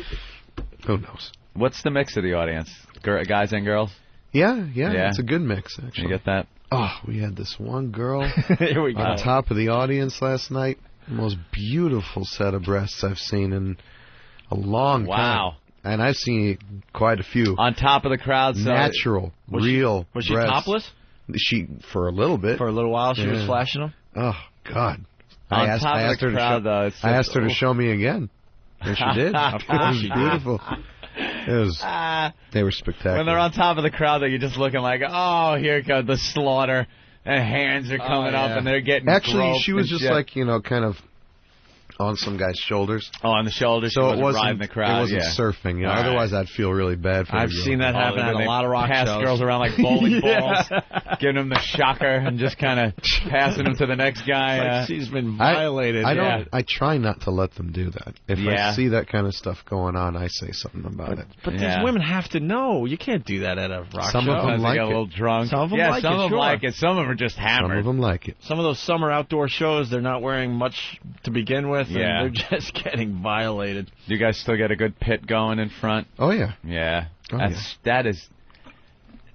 who knows. What's the mix of the audience? Guys and girls? Yeah, it's a good mix, actually. You get that? Oh, we had this one girl Here we go. on top of the audience last night. The most beautiful set of breasts I've seen in a long time. Wow. And I've seen quite a few. On top of the crowd. So natural, real Was she breasts. topless? For a little bit. For a little while she was flashing them? Oh, God. I asked her to show me again. And she did. Of course she did. Beautiful. They were spectacular. When they're on top of the crowd, you're just looking like, oh, here comes the slaughter. And hands are coming up and they're getting Actually, she was just like, kind of on some guy's shoulders. Oh, on the shoulders. So it wasn't riding the crowd. It wasn't surfing. You know, otherwise, I'd feel really bad for. I've seen that happen at a lot of rock pass shows. Girls around like bowling balls, giving them the shocker and just kind of passing them to the next guy. Like she's been violated. I try not to let them do that. If I see that kind of stuff going on, I say something about it. But these women have to know. You can't do that at a rock show. Some of them like they get a little drunk. Some of them like it. Some of them like it. Some of them are just hammered. Some of them like it. Some of those summer outdoor shows, they're not wearing much to begin with, and they're just getting violated. You guys still get a good pit going in front? Oh, yeah. Yeah. Oh,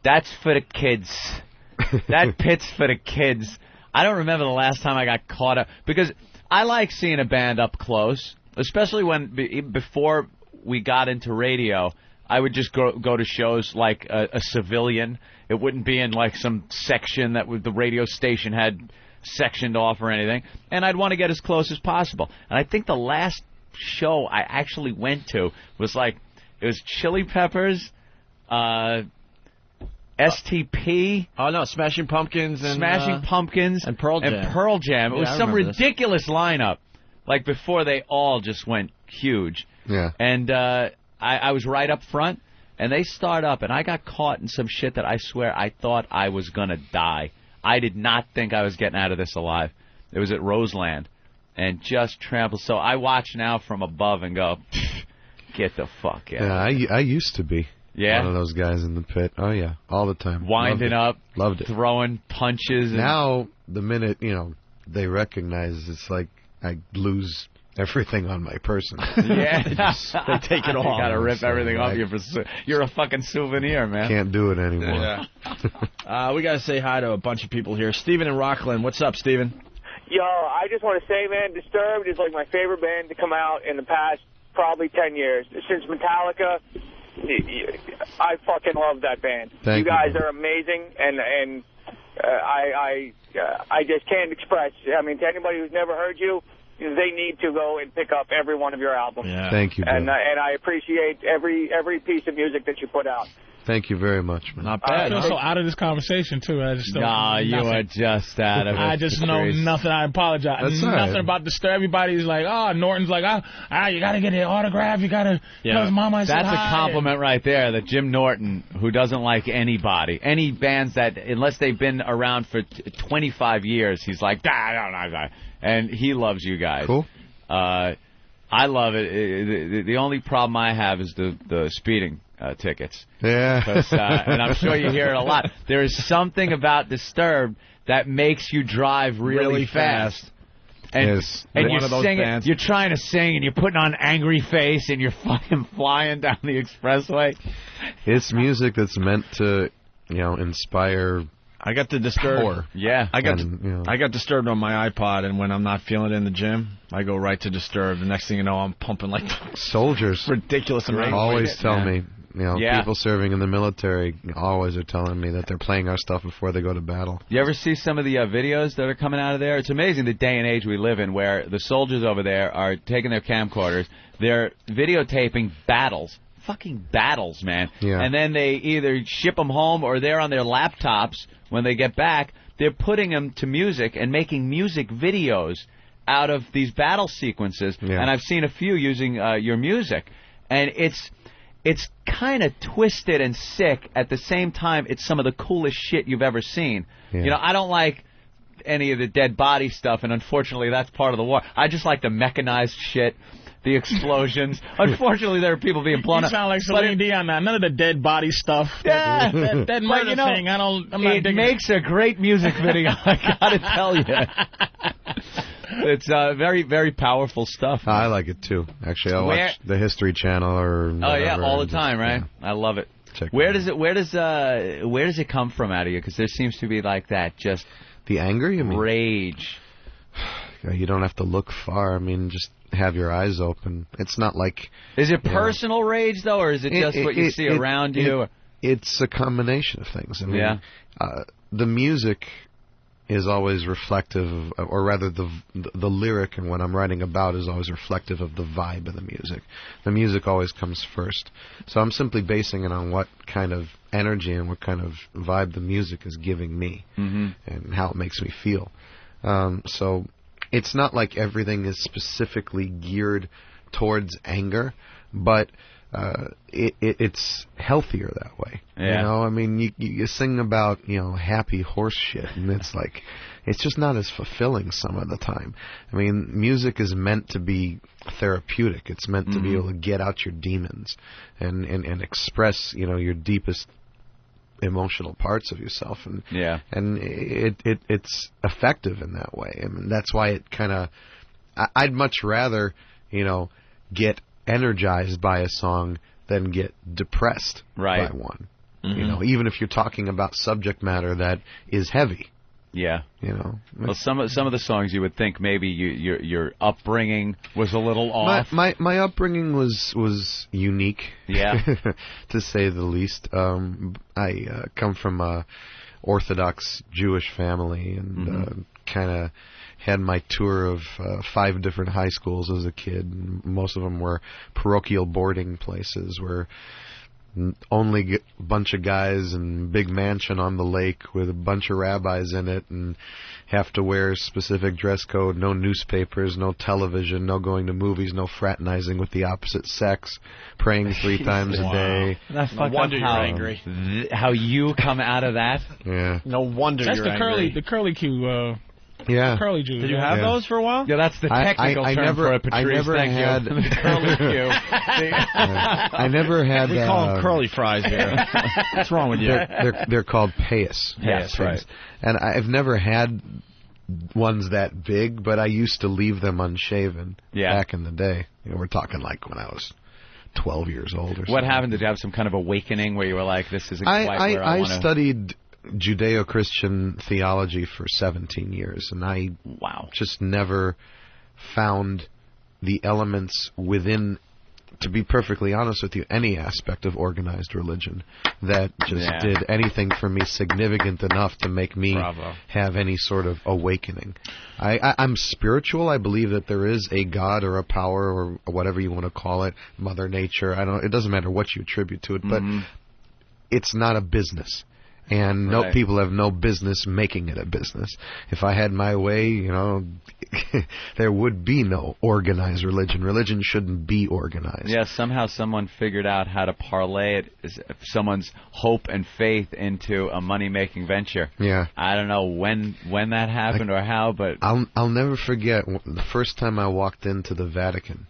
That's for the kids. That pit's for the kids. I don't remember the last time I got caught up, because I like seeing a band up close, especially when before we got into radio, I would just go to shows like a civilian. It wouldn't be in like some section that the radio station had sectioned off or anything, and I'd want to get as close as possible. And I think the last show I actually went to was it was Chili Peppers, STP. Oh no, Smashing Pumpkins and Pearl Jam. It was some ridiculous lineup. Like before they all just went huge. Yeah. And I was right up front, and they start up, and I got caught in some shit that I swear I thought I was gonna die. I did not think I was getting out of this alive. It was at Roseland, and just trampled. So I watch now from above and go, get the fuck out. Yeah, I used to be one of those guys in the pit. Oh, yeah, all the time. Winding up, loved it. Throwing punches. Now, the minute, they recognize, it's like I lose everything on my person. Yeah. They take it off. You got to rip everything off you. You're a fucking souvenir, man. Can't do it anymore. Yeah. We got to say hi to a bunch of people here. Steven in Rockland. What's up, Steven? Yo, I just want to say, man, Disturbed is like my favorite band to come out in the past probably 10 years. Since Metallica, I fucking love that band. You guys are amazing, and I just can't express. I mean, to anybody who's never heard you, they need to go and pick up every one of your albums. Yeah. Thank you, and I appreciate every piece of music that you put out. Thank you very much, man. Not bad. I feel so out of this conversation, too. I just don't know you are just out of it. I just know nothing. I apologize. That's nothing about Disturbed. Everybody's like, Norton's like, you got to get an autograph. You got to, his mama said That's a compliment right there, that Jim Norton, who doesn't like anybody, any bands that, unless they've been around for 25 years, he's like, and he loves you guys. Cool. I love it. The only problem I have is the speeding tickets. Yeah. And I'm sure you hear it a lot. There is something about Disturbed that makes you drive really fast. And you're singing, you're trying to sing, and you're putting on an angry face, and you're fucking flying down the expressway. It's music that's meant to, inspire. I got the Disturbed. Yeah. I got Disturbed on my iPod, and when I'm not feeling it in the gym, I go right to Disturbed. The next thing you know, I'm pumping like soldiers. Ridiculous amount. Always tell me. People serving in the military always are telling me that they're playing our stuff before they go to battle. You ever see some of the videos that are coming out of there? It's amazing the day and age we live in, where the soldiers over there are taking their camcorders, they're videotaping battles. Fucking battles, man. Yeah. And then they either ship them home or they're on their laptops when they get back. They're putting them to music and making music videos out of these battle sequences. Yeah. And I've seen a few using your music. And it's kind of twisted and sick. At the same time, it's some of the coolest shit you've ever seen. Yeah. I don't like any of the dead body stuff, and unfortunately that's part of the war. I just like the mechanized shit, the explosions. Unfortunately, there are people being blown up. You sound like Celine Dion now. None of the dead body stuff. Yeah. that murder thing, I'm not digging. It makes a great music video, I gotta tell you. It's very, very powerful stuff. I like it too. Actually, I watch the History Channel or whatever, all the time, right? Yeah. I love it. Where does it come from out of you? Because there seems to be like that, just the anger, you mean? Rage. You don't have to look far. I mean, just have your eyes open. It's not like. Is it personal rage though, or is it just what you see around you? It's a combination of things. I mean, the music is always reflective, or rather the lyric and what I'm writing about is always reflective of the vibe of the music. The music always comes first. So I'm simply basing it on what kind of energy and what kind of vibe the music is giving me and how it makes me feel. So it's not like everything is specifically geared towards anger, but it's healthier that way. Yeah. You know, I mean, you sing about, happy horse shit, and it's like, it's just not as fulfilling some of the time. I mean, music is meant to be therapeutic. It's meant to be able to get out your demons and express, your deepest emotional parts of yourself, and it's effective in that way. I mean, that's why it kind of, I'd much rather get energized by a song than get depressed by one. Even if you're talking about subject matter that is heavy. Yeah. Well, some of the songs you would think maybe your upbringing was a little off. My upbringing was unique. Yeah. To say the least. I come from a Orthodox Jewish family, and kind of had my tour of 5 different high schools as a kid. And most of them were parochial boarding places where only a bunch of guys and big mansion on the lake with a bunch of rabbis in it, and have to wear specific dress code, no newspapers, no television, no going to movies, no fraternizing with the opposite sex, praying 3 times a day. That's no wonder you're angry. How you come out of that? Yeah. No wonder you're angry. The curly Q. Yeah. Curly Jews. Did you have those for a while? Yeah, that's the technical term for it, Patrice. I never Thank had you. The curly Q. I never had. We call them curly fries here. What's wrong with you? They're called payas. Yes, right. And I've never had ones that big, but I used to leave them unshaven back in the day. We're talking like when I was 12 years old or something. What happened? Did you have some kind of awakening where you were like, this isn't quite where I want to... I studied Judeo-Christian theology for 17 years, and I just never found the elements within, to be perfectly honest with you, any aspect of organized religion that just did anything for me significant enough to make me have any sort of awakening. I'm spiritual. I believe that there is a God or a power or whatever you want to call it, Mother Nature. It doesn't matter what you attribute to it, but it's not a business. And people have no business making it a business. If I had my way, there would be no organized religion. Religion shouldn't be organized. Yeah, somehow someone figured out how to parlay someone's hope and faith into a money-making venture. Yeah. I don't know when that happened or how, but... I'll never forget the first time I walked into the Vatican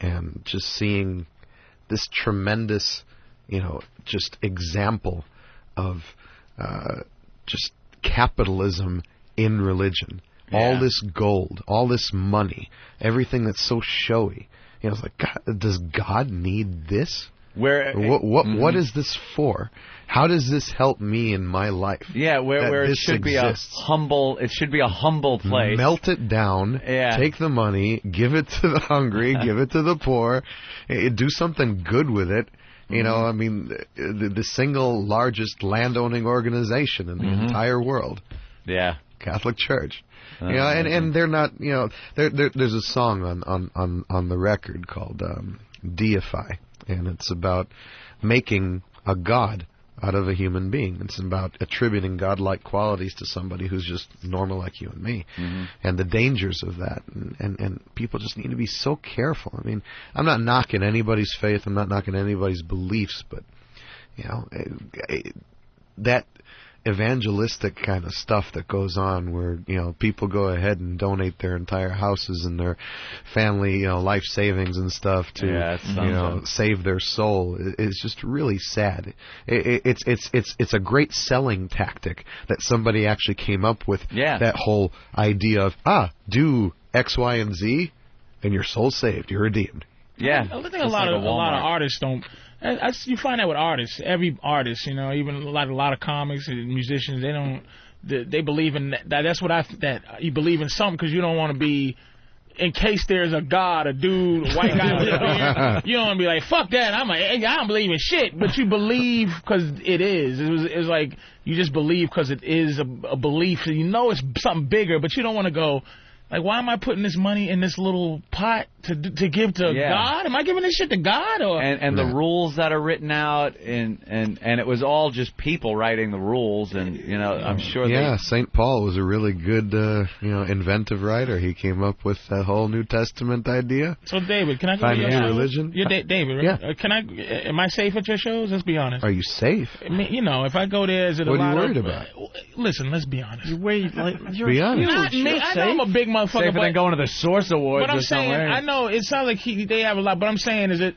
and just seeing this tremendous, just example of just capitalism in religion. Yeah. All this gold, all this money, everything that's so showy. It's like, God, does God need this? What is this for? How does this help me in my life? Yeah, where it should be a humble place. Melt it down, take the money, give it to the hungry, give it to the poor, do something good with it. I mean, the single largest landowning organization in the entire world. Yeah. Catholic Church. And they're not, there's a song on the record called Deify, and it's about making a god out of a human being. It's about attributing godlike qualities to somebody who's just normal like you and me, and the dangers of that. And people just need to be so careful. I mean, I'm not knocking anybody's faith. I'm not knocking anybody's beliefs, but, that evangelistic kind of stuff that goes on where, people go ahead and donate their entire houses and their family, life savings and stuff to, save their soul is just really sad. It's a great selling tactic that somebody actually came up with. Yeah. That whole idea of, do X, Y, and Z and your soul's saved. You're redeemed. Yeah. I think a lot of artists don't. You find that with artists. Every artist, even a lot of comics and musicians, they believe in that. That's what that you believe in something because you don't want to be, in case there's a god, a dude, a white guy with a beard, you don't want to be like, fuck that, I don't believe in shit, but you believe because it is. It was like you just believe because it is a belief. It's something bigger, but you don't want to go, Like, why am I putting this money in this little pot to give to God? Am I giving this shit to God? Or And the rules that are written out, and it was all just people writing the rules, and I'm sure. Yeah, St. Paul was a really good, inventive writer. He came up with that whole New Testament idea. So, David, can I go to your shows? Religion? You're David, right? Yeah. Am I safe at your shows? Let's be honest. Are you safe? I mean, if I go there, is it what a lot are you worried about? Listen, let's be honest. You're be honest. Not me. I know I'm a big motherfucker. Safer than going to the Source Awards. But I'm saying, I know it sounds like they have a lot. But I'm saying, is it,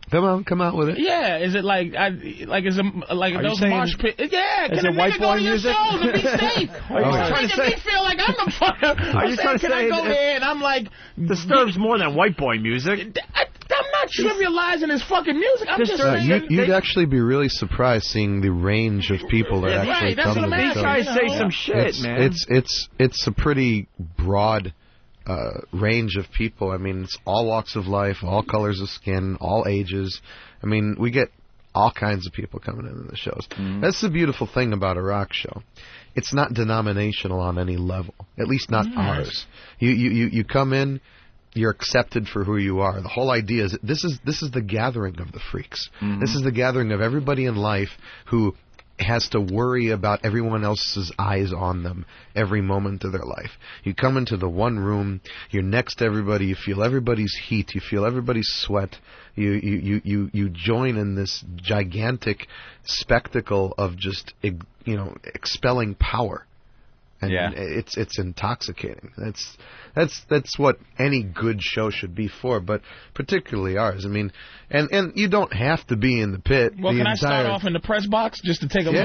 Come out with it. Yeah, is it is it like those mosh pit? Yeah, is can it white boy music? Shows and be safe? Are you trying to say? Me feel like I'm the fucker. Are you trying to say? Can I go there and I'm like, Disturbed's more than white boy music. I'm not trivializing his fucking music. I'm just saying. You'd actually be really surprised seeing the range of people that actually come to the show. Try to say some shit, man. It's a pretty broad range of people. I mean, it's all walks of life, all colors of skin, all ages. I mean, we get all kinds of people coming into the shows. That's the beautiful thing about a rock show. It's not denominational on any level, at least not ours. You come in, you're accepted for who you are. The whole idea is this is the gathering of the freaks. This is the gathering of everybody in life who has to worry about everyone else's eyes on them every moment of their life. You come into the one room, you're next to everybody, you feel everybody's heat, you feel everybody's sweat. You join in this gigantic spectacle of just expelling power. And it's intoxicating. That's what any good show should be for, but particularly ours. I mean, and you don't have to be in the pit. Well, can I start off in the press box just to take a look?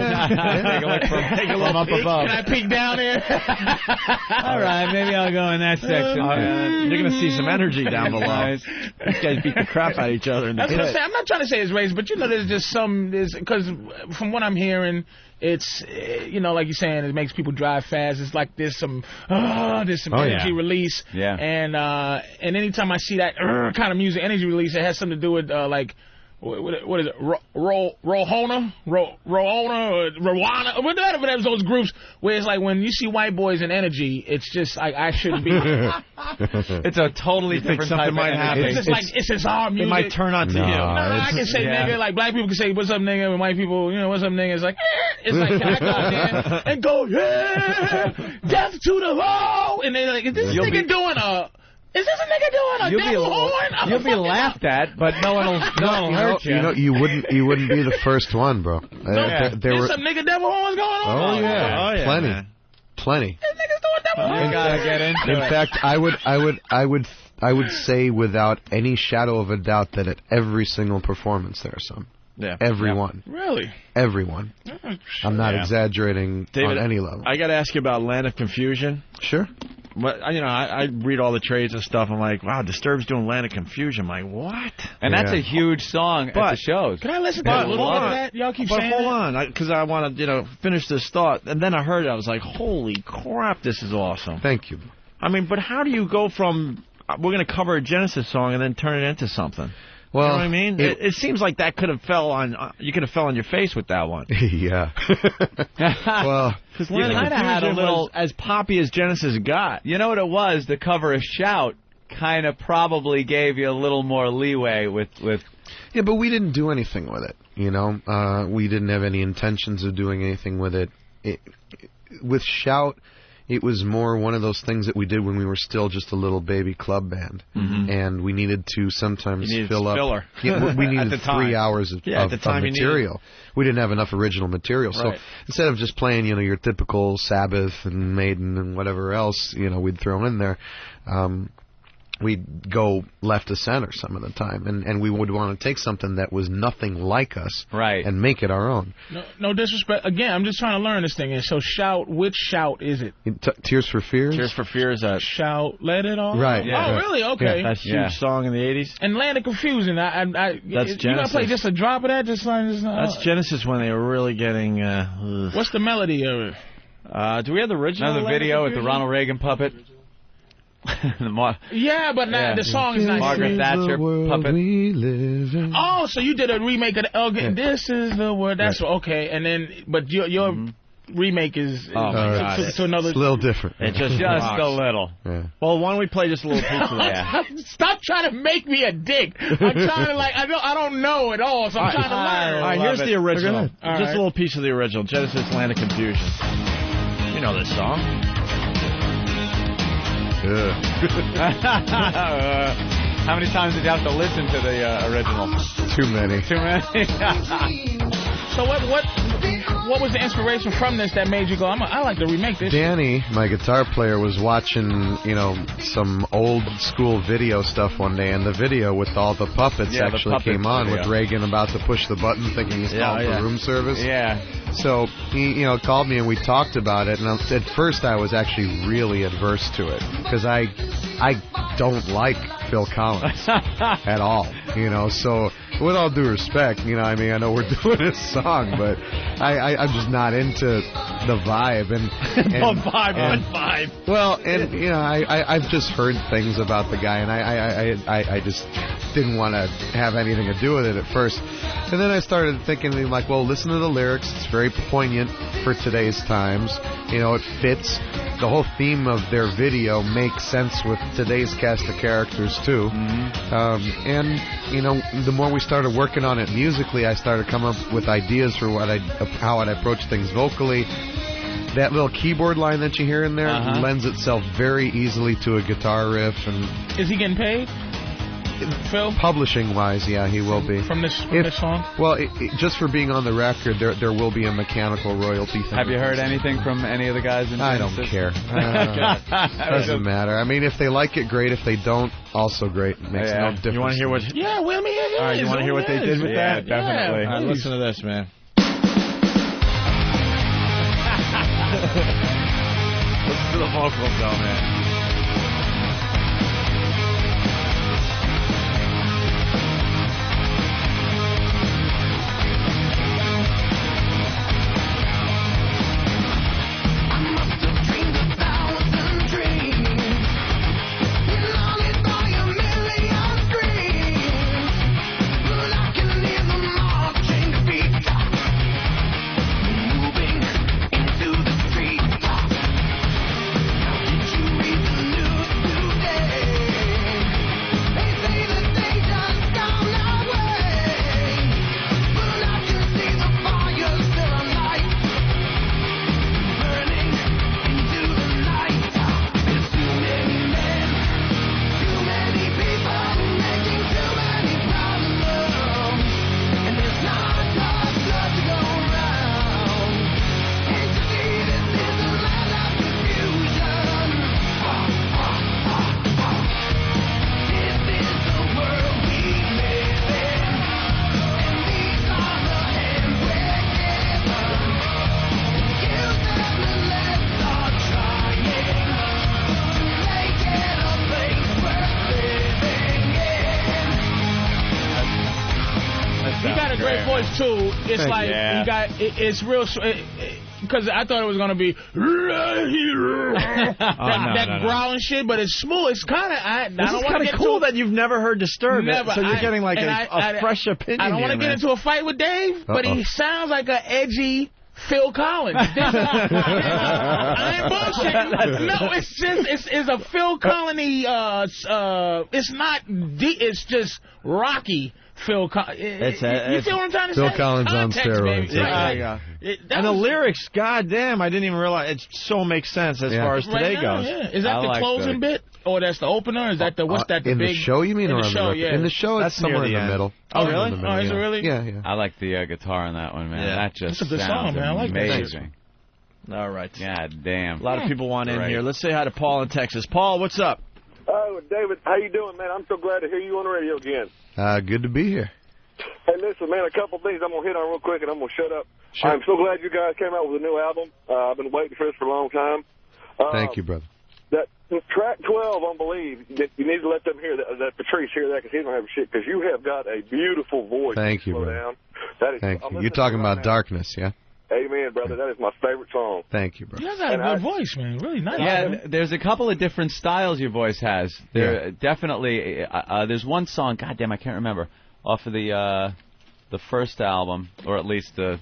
Take a look up above. Can I peek down there? All right, maybe I'll go in that section. You're going to see some energy down below. These guys beat the crap out of each other in the pit. I'm not trying to say it's race, but there's just because from what I'm hearing, it's like you're saying, it makes people drive fast. It's like there's some energy release. Yeah. And anytime I see that kind of music, energy release, it has something to do with what is it? Rohona, or Rwana, whatever those groups where it's like when you see white boys in energy, it's just like I shouldn't be. It's a totally different type of might happen. It's just our music. It might turn on to you. I can say nigga, like black people can say what's up nigga, and white people, what's up nigga, it's like it's like can I go out there and go death to the law, and they're like, is this nigga doing is this a nigga doing a devil horn? You'll be laughed at, but no one will hurt you. You wouldn't be the first one, bro. There's some nigga devil horns going on. Oh yeah, plenty. These niggas doing devil horns. You gotta get into it. In fact, I would say without any shadow of a doubt that at every single performance there are some. Yeah. Everyone. Yeah. Really? Everyone. I'm not exaggerating David, on any level. I got to ask you about Land of Confusion. Sure. But I read all the trades and stuff. I'm like, wow, Disturbed's doing Land of Confusion. I'm like, what? And that's a huge song at the shows. Can I listen to a little bit of that? Y'all keep saying hold on, because I want to finish this thought. And then I heard it. I was like, holy crap, this is awesome. Thank you. I mean, but how do you go from we're going to cover a Genesis song and then turn it into something? Well, you know what I mean? It seems like that could have fell on you could have fell on your face with that one. Yeah. Well, because you kind of had a little as poppy as Genesis got. You know what it was? The cover of Shout kind of probably gave you a little more leeway with. Yeah, but we didn't do anything with it. We didn't have any intentions of doing anything with it. With Shout, it was more one of those things that we did when we were still just a little baby club band, and we needed to sometimes fill up. Filler. Yeah, we needed 3 hours of material. We didn't have enough original material, so instead of just playing, your typical Sabbath and Maiden and whatever else, we'd throw in there. We'd go left to center some of the time, and we would want to take something that was nothing like us and make it our own. No disrespect. Again, I'm just trying to learn this thing. And so Shout, which Shout is it? Tears for Fears? Tears for Fears. Shout, Let It All. Right. Yeah. Oh, really? Okay. Yeah, that's a huge song in the 80s. And Land of Confusion. That's Genesis. You going to play just a drop of that? That's Genesis when they were really getting... What's the melody of it? Do we have the original? Another video with the Ronald Reagan puppet? Yeah, but now the song is not Margaret Thatcher puppet. Oh, so you did a remake of the This is the word. That's okay. And then, but your remake is to another. It's a little different. It's just a little. Yeah. Well, why don't we play just a little piece of that? Stop trying to make me a dick. I'm trying to I don't know at all, so I'm trying to learn. All right, here's the original. Just right. a little piece of the original. Genesis, Land of Confusion. You know this song. How many times did you have to listen to the original? Too many. So what was the inspiration from this that made you go, I like to remake this? Danny, my guitar player, was watching, some old school video stuff one day, and the video with all the puppets came on with Reagan about to push the button thinking he's calling for room service. Yeah. So he, called me and we talked about it, and at first I was actually really adverse to it because I don't like Phil Collins at all, so with all due respect, I know we're doing this song, but I'm just not into the vibe and vibe. Well, and I've just heard things about the guy, and I just didn't want to have anything to do with it at first. And then I started thinking, well, listen to the lyrics. It's very poignant for today's times. It fits. The whole theme of their video makes sense with today's cast of characters, too. And, the more we started working on it musically, I started coming up with ideas for how I'd approach things vocally. That little keyboard line that you hear in there lends itself very easily to a guitar riff. And is he getting paid? Phil? Publishing-wise, yeah, he will be. From this song? Well, just for being on the record, there will be a mechanical royalty thing. Have you heard anything from any of the guys in I don't care. Doesn't matter. I mean, if they like it, great. If they don't, also great. It makes no difference. You want to hear what... Yeah, well, let me hear All right, you want to hear what they did with that? Yeah, definitely. All right, listen to this, man. Listen to the vocals, though, man. Too, it's like you got it's real because I thought it was gonna be that growling shit, but it's smooth. It's kind of This is kind of cool that you've never heard Disturbed. So you're getting like a fresh opinion. I don't want to get into a fight with Dave, but he sounds like an edgy Phil Collins. I ain't bullshitting. No, it's just it's a Phil Collins. It's not. It's just rocky. Phil Collins. You feel what I'm trying to say? Phil Collins on steroids. Yeah. And the lyrics, goddamn, I didn't even realize it so makes sense as far as today goes. Yeah. Is that the closing bit? Or that's the opener? Is that what's that? In the show, you mean? In the show, yeah. In the show, it's somewhere in the middle. Oh, really? Oh, is it really? Yeah. I like the guitar on that one, man. Yeah. That just sounds song, man. I like amazing. That. All right. God damn. A lot of people want in here. Let's say hi to Paul in Texas. Paul, what's up? Oh, David, how you doing, man? I'm so glad to hear you on the radio again. Good to be here. Hey, listen, man, a couple things I'm going to hit on real quick, and I'm going to shut up. Sure. I'm so glad you guys came out with a new album. I've been waiting for this for a long time. Thank you, brother. That track 12 on Believe, you need to let them hear that Patrice hear that, because he don't have shit, because you have got a beautiful voice. Thank you, brother. Down. That is, Thank you. You're talking about Darkness, yeah? Amen, brother. That is my favorite song. Thank you, brother. You got a good voice, man. Really nice. Yeah, there's a couple of different styles your voice has. There definitely. There's one song, goddamn, I can't remember, off of the first album, or at least the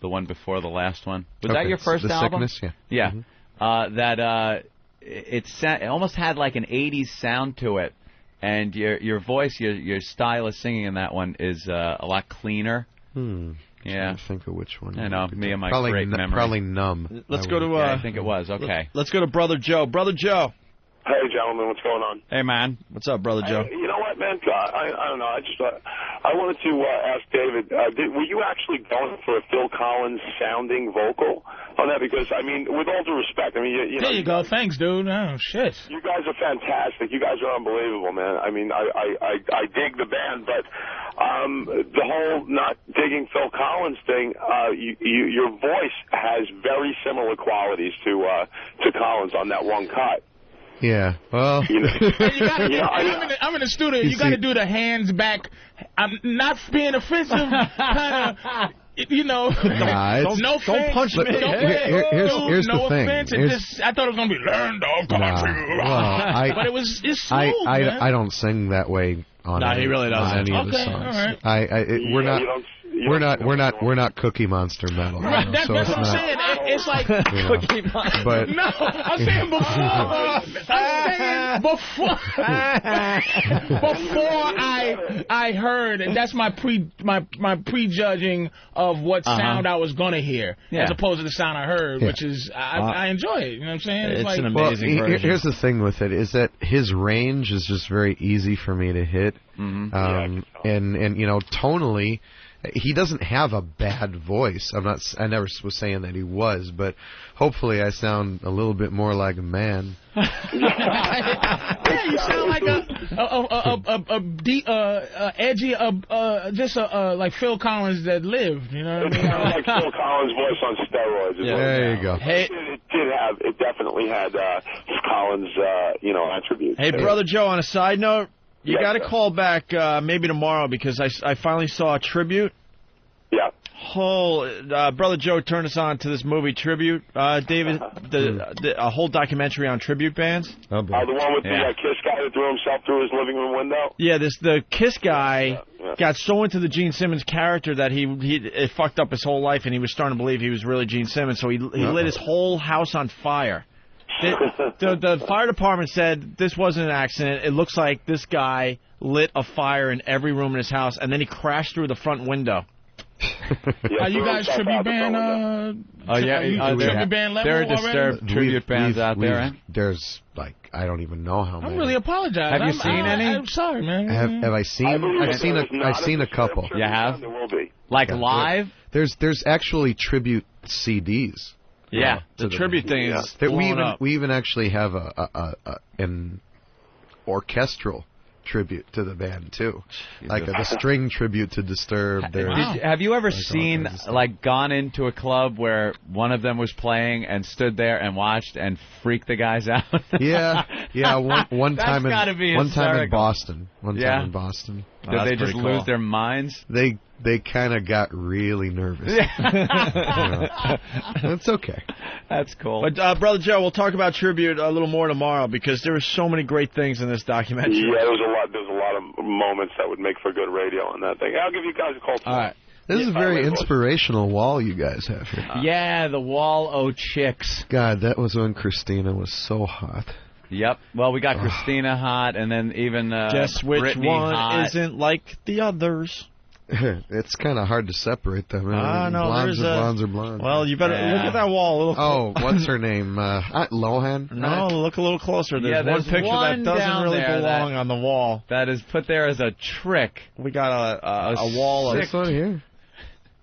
the one before the last one. Was that your first the album? Sickness, yeah. Yeah. It almost had like an 80s sound to it, and your voice, your style of singing in that one is a lot cleaner. Yeah. I think of which one. I know, me and my probably great memory. Probably Numb. Let's go to. Yeah, I think it was. Okay. Let's go to Brother Joe. Brother Joe. Hey, gentlemen, what's going on? Hey, man. What's up, Brother Joe? You know what, man? I don't know. I wanted to ask David, were you actually going for a Phil Collins sounding vocal on that? Because, I mean, with all due respect, I mean, you know. There you go. Thanks, dude. Oh, shit. You guys are fantastic. You guys are unbelievable, man. I mean, I dig the band, but the whole not digging Phil Collins thing, your voice has very similar qualities to Collins on that one cut. Yeah, well, you gotta, I'm in the studio. You got to do the hands back. I'm not being offensive, kind of. You know, don't punch me. Here's no the thing. offense. I thought it was gonna be learned off country, but it's smooth. I don't sing that way on he really doesn't. Any of the songs. We're not Cookie Monster metal. Right, that's what I'm saying. It's like Cookie Monster. But no, I'm saying before I heard, and that's my prejudging of what sound I was gonna hear, as opposed to the sound I heard, which is I enjoy it. You know what I'm saying? It's like, an amazing version. Here's the thing with it is that his range is just very easy for me to hit, and you know, tonally. He doesn't have a bad voice. I never was saying that he was, but hopefully I sound a little bit more like a man. Yeah, you sound like edgy, just like Phil Collins that lived. You know what I mean? Like Phil Collins' voice on steroids. Yeah, there you go. Hey, it definitely had Collins, attributes. Hey, Brother Joe. On a side note. You got to call back maybe tomorrow because I finally saw a Tribute. Yeah. Brother Joe turned us on to this movie Tribute, David, a whole documentary on tribute bands. Oh, the one with the Kiss guy that threw himself through his living room window? Yeah, the Kiss guy got so into the Gene Simmons character that it fucked up his whole life, and he was starting to believe he was really Gene Simmons, so he lit his whole house on fire. The fire department said this wasn't an accident. It looks like this guy lit a fire in every room in his house, and then he crashed through the front window. Are you guys tribute band? Tribute band level there are disturbed tribute bands out there. Right? There's I don't even know how many. I really apologize. Have you seen any? I'm sorry, man. Have I seen? I've seen a couple. You have? There will be. Like live? There's actually tribute CDs. Yeah, the tribute thing is blowing up. We even actually have an orchestral tribute to the band too, like the string tribute to Disturbed. Have you ever seen gone into a club where one of them was playing and stood there and watched and freaked the guys out? Yeah. One time in Boston. Did they just lose their minds? They kind of got really nervous. That's okay. That's cool. But Brother Joe, we'll talk about Tribute a little more tomorrow because there were so many great things in this documentary. Yeah, there's a lot of moments that would make for good radio on that thing. I'll give you guys a call tomorrow. All right. This is a very inspirational wall you guys have here. Yeah, the wall o' chicks. God, that was when Christina was so hot. Yep. Well, we got Christina hot, and then even guess which Brittany one hot. isn't like the others. It's kind of hard to separate them. No, blondes are blondes. Well, you better look at that wall. What's her name? Lohan? No, look a little closer. There's one picture that doesn't really belong on the wall. That is put there as a trick. We got a wall. This one here.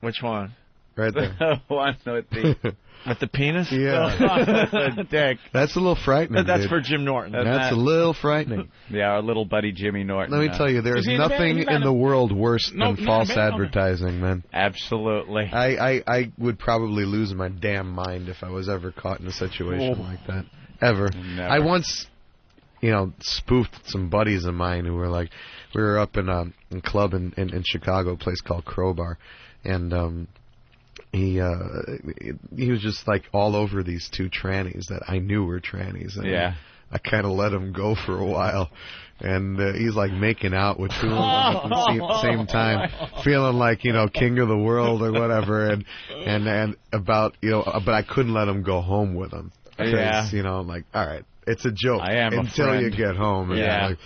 Which one? Right there. The one with the... With the penis? Yeah. The dick. That's a little frightening. That's dude. for Jim Norton. That's a little frightening. Yeah, our little buddy Jimmy Norton. Let me tell you, there's nothing in the world worse than false advertising, man. Absolutely. I would probably lose my damn mind if I was ever caught in a situation like that. Ever. Never. I once, spoofed some buddies of mine who were like, we were up in a club in Chicago, a place called Crowbar, and he was just like all over these two trannies that I knew were trannies. And I kind of let him go for a while. And he's like making out with two of them at the same time, feeling like, you know, king of the world or whatever. And about, you know, but I couldn't let him go home with him. Because, you know, I'm like, all right, it's a joke until you get home. And like,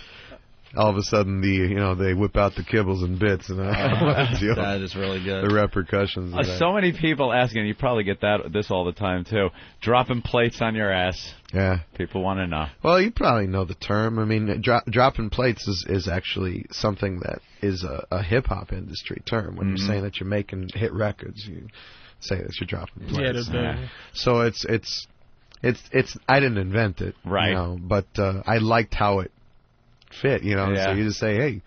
all of a sudden, they whip out the kibbles and bits, and that is really good. The repercussions. Of that. So many people asking. You probably get this all the time too. Dropping plates on your ass. Yeah, people want to know. Well, you probably know the term. I mean, dropping plates is actually something that is a hip hop industry term. When you're saying that you're making hit records, you say that you're dropping plates. So it's I didn't invent it, right? You know, but I liked how it fit, you know. So you just say, hey,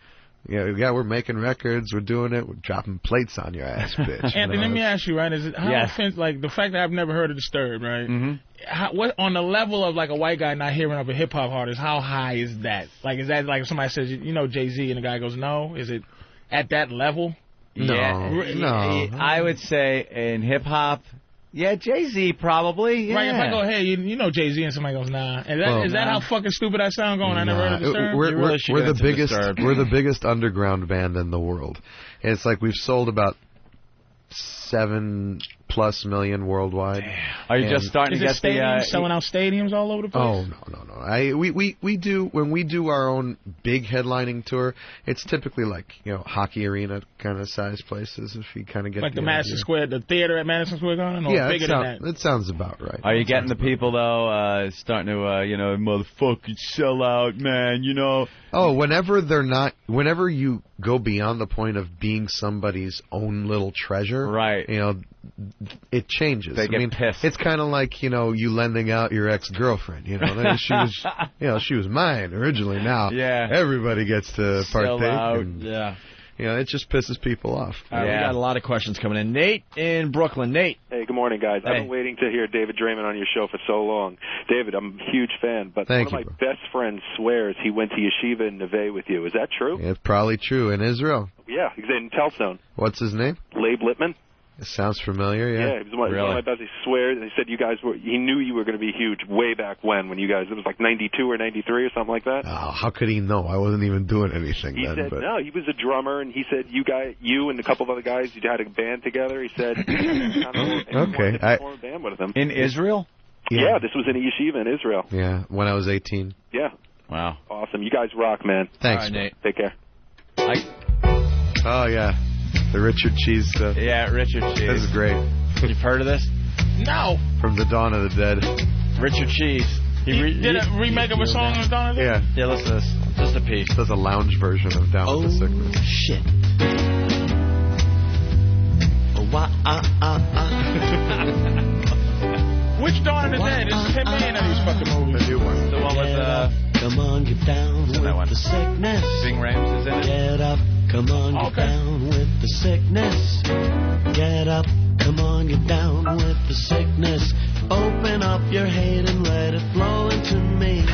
we're making records, we're doing it, we're dropping plates on your ass, bitch. Anthony, let me ask you, right? Is it how offensive, like the fact that I've never heard of Disturbed, right? What on the level of like a white guy not hearing of a hip hop artist? How high is that? Like, is that like if somebody says, you know, Jay-Z, and the guy goes, no? Is it at that level? No. I would say in hip hop. Yeah, Jay-Z probably. Yeah. Right, if I go, hey, you know Jay-Z, and somebody goes, nah. Is that how fucking stupid I sound going? I never heard of Disturbed? We're the biggest underground band in the world. And it's like we've sold about 7+ million worldwide. Are you just starting to get selling out stadiums all over the place? Oh, no. We do, when we do our own big headlining tour, it's typically like, you know, hockey arena kind of size places, if you kind of get like the Madison Square, the theater at Madison Square Garden, or bigger than that? It sounds about right. Are you getting the people, though, starting to, you know, motherfucking sell out, man, you know? Oh, whenever you go beyond the point of being somebody's own little treasure, right? You know, it changes. They get pissed. It's kind of like, you know, you lending out your ex-girlfriend. You know, she was mine originally. Now, everybody gets to partake. And, you know, it just pisses people off. We got a lot of questions coming in. Nate in Brooklyn. Nate. Hey, good morning, guys. I've been waiting to hear David Draiman on your show for so long. David, I'm a huge fan, but one of my best friends swears he went to yeshiva in Neve with you. Is that true? It's probably true. In Israel. Yeah, he's in Telstone. What's his name? Leib Lippman. It sounds familiar, Yeah, he was one of my best. He swears, and he said he knew you were going to be huge way back when you guys, it was like 92 or 93 or something like that. Oh, how could he know? I wasn't even doing anything then. He said, no, he was a drummer, and he said you and a couple of other guys, you had a band together. He said, form a band with them. In Israel? Yeah, this was in a yeshiva in Israel. Yeah, when I was 18. Yeah. Wow. Awesome. You guys rock, man. Thanks, all right, Nate. Take care. Oh, yeah. The Richard Cheese stuff. Yeah, Richard Cheese. This is great. You've heard of this? No. From the Dawn of the Dead. Richard Cheese. He did a remake of a song on Dawn of the Dead? Yeah. Listen to this. Just a piece. Does a lounge version of Down with the Sickness. Shit. Which Dawn of the Dead? This is him in these fucking movies. The new one. The one with come on, get down with that one? the sickness. Bing Rams is in it. Get up, come on, get down with the sickness. Get up, come on, get down with the sickness. Open up your hate and let it flow into me.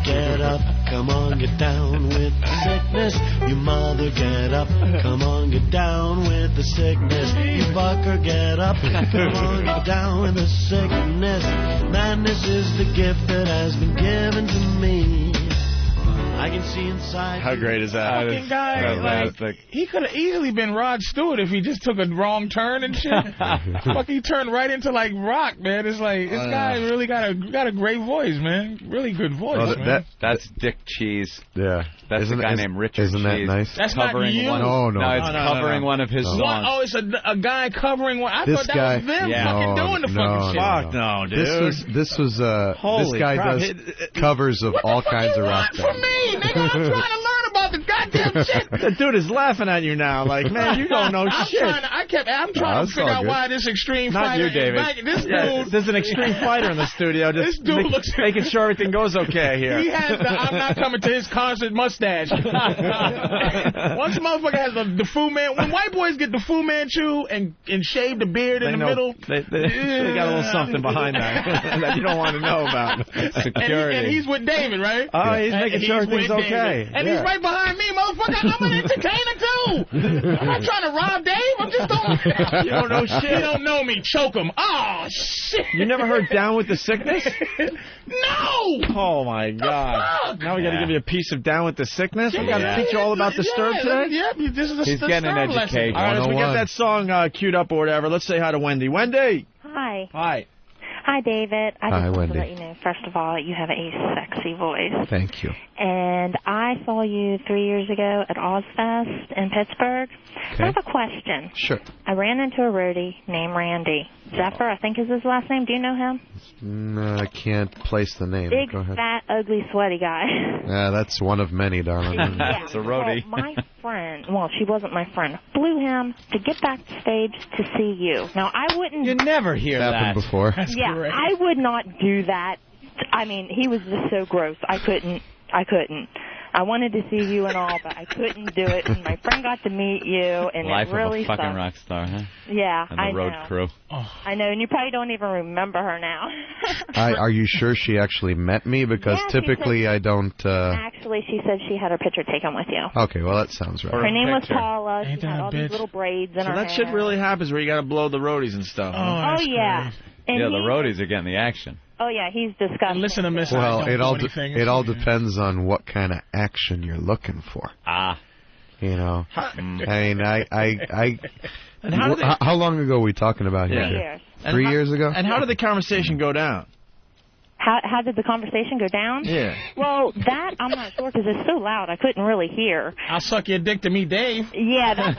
Get up, come on, get down with the sickness. You mother, get up, come on, get down with the sickness. You fucker, get up, come on, get down with the sickness. Madness is the gift that has been given to me. I can see inside. How great is that? Fucking guy, like, he could have easily been Rod Stewart if he just took a wrong turn and shit. Fuck, he turned right into like rock, man. It's like this guy really got a great voice, man. Really good voice, man. That's Dick Cheese. Yeah, that's the guy named Richard Isn't that Cheese. nice? That's covering not you. One. No, it's covering one of his songs. Oh, it's a guy covering one. I thought that was them fucking doing the fucking shit. Fuck no, dude. This was this guy does covers of all kinds of rock bands. From me, nigga, I'm trying to learn about the goddamn shit. The dude is laughing at you now, like, man, you don't know shit. I'm trying to figure out why this extreme Not fighter. you, David. This dude. There's an extreme fighter in the studio. Just this dude looks making sure everything goes okay here. He has the I'm not coming to his concert mustache. Once a motherfucker has the Fu Man, when white boys get the Fu Manchu and shave the beard in the middle, they got a little something behind that that you don't want to know about. Security. And he's with David, right? Oh, he's making sure everything's okay. And he's right behind me, motherfucker. I'm an entertainer too. I'm not trying to rob Dave. I'm just You don't know shit. You don't know me. Choke him. Oh, shit. You never heard Down with the Sickness? No! Oh, my God. Now we got to give you a piece of Down with the Sickness? We got to teach you all about Disturb today? Yeah, this is a He's getting an education. All right, as we get that song queued up or whatever, let's say hi to Wendy. Wendy! Hi. Hi. Hi, David. I Hi, just wanted Wendy. to let you know, first of all, you have a sexy voice. Thank you. And I saw you 3 years ago at Ozfest in Pittsburgh. Okay. I have a question. Sure. I ran into a roadie named Randy. Zephyr, I think is his last name. Do you know him? No, I can't place the name. Big, Go ahead. fat, ugly, sweaty guy. That's one of many, darling. Yeah. It's a roadie. Well, my friend, well, she wasn't my friend, flew him to get back to stage to see you. Now, I wouldn't... You never hear that. Happened before. Yeah, I would not do that. I mean, he was just so gross. I couldn't. I wanted to see you and all, but I couldn't do it. And my friend got to meet you, and Life it really of a fucking sucked. rock star, huh? Yeah, And the I road know. crew. I know, and you probably don't even remember her now. Are you sure she actually met me? Because Yeah, she typically I don't... Actually, she said she had her picture taken with you. Okay, well, that sounds right. Her name was Paula. She had all these bitch? little braids in So her that shit hair. really happens where you got to blow the roadies and stuff. Oh, yeah. And Yeah, the he- roadies are getting the action. Oh, yeah, he's disgusting. Listen to Miss. Well, it all depends on what kind of action you're looking for. You know, I mean, And how did they- how long ago are we talking about here? 3 years. 3 years ago? And how did the conversation go down? How did the conversation go down? Yeah. Well, that I'm not sure because it's so loud I couldn't really hear. I'll suck your dick to me, Dave. Yeah, that's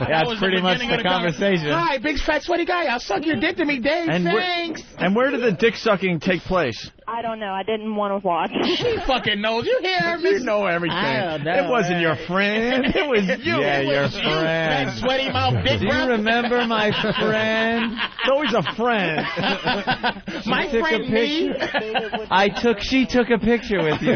That's pretty much the conversation. Hi, big fat sweaty guy. I'll suck your dick to me, Dave. And Thanks. And where did the dick sucking take place? I don't know. I didn't want to watch. She fucking knows. You hear me? You know everything. I don't know, It wasn't your friend. It was you. Yeah, It your was you, friend. fat sweaty mouth, big Do you breath. remember my friend? It's always a friend. My took a friend me. She took a picture with you.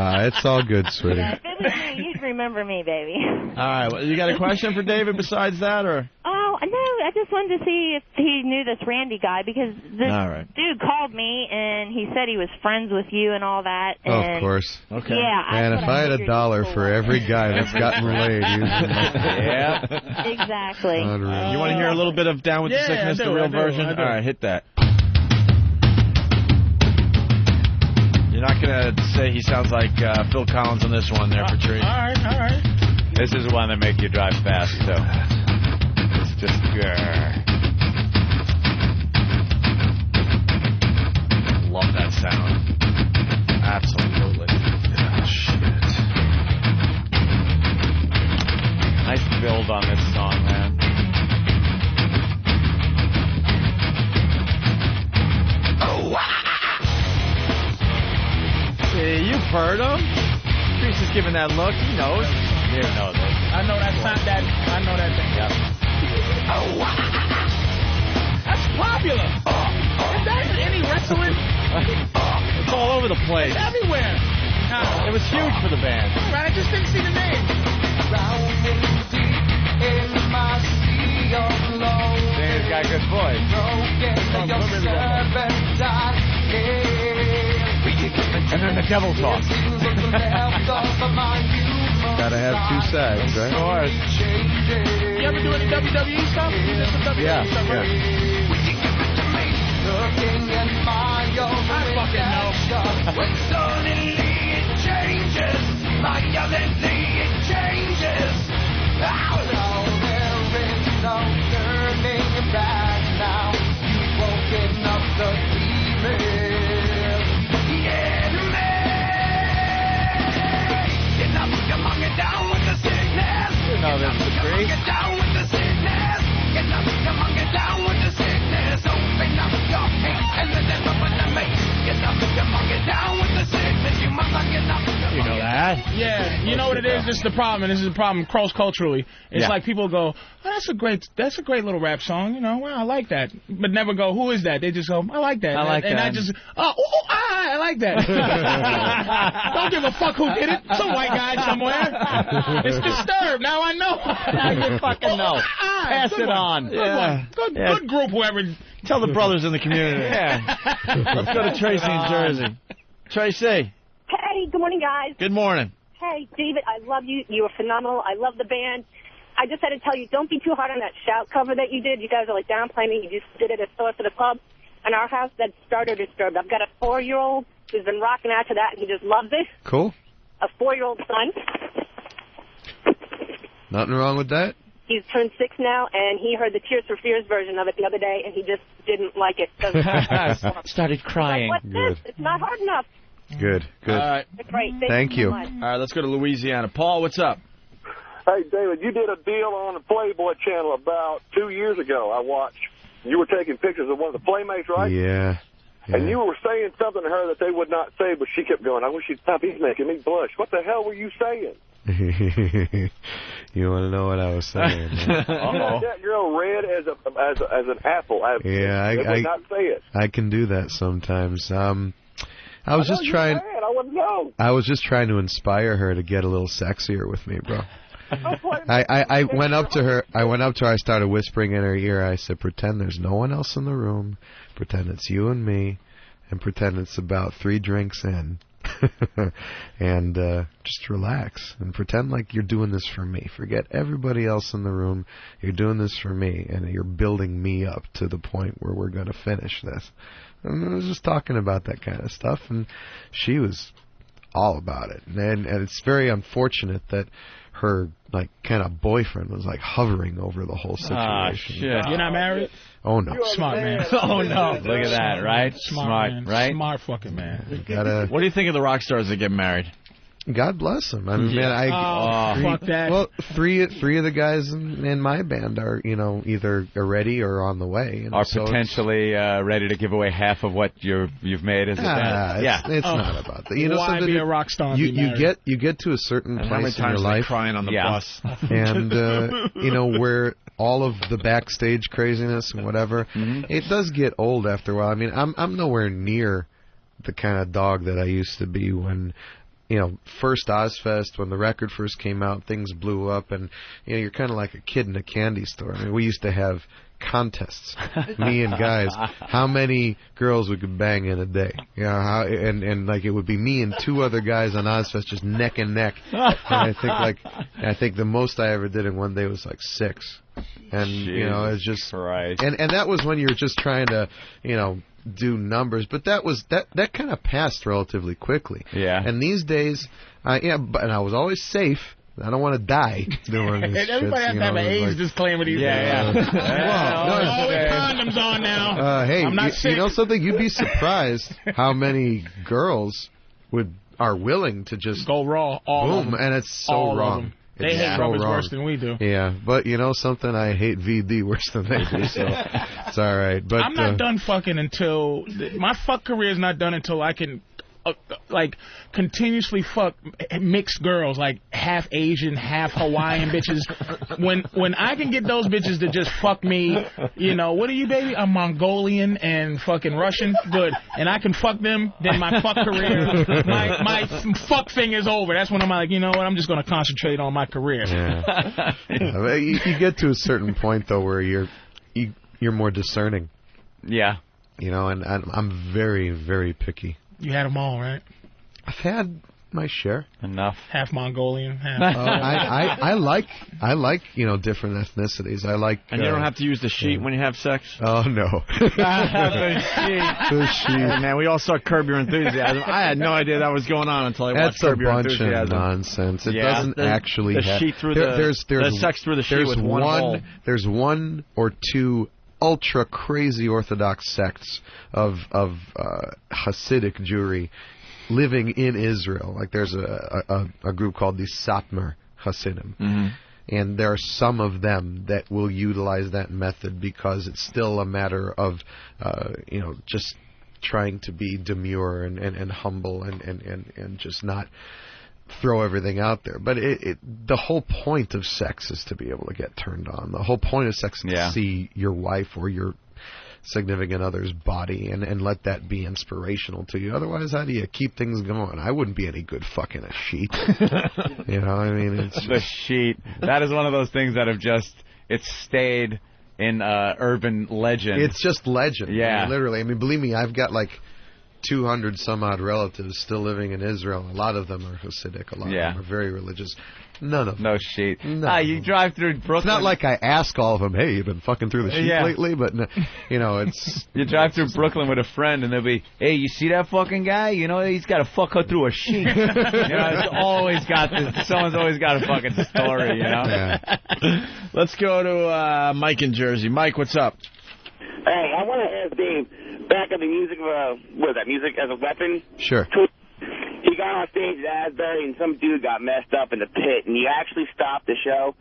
It's all good, sweetie. If it was me, you'd remember me, baby. All right. Well, you got a question for David besides that, or? Oh, no, I just wanted to see if he knew this Randy guy because this All right. dude called me and he said he was friends with you and all that. And Of course. Okay. Yeah. And if I had $1 for every guy that's gotten laid, Yeah. Exactly. You want to hear a little bit of Down with the Yeah, Sickness, I do, the real I do, version? I do. All right, hit that. You're not going to say he sounds like Phil Collins on this one there, Patrice. All right. This is one that make you drive fast, so it's just grrr. Love that sound. Absolutely. Oh, shit. Nice build on this song, man. See, you've heard him. Patrice is giving that look. He knows. You know this. I know that sound. I know that thing. Yep. That's popular. Is that in any wrestling? It's all over the place. It's everywhere. No. It was huge for the band. Right, I just didn't see the name. Dave's got a good voice. And then the devil talk. Gotta have two sides, right? Of course. You ever do any WWE stuff? You did some WWE Yeah, stuff, right? I fucking know. Suddenly it changes. Violently it changes. No, there is no turning back now. You've woken up the demon. Yeah, man. Get up, come on, get down with the sickness. You know this, Patrice. Get down with the sickness. Get up, come on, get down with the sickness. Open up your hate and let them open the mace. Get up, come on, get down with the sickness. You must not get up. You know that. Yeah, you know what it is? This is the problem, and this is the problem cross-culturally. It's like people go, oh, that's a great little rap song, you know, well, I like that. But never go, who is that? They just go, I like that. I like and that. I just, I like that. Don't give a fuck who did it. Some white guy somewhere. It's Disturbed. Now I know. Now you fucking know. Pass good it one. on. Good one. Good group, whoever. Tell the brothers in the community. Yeah. Let's go to Tracy in Jersey. Tracy. Hey, good morning, guys. Good morning. Hey, David, I love you. You are phenomenal. I love the band. I just had to tell you, don't be too hard on that shout cover that you did. You guys are like downplaying it. You just did it at Source of the Pub. In our house, that's starter disturbed. I've got a 4-year-old who's been rocking out to that, and he just loves it. Cool. A 4-year-old son. Nothing wrong with that. He's turned 6 now, and he heard the Tears for Fears version of it the other day, and he just didn't like it. Started crying. Like, what's this? It's not hard enough. Good. All right. Great. Thank you. So much. All right, let's go to Louisiana. Paul, what's up? Hey, David, you did a deal on the Playboy Channel about 2 years ago. I watched. You were taking pictures of one of the Playmates, right? Yeah. And you were saying something to her that they would not say, but she kept going, I wish he'd stop. He's making me blush. What the hell were you saying? You want to know what I was saying? You had that girl red as an apple. I would not say it. I can do that sometimes. I was just trying. I wouldn't know. I was just trying to inspire her to get a little sexier with me, bro. I went up to her. I started whispering in her ear. I said, "Pretend there's no one else in the room. Pretend it's you and me, and pretend it's about 3 drinks in." And just relax and pretend like you're doing this for me. Forget everybody else in the room. You're doing this for me, and you're building me up to the point where we're going to finish this. And I was just talking about that kind of stuff, and she was all about it. And it's very unfortunate that her kind of boyfriend was hovering over the whole situation. Ah, shit. You're not married? Oh, no. Smart man. Oh, no. Look at that, right? Smart man. Right? Smart fucking man. What do you think of the rock stars that get married? God bless them. I mean, fuck that. Well, three of the guys in my band are, either ready or on the way. Are potentially ready to give away half of what you've made as a band. It's not about that. Why be a rock star? You get to a certain place in your life, crying on the bus, and where all of the backstage craziness and whatever, it does get old after a while. I mean, I'm nowhere near the kind of dog that I used to be when. First Ozfest, when the record first came out, things blew up, and you're kind of like a kid in a candy store. I mean, we used to have contests, me and guys, how many girls we could bang in a day. And it would be me and 2 other guys on Ozfest just neck and neck. And I think the most I ever did in one day was 6. And it's just Christ. And that was when you're just trying to do numbers, but that kind of passed relatively quickly. Yeah. And these days, and I was always safe. I don't want to die doing this. And everybody has to have an AIDS disclaimer these days. Condoms on now. Hey, I'm not sick. You know something? You'd be surprised how many girls are willing to just go raw. Boom, and it's so wrong. They hate rubbers worse than we do. Yeah, but something? I hate VD worse than they do, so it's all right. But I'm not done fucking until my fuck career is not done until I can continuously fuck mixed girls, half Asian, half Hawaiian bitches. When I can get those bitches to just fuck me, what are you, baby? I'm Mongolian and fucking Russian. Good. And I can fuck them, then my fuck career, my fuck thing is over. That's when I'm like, you know what? I'm just going to concentrate on my career. Yeah. You get to a certain point, though, where you're more discerning. Yeah. And I'm very, very picky. You had them all, right? I've had my share. Enough. Half Mongolian, half. I like different ethnicities. I like. And you don't have to use the sheet when you have sex. Oh no. The sheet. Hey, man, we all saw Curb Your Enthusiasm. I had no idea that was going on until I watched Curb Your Enthusiasm. That's a bunch of nonsense. It doesn't actually. The sheet through the sex through the sheet with one hole. There's 1 or 2 ultra crazy Orthodox sects of Hasidic Jewry living in Israel. There's a group called the Satmar Hasidim. And there are some of them that will utilize that method because it's still a matter of just trying to be demure and humble and just not throw everything out there. But the whole point of sex is to be able to get turned on. The whole point of sex is to see your wife or your significant other's body and let that be inspirational to you. Otherwise, how do you keep things going? I wouldn't be any good fucking a sheet. It's the sheet. That is one of those things that have it's stayed in urban legend. It's just legend. Yeah. Literally. Believe me, I've got 200 some odd relatives still living in Israel. A lot of them are Hasidic. A lot of them are very religious. None of them. No sheet. No. You drive through Brooklyn. It's not like I ask all of them, hey, you been fucking through the sheet lately? But, it's... You drive through Brooklyn with a friend, and they'll be, hey, you see that fucking guy? He's got to fuck her through a sheet. It's always got this. Someone's always got a fucking story, Yeah. Let's go to Mike in Jersey. Mike, what's up? Hey, I want to ask Dave, back on the music Music as a Weapon? Sure. He got on stage at Asbury, and some dude got messed up in the pit, and you actually stopped the show.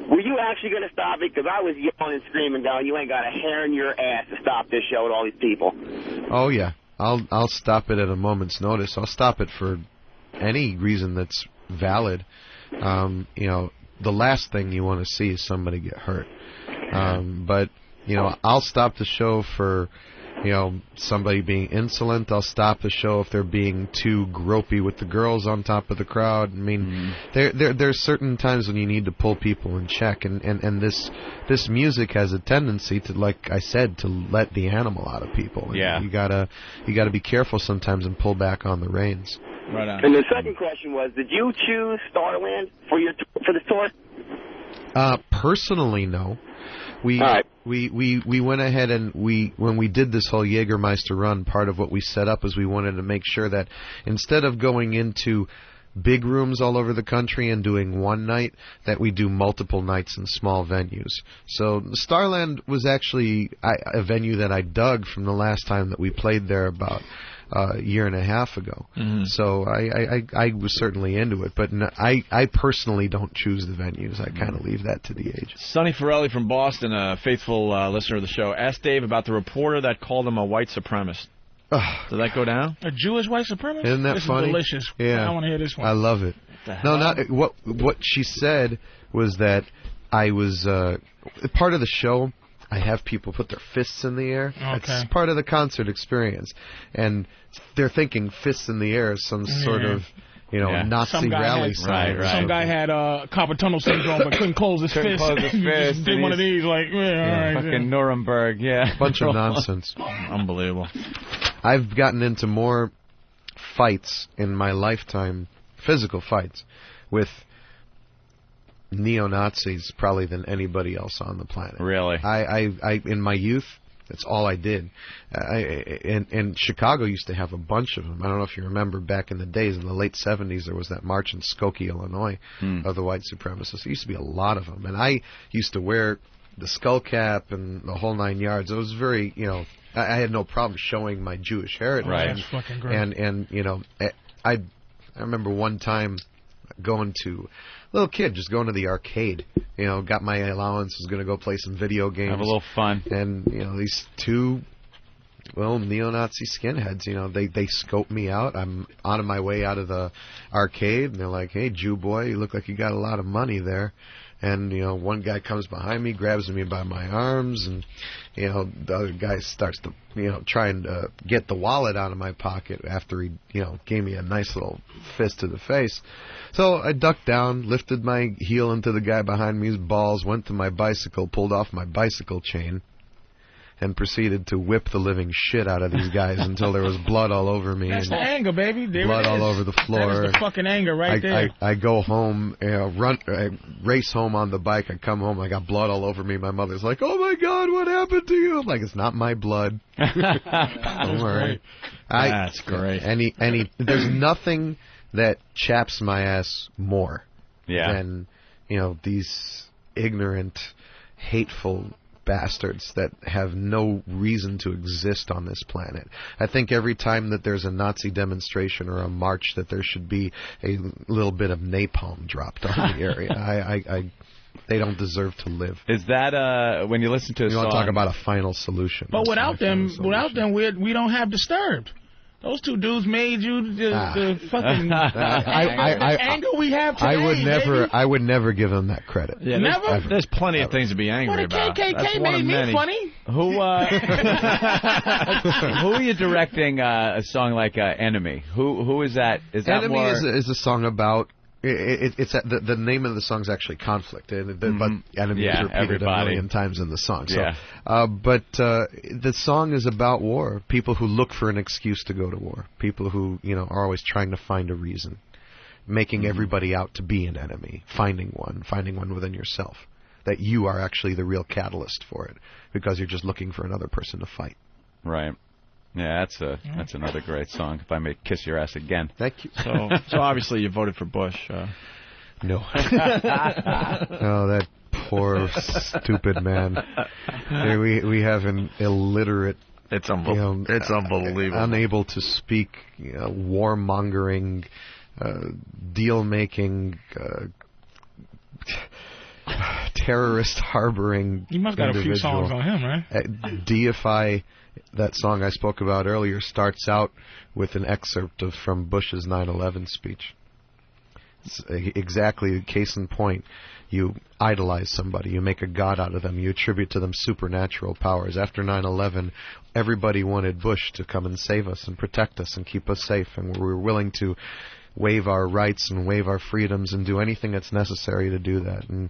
Were you actually going to stop it? Because I was yelling and screaming going, you ain't got a hair in your ass to stop this show with all these people. Oh, yeah. I'll stop it at a moment's notice. I'll stop it for any reason that's valid. The last thing you want to see is somebody get hurt. But, I'll stop the show for... somebody being insolent. I'll stop the show if they're being too gropey with the girls on top of the crowd. I mean, there's certain times when you need to pull people in check, and this music has a tendency to, like I said, to let the animal out of people. And you gotta be careful sometimes and pull back on the reins. Right on. And the second question was, did you choose Starland for the tour? Personally, no. We went ahead and when we did this whole Jägermeister run, part of what we set up is we wanted to make sure that instead of going into big rooms all over the country and doing one night, that we do multiple nights in small venues. So Starland was actually a venue that I dug from the last time that we played there about a year and a half ago. So I was certainly into it, but I personally don't choose the venues. I kind of leave that to the agent. Sonny Forelli from Boston, a faithful listener of the show, asked Dave about the reporter that called him a white supremacist. Did that go down? A Jewish white supremacist? Isn't that funny? Is delicious. Yeah. I want to hear this one. I love it. No, not what she said was that I was part of the show. I have people put their fists in the air. Okay. That's part of the concert experience, and they're thinking fists in the air is some sort of Nazi rally sign. Some guy had carpal tunnel syndrome but couldn't close his fist. Just did one of these, like, all right. Fucking Nuremberg, Bunch of nonsense. Unbelievable. I've gotten into more fights in my lifetime, physical fights, with neo-Nazis probably than anybody else on the planet. Really? I in my youth, that's all I did. And Chicago used to have a bunch of them. I don't know if you remember back in the days, in the late 70s, there was that march in Skokie, Illinois, of the white supremacists. There used to be a lot of them. And I used to wear the skull cap and the whole 9 yards. It was very, I had no problem showing my Jewish heritage. Right. That's fucking great. And I remember one time going to... little kid, just going to the arcade. Got my allowance, was going to go play some video games. Have a little fun. And, these two, neo-Nazi skinheads, they scope me out. I'm on my way out of the arcade, and they're like, hey, Jew boy, you look like you got a lot of money there. And, one guy comes behind me, grabs me by my arms, and, the other guy starts to, trying to get the wallet out of my pocket after he, gave me a nice little fist to the face. So I ducked down, lifted my heel into the guy behind me's balls, went to my bicycle, pulled off my bicycle chain, and proceeded to whip the living shit out of these guys until there was blood all over me. That's the anger, baby. There blood all over the floor. That is the fucking anger right there. I go home, race home on the bike. I come home, I got blood all over me. My mother's like, oh my God, what happened to you? I'm like, it's not my blood. Don't worry. That's great. There's nothing that chaps my ass more than, these ignorant, hateful bastards that have no reason to exist on this planet. I think every time that there's a Nazi demonstration or a march that there should be a little bit of napalm dropped on the area. They don't deserve to live. Is that when you listen to a song? You want to talk about a final solution. But without them, we don't have Disturbed. Those two dudes made you the fucking anger we have today. I would never give them that credit. Yeah, never. There's plenty of things to be angry about. The KKK made me funny. Who are you directing a song like Enemy? Who is that? Is that Enemy more... is a song about. It's the name of the song is actually Conflict, but Enemy is repeated a million times in the song. So, but the song is about war. People who look for an excuse to go to war. People who are always trying to find a reason. making everybody out to be an enemy, finding one within yourself, that you are actually the real catalyst for it, because you're just looking for another person to fight. Right. Yeah, that's another great song. If I may kiss your ass again. Thank you. So obviously you voted for Bush. No. Oh, that poor stupid man. We have an illiterate. It's unbelievable. Unable to speak, warmongering, deal-making, terrorist harboring. You must got a few songs on him, right? Deify. That song I spoke about earlier starts out with an excerpt from Bush's 9/11 speech. It's exactly case in point. You idolize somebody, you make a god out of them, you attribute to them supernatural powers. After 9/11, everybody wanted Bush to come and save us and protect us and keep us safe, and we were willing to waive our rights and waive our freedoms and do anything that's necessary to do that. And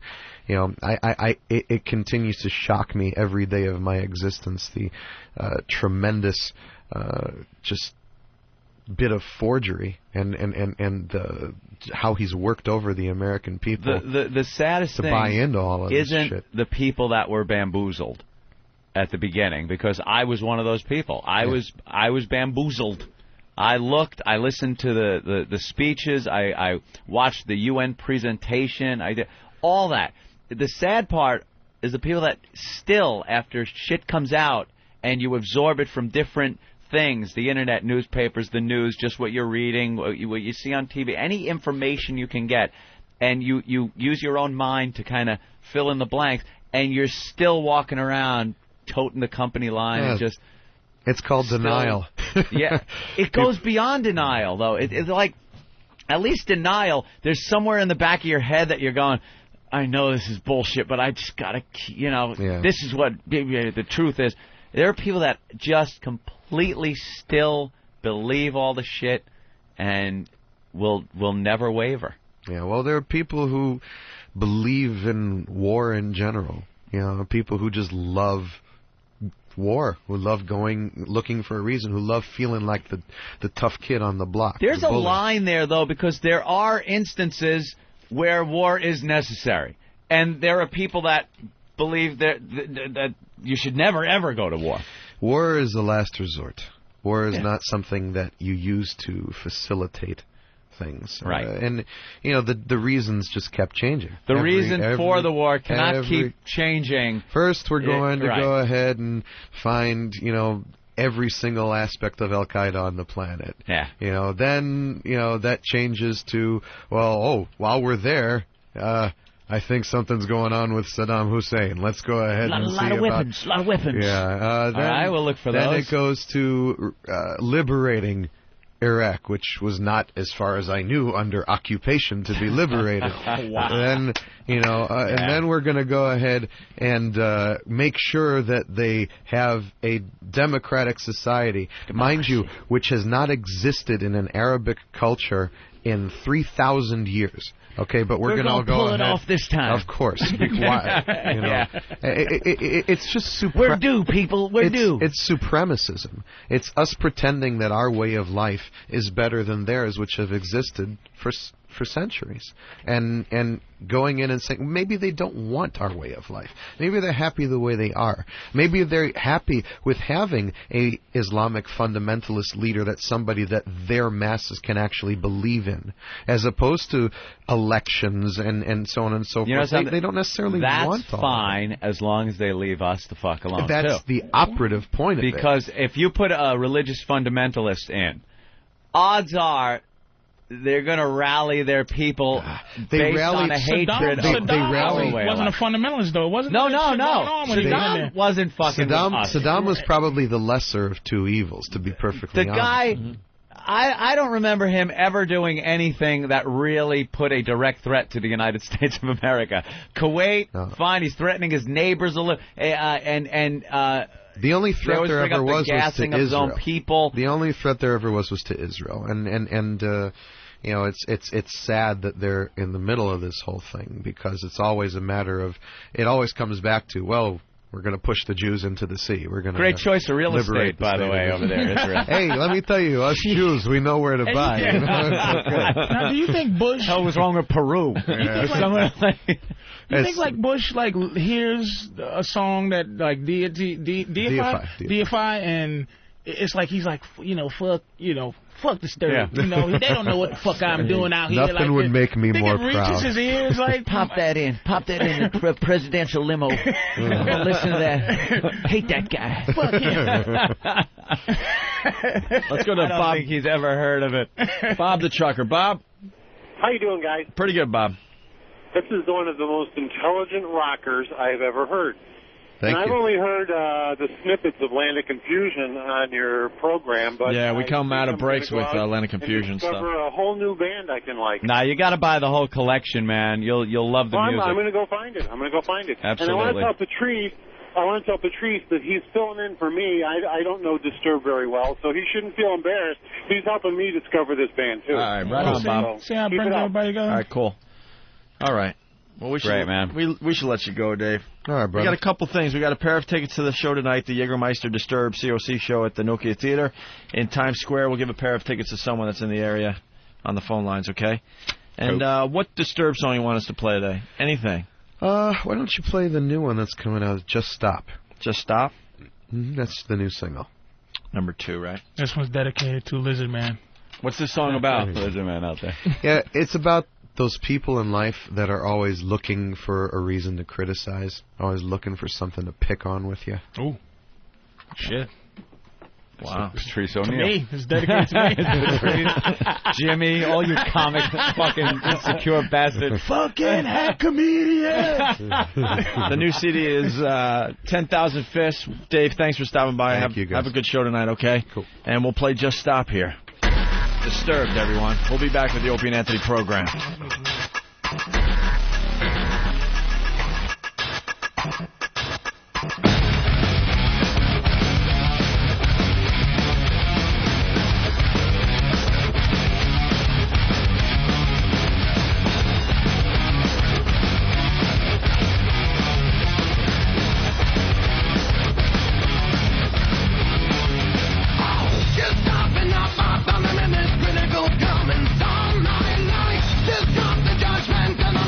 it continues to shock me every day of my existence, the tremendous just bit of forgery and how he's worked over the American people. The saddest thing buy into all of this isn't shit. The people that were bamboozled at the beginning, because I was one of those people. I was bamboozled. I listened to the speeches, I watched the UN presentation, I did all that. The sad part is the people that still, after shit comes out and you absorb it from different things, the internet, newspapers, the news, just what you're reading, what you see on TV, any information you can get, and you use your own mind to kind of fill in the blanks, and you're still walking around toting the company line and just... It's called denial. Yeah, it goes beyond denial, though. It's like, at least denial, there's somewhere in the back of your head that you're going, I know this is bullshit, but I just got to, this is what the truth is. There are people that just completely still believe all the shit and will never waver. Yeah, well, there are people who believe in war in general. People who just love war, who love looking for a reason, who love feeling like the tough kid on the block. There's a line there, though, because there are instances where war is necessary. And there are people that believe that you should never, ever go to war. War is the last resort. War is not something that you use to facilitate things. Right. And, the reasons just kept changing. The reason for the war cannot keep changing. First, we're going to go ahead and find, every single aspect of Al-Qaeda on the planet. Yeah. Then, that changes to, while we're there, I think something's going on with Saddam Hussein. Let's go ahead and see about... A lot of weapons. Yeah. Then, all right, we'll look for those. Then it goes to liberating Iraq, which was not, as far as I knew, under occupation to be liberated. Wow. Then, and then we're going to go ahead and make sure that they have a democratic society, mind you, which has not existed in an Arabic culture in 3,000 years. Okay, but we're going to pull ahead. It off this time. Of course. Be quiet. It's just we're due, people. We're due. It's supremacism. It's us pretending that our way of life is better than theirs, which have existed for centuries, and going in and saying maybe they don't want our way of life. Maybe they're happy the way they are. Maybe they're happy with having a Islamic fundamentalist leader that's somebody that their masses can actually believe in, as opposed to elections and so on and so forth. They don't necessarily want all that's fine as long as they leave us the fuck alone. That's the operative point of it. Because if you put a religious fundamentalist in, odds are they're going to rally their people based on a hatred. Saddam wasn't a fundamentalist, though, wasn't No. Saddam wasn't fucking Saddam was probably the lesser of two evils, to be perfectly honest. The guy, I don't remember him ever doing anything that really put a direct threat to the United States of America. Kuwait, fine, he's threatening his neighbors a little, the only threat there ever was to Israel. People. The only threat there ever was to Israel, and it's sad that they're in the middle of this whole thing, because it's always a matter of, it always comes back to, well, We're going to push the Jews into the sea. We're going to Great choice of real estate, by the way, over there, Israel. Hey, let me tell you, us Jews, we know where to buy. You know? Now, do you think Bush... Hell was wrong with Peru? You think like Bush hears a song that like deify, and it's like he's like fuck this dirt. Yeah. They don't know what the fuck I'm doing out here. Nothing would make me more proud. Reaches his ears like pop that in the presidential limo. Listen to that. Hate that guy. Fuck him. Let's go to Bob. I don't think he's ever heard of it. Bob the trucker. Bob, how you doing, guys? Pretty good, Bob. This is one of the most intelligent rockers I've ever heard. Thank I've you. only heard the snippets of Land of Confusion on your program, but yeah, we come out of breaks with Land of Confusion stuff. Discover a whole new band I can like. Nah, you got to buy the whole collection, man. You'll love the music. I'm going to go find it. Absolutely. And I want to tell Patrice that he's filling in for me. I don't know Disturbed very well, so he shouldn't feel embarrassed. He's helping me discover this band too. All right, right on, Bob. See how I bring everybody together? All right, cool. All right. Well, we should, great, man. We should let you go, Dave. All right, brother. We got a couple things. We got a pair of tickets to the show tonight, the Jägermeister Disturbed COC show at the Nokia Theater in Times Square. We'll give a pair of tickets to someone that's in the area on the phone lines, okay? And what Disturbed song you want us to play today? Anything? Why don't you play the new one that's coming out, Just Stop? Just Stop? Mm-hmm. That's the new single. Number 2, right? This one's dedicated to Lizard Man. What's this song about? Lizard Man out there. Yeah, it's about those people in life that are always looking for a reason to criticize, always looking for something to pick on with you. Ooh. Shit. Wow. It's Patrice O'Neill. To me. It's dedicated to me. Jimmy, all you comic fucking insecure bastards. Fucking hack comedian. The new CD is 10,000 Fists. Dave, thanks for stopping by. Thank you, guys. Have a good show tonight, okay? Cool. And we'll play Just Stop here. Disturbed, everyone. We'll be back with the Opie and Anthony program. Critical comments all night long. Disrupt the judgment and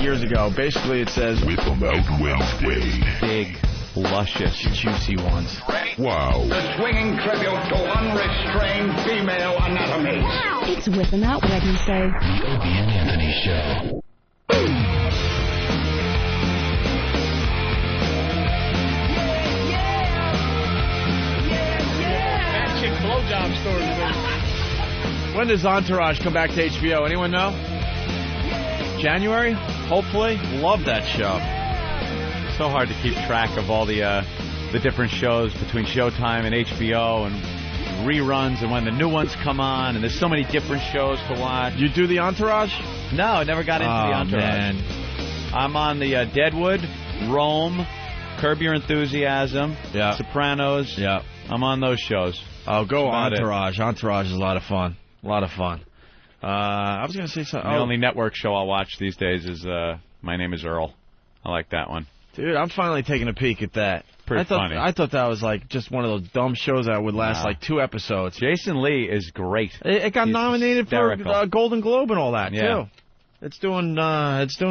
years ago. Basically, it says Whip 'em out Wednesday. Big, luscious, juicy ones. Wow. The swinging tribute to unrestrained female anatomy. It's Whip 'em Out Wednesday. The Opie and Anthony Show. That chick blowjob story. When does Entourage come back to HBO? Anyone know? January? Hopefully. Love that show. So hard to keep track of all the different shows between Showtime and HBO and reruns and when the new ones come on, and there's so many different shows to watch. You do the Entourage? No, I never got into the Entourage. Man. I'm on the Deadwood, Rome, Curb Your Enthusiasm, Sopranos. Yeah. I'm on those shows. Oh, go Entourage. Entourage is a lot of fun. A lot of fun. I was going to say something. The only network show I'll watch these days is My Name is Earl. I like that one. Dude, I'm finally taking a peek at that. Pretty funny. I thought that was like just one of those dumb shows that would last like 2 episodes. Jason Lee is great. It got nominated for Golden Globe and all that too. It's doing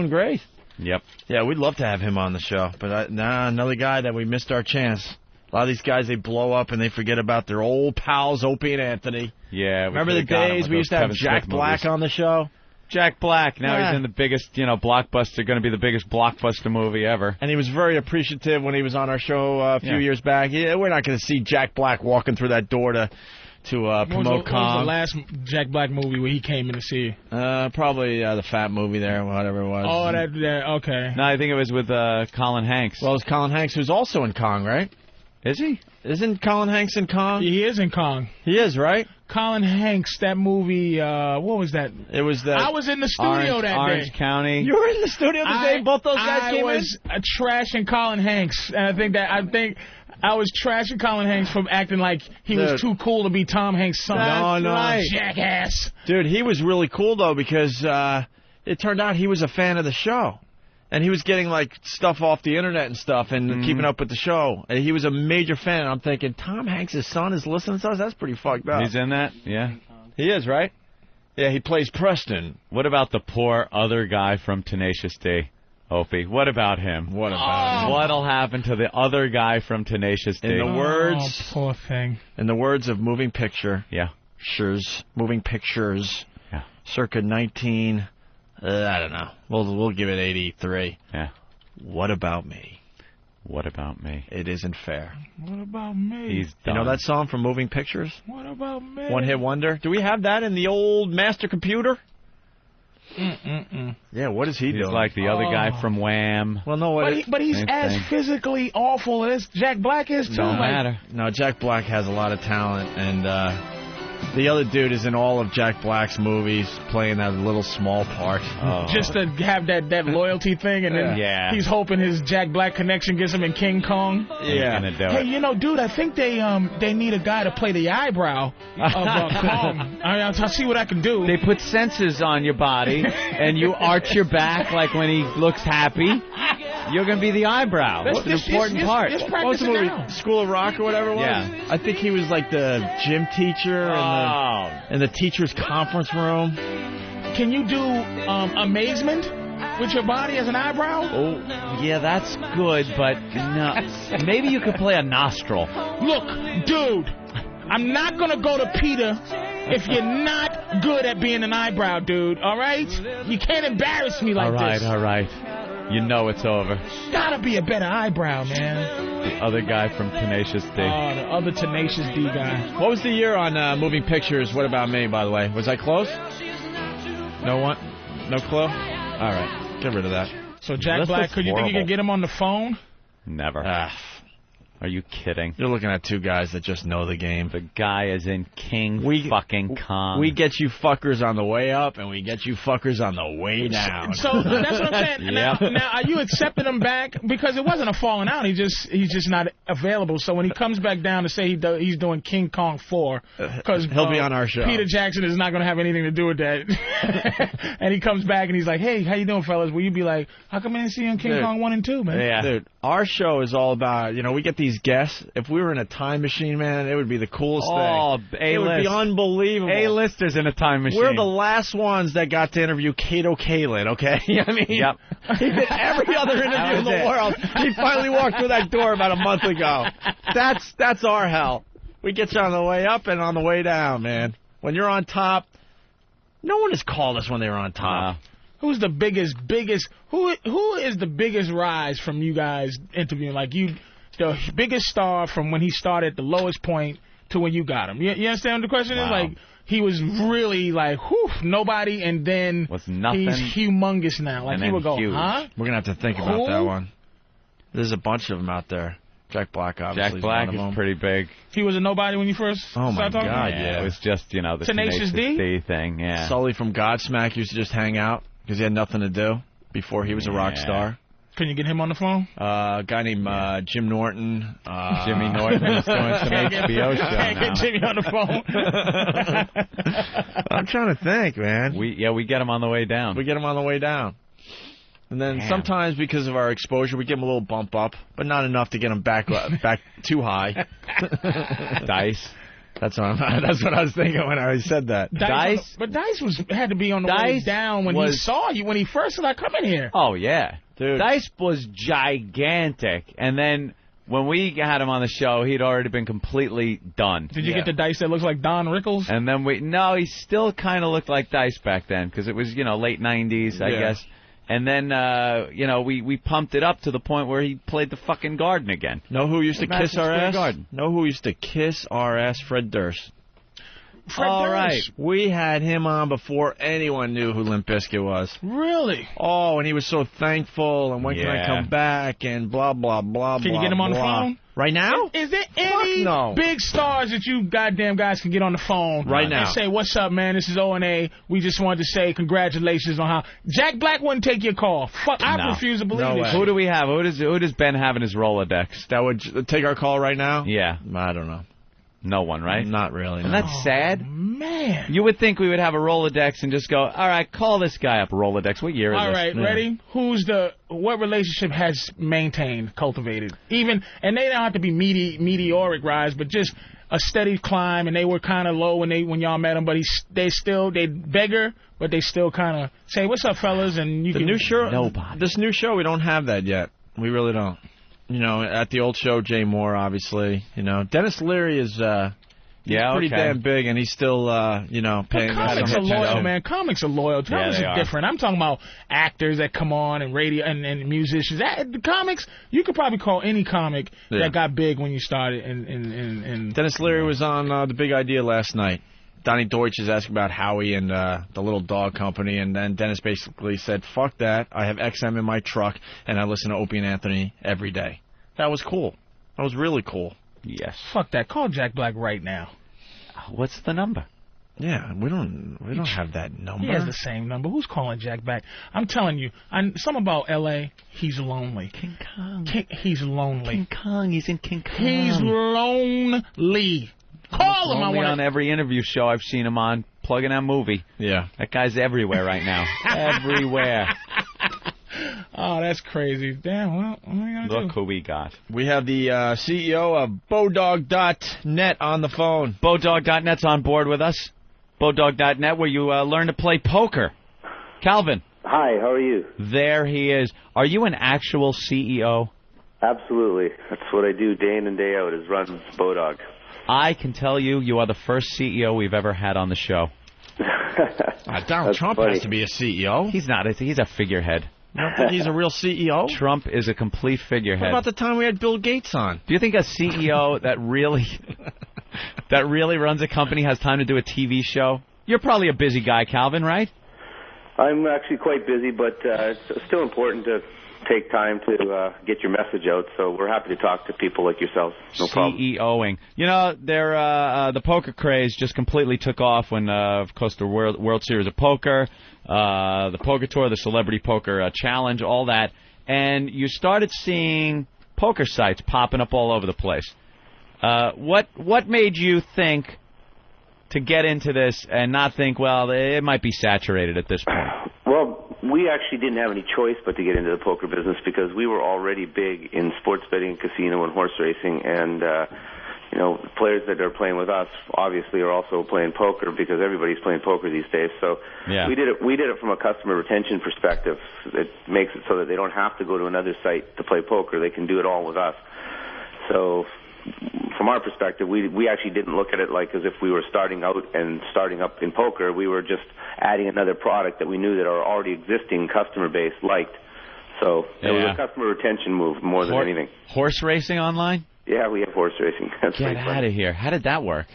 great. Yep. Yeah, we'd love to have him on the show, but another guy that we missed our chance. A lot of these guys, they blow up and they forget about their old pals Opie and Anthony. Yeah. Remember the days we used to have Jack Black on the show? Jack Black. Now he's in the biggest, blockbuster, going to be the biggest blockbuster movie ever. And he was very appreciative when he was on our show a few years back. We're not going to see Jack Black walking through that door to promote Kong. What was the last Jack Black movie where he came in to see? Probably the Fat movie there, whatever it was. Oh, that okay. No, I think it was with Colin Hanks. Well, it's Colin Hanks, who's also in Kong, right? Is he? Isn't Colin Hanks in Kong? He is in Kong. He is, right? Colin Hanks, that movie, what was that? It was the... I was in the studio that day. Orange County. You were in the studio the day both those guys came in? I was trashing Colin Hanks, and I think I was trashing Colin Hanks from acting like he was too cool to be Tom Hanks' son. No. Right. Jackass. Dude, he was really cool, though, because it turned out he was a fan of the show. And he was getting, like, stuff off the internet and stuff and keeping up with the show. And he was a major fan. And I'm thinking, Tom Hanks' son is listening to us? That's pretty fucked up. He's in that? Yeah. He is, right? Yeah, he plays Preston. What about the poor other guy from Tenacious D? Opie, what about him? What about him? What'll happen to the other guy from Tenacious D? In the words... Oh, poor thing. In the words of Moving Picture. Yeah. Moving Pictures. Yeah. Circa 19... I don't know. We'll give it 83. Yeah. What about me? What about me? It isn't fair. What about me? He's done. You know that song from Moving Pictures? What about me? One Hit Wonder. Do we have that in the old master computer? Yeah, what is he doing? He's like the other guy from Wham. Well, no, but he's as physically awful as Jack Black is, too. Don't matter. No, Jack Black has a lot of talent, and the other dude is in all of Jack Black's movies, playing that little small part. Oh. Just to have that loyalty thing, and then he's hoping his Jack Black connection gets him in King Kong. Yeah. Hey, dude, I think they need a guy to play the eyebrow of Kong. I'll see what I can do. They put sensors on your body, and you arch your back like when he looks happy. You're going to be the eyebrow. That's an important part. What was the movie? School of Rock or whatever it was? Yeah. I think he was like the gym teacher in the teacher's conference room. Can you do amazement with your body as an eyebrow? Oh, yeah, that's good, but no. Maybe you could play a nostril. Look, dude, I'm not going to go to Peter if you're not good at being an eyebrow, dude, all right? You can't embarrass me like this. All right. You know it's over. Gotta be a better eyebrow, man. The other guy from Tenacious D. Oh, the other Tenacious D guy. What was the year on Moving Pictures? What about me, by the way? Was I close? No one? No clue? All right. Get rid of that. So Jack Black, could you think you could get him on the phone? Never. Are you kidding? You're looking at two guys that just know the game. The guy is in King fucking Kong. We get you fuckers on the way up, and we get you fuckers on the way down. So that's what I'm saying. Now, are you accepting him back? Because it wasn't a falling out. He's just not available. So when he comes back down to say he's doing King Kong 4, because he'll be on our show. Peter Jackson is not going to have anything to do with that. And he comes back and he's like, "Hey, how you doing, fellas?" Will you be like, "How come I didn't see you on King Kong 1 and 2, man?" Yeah. Dude, Our show is all about, we get these guests. If we were in a time machine, man, it would be the coolest thing. A-list. It would be unbelievable. A-listers in a time machine. We're the last ones that got to interview Kato Kalin, okay? I mean, yep. He did every other interview in the world. He finally walked through that door about a month ago. That's our hell. We get you on the way up and on the way down, man. When you're on top, no one has called us when they were on top. Who's the biggest? Who is the biggest rise from you guys interviewing? Like the biggest star from when he started at the lowest point to when you got him. You understand what the question is? Like he was really like, whew, nobody, and then was nothing. He's humongous now. Like he would go, huge. huh? We're gonna have to think about that one. There's a bunch of them out there. Jack Black, obviously. Jack Black is pretty big. He was a nobody when you first started talking? Yeah, it was just, the Tenacious D thing, yeah. Sully from Godsmack used to just hang out because he had nothing to do before he was a rock star. Can you get him on the phone? A guy named Jim Norton. Jimmy Norton is doing some HBO show Can't get Jimmy on the phone. I'm trying to think, man. We get him on the way down. We get him on the way down. And then sometimes because of our exposure, we give him a little bump up, but not enough to get him back too high. Dice. That's what I was thinking when I said that. Dice? But Dice had to be on the way down when he saw you, when he first started coming here. Oh, yeah. Dude. Dice was gigantic. And then when we had him on the show, he'd already been completely done. Did you get the Dice that looks like Don Rickles? And then he still kind of looked like Dice back then because it was, late 90s, I guess. And then, we pumped it up to the point where he played the fucking Garden again. Know who used to kiss our ass? Know who used to kiss our ass? Fred Durst. All right. We had him on before anyone knew who Limp Bizkit was. Really? Oh, and he was so thankful, and when can I come back, and blah, blah, blah, Can you get him on the phone? Right now? Is there any big stars that you goddamn guys can get on the phone right now and say, what's up, man? This is O&A. We just wanted to say congratulations on how Jack Black wouldn't take your call. Fuck, I refuse to believe it. Who do we have? Who does Ben have in his Rolodex? That would take our call right now? Yeah. I don't know. No one, right? Not really. And that's sad. Man. You would think we would have a Rolodex and just go, all right, call this guy up. Rolodex. What year is this? All right, ready? What relationship has maintained, cultivated? And they don't have to be meteoric rise, but just a steady climb, and they were kind of low when y'all met them, but they beggar, but they still kind of say, what's up, fellas? And Nobody. This new show, we don't have that yet. We really don't. At the old show, Jay Moore, obviously. Dennis Leary is pretty damn big, and he's still, paying. Comics are loyal, man. Comics are loyal. Television is different. I'm talking about actors that come on and radio and musicians. The comics, you could probably call any comic that got big when you started. And Dennis Leary was on The Big Idea last night. Donnie Deutsch is asking about Howie and the little dog company, and then Dennis basically said, fuck that, I have XM in my truck, and I listen to Opie and Anthony every day. That was cool. That was really cool. Yes. Fuck that. Call Jack Black right now. What's the number? Yeah, we don't have that number. He has the same number. Who's calling Jack Black? I'm telling you, something about L.A., he's lonely. King Kong. He's lonely. King Kong, he's in King Kong. He's lonely. Call him. On every interview show I've seen him on, plugging that movie. Yeah. That guy's everywhere right now. Everywhere. Oh, that's crazy. Damn, well, what are you going to do? Look who we got. We have the CEO of Bodog.net on the phone. Bodog.net's on board with us. Bodog.net, where you learn to play poker. Calvin. Hi, how are you? There he is. Are you an actual CEO? Absolutely. That's what I do day in and day out, is run Bodog. I can tell you are the first CEO we've ever had on the show. Donald Trump has to be a CEO. He's not. He's a figurehead. You don't think he's a real CEO? Trump is a complete figurehead. What about the time we had Bill Gates on? Do you think a CEO that really runs a company has time to do a TV show? You're probably a busy guy, Calvin, right? I'm actually quite busy, but it's still important to take time to get your message out, so we're happy to talk to people like yourselves. No problem. CEOing. The poker craze just completely took off when, of course, the World Series of Poker, the Poker Tour, the Celebrity Poker Challenge, all that, and you started seeing poker sites popping up all over the place. What made you think to get into this and not think, well, it might be saturated at this point? Well, we actually didn't have any choice but to get into the poker business because we were already big in sports betting, casino, and horse racing, and players that are playing with us obviously are also playing poker because everybody's playing poker these days. So we did it from a customer retention perspective. It makes it so that they don't have to go to another site to play poker. They can do it all with us. So from our perspective, we actually didn't look at it like as if we were starting out and starting up in poker. We were just adding another product that we knew that our already existing customer base liked. So it was a customer retention move more than anything. Horse racing online? Yeah, we have horse racing. That's Get out of here. How did that work?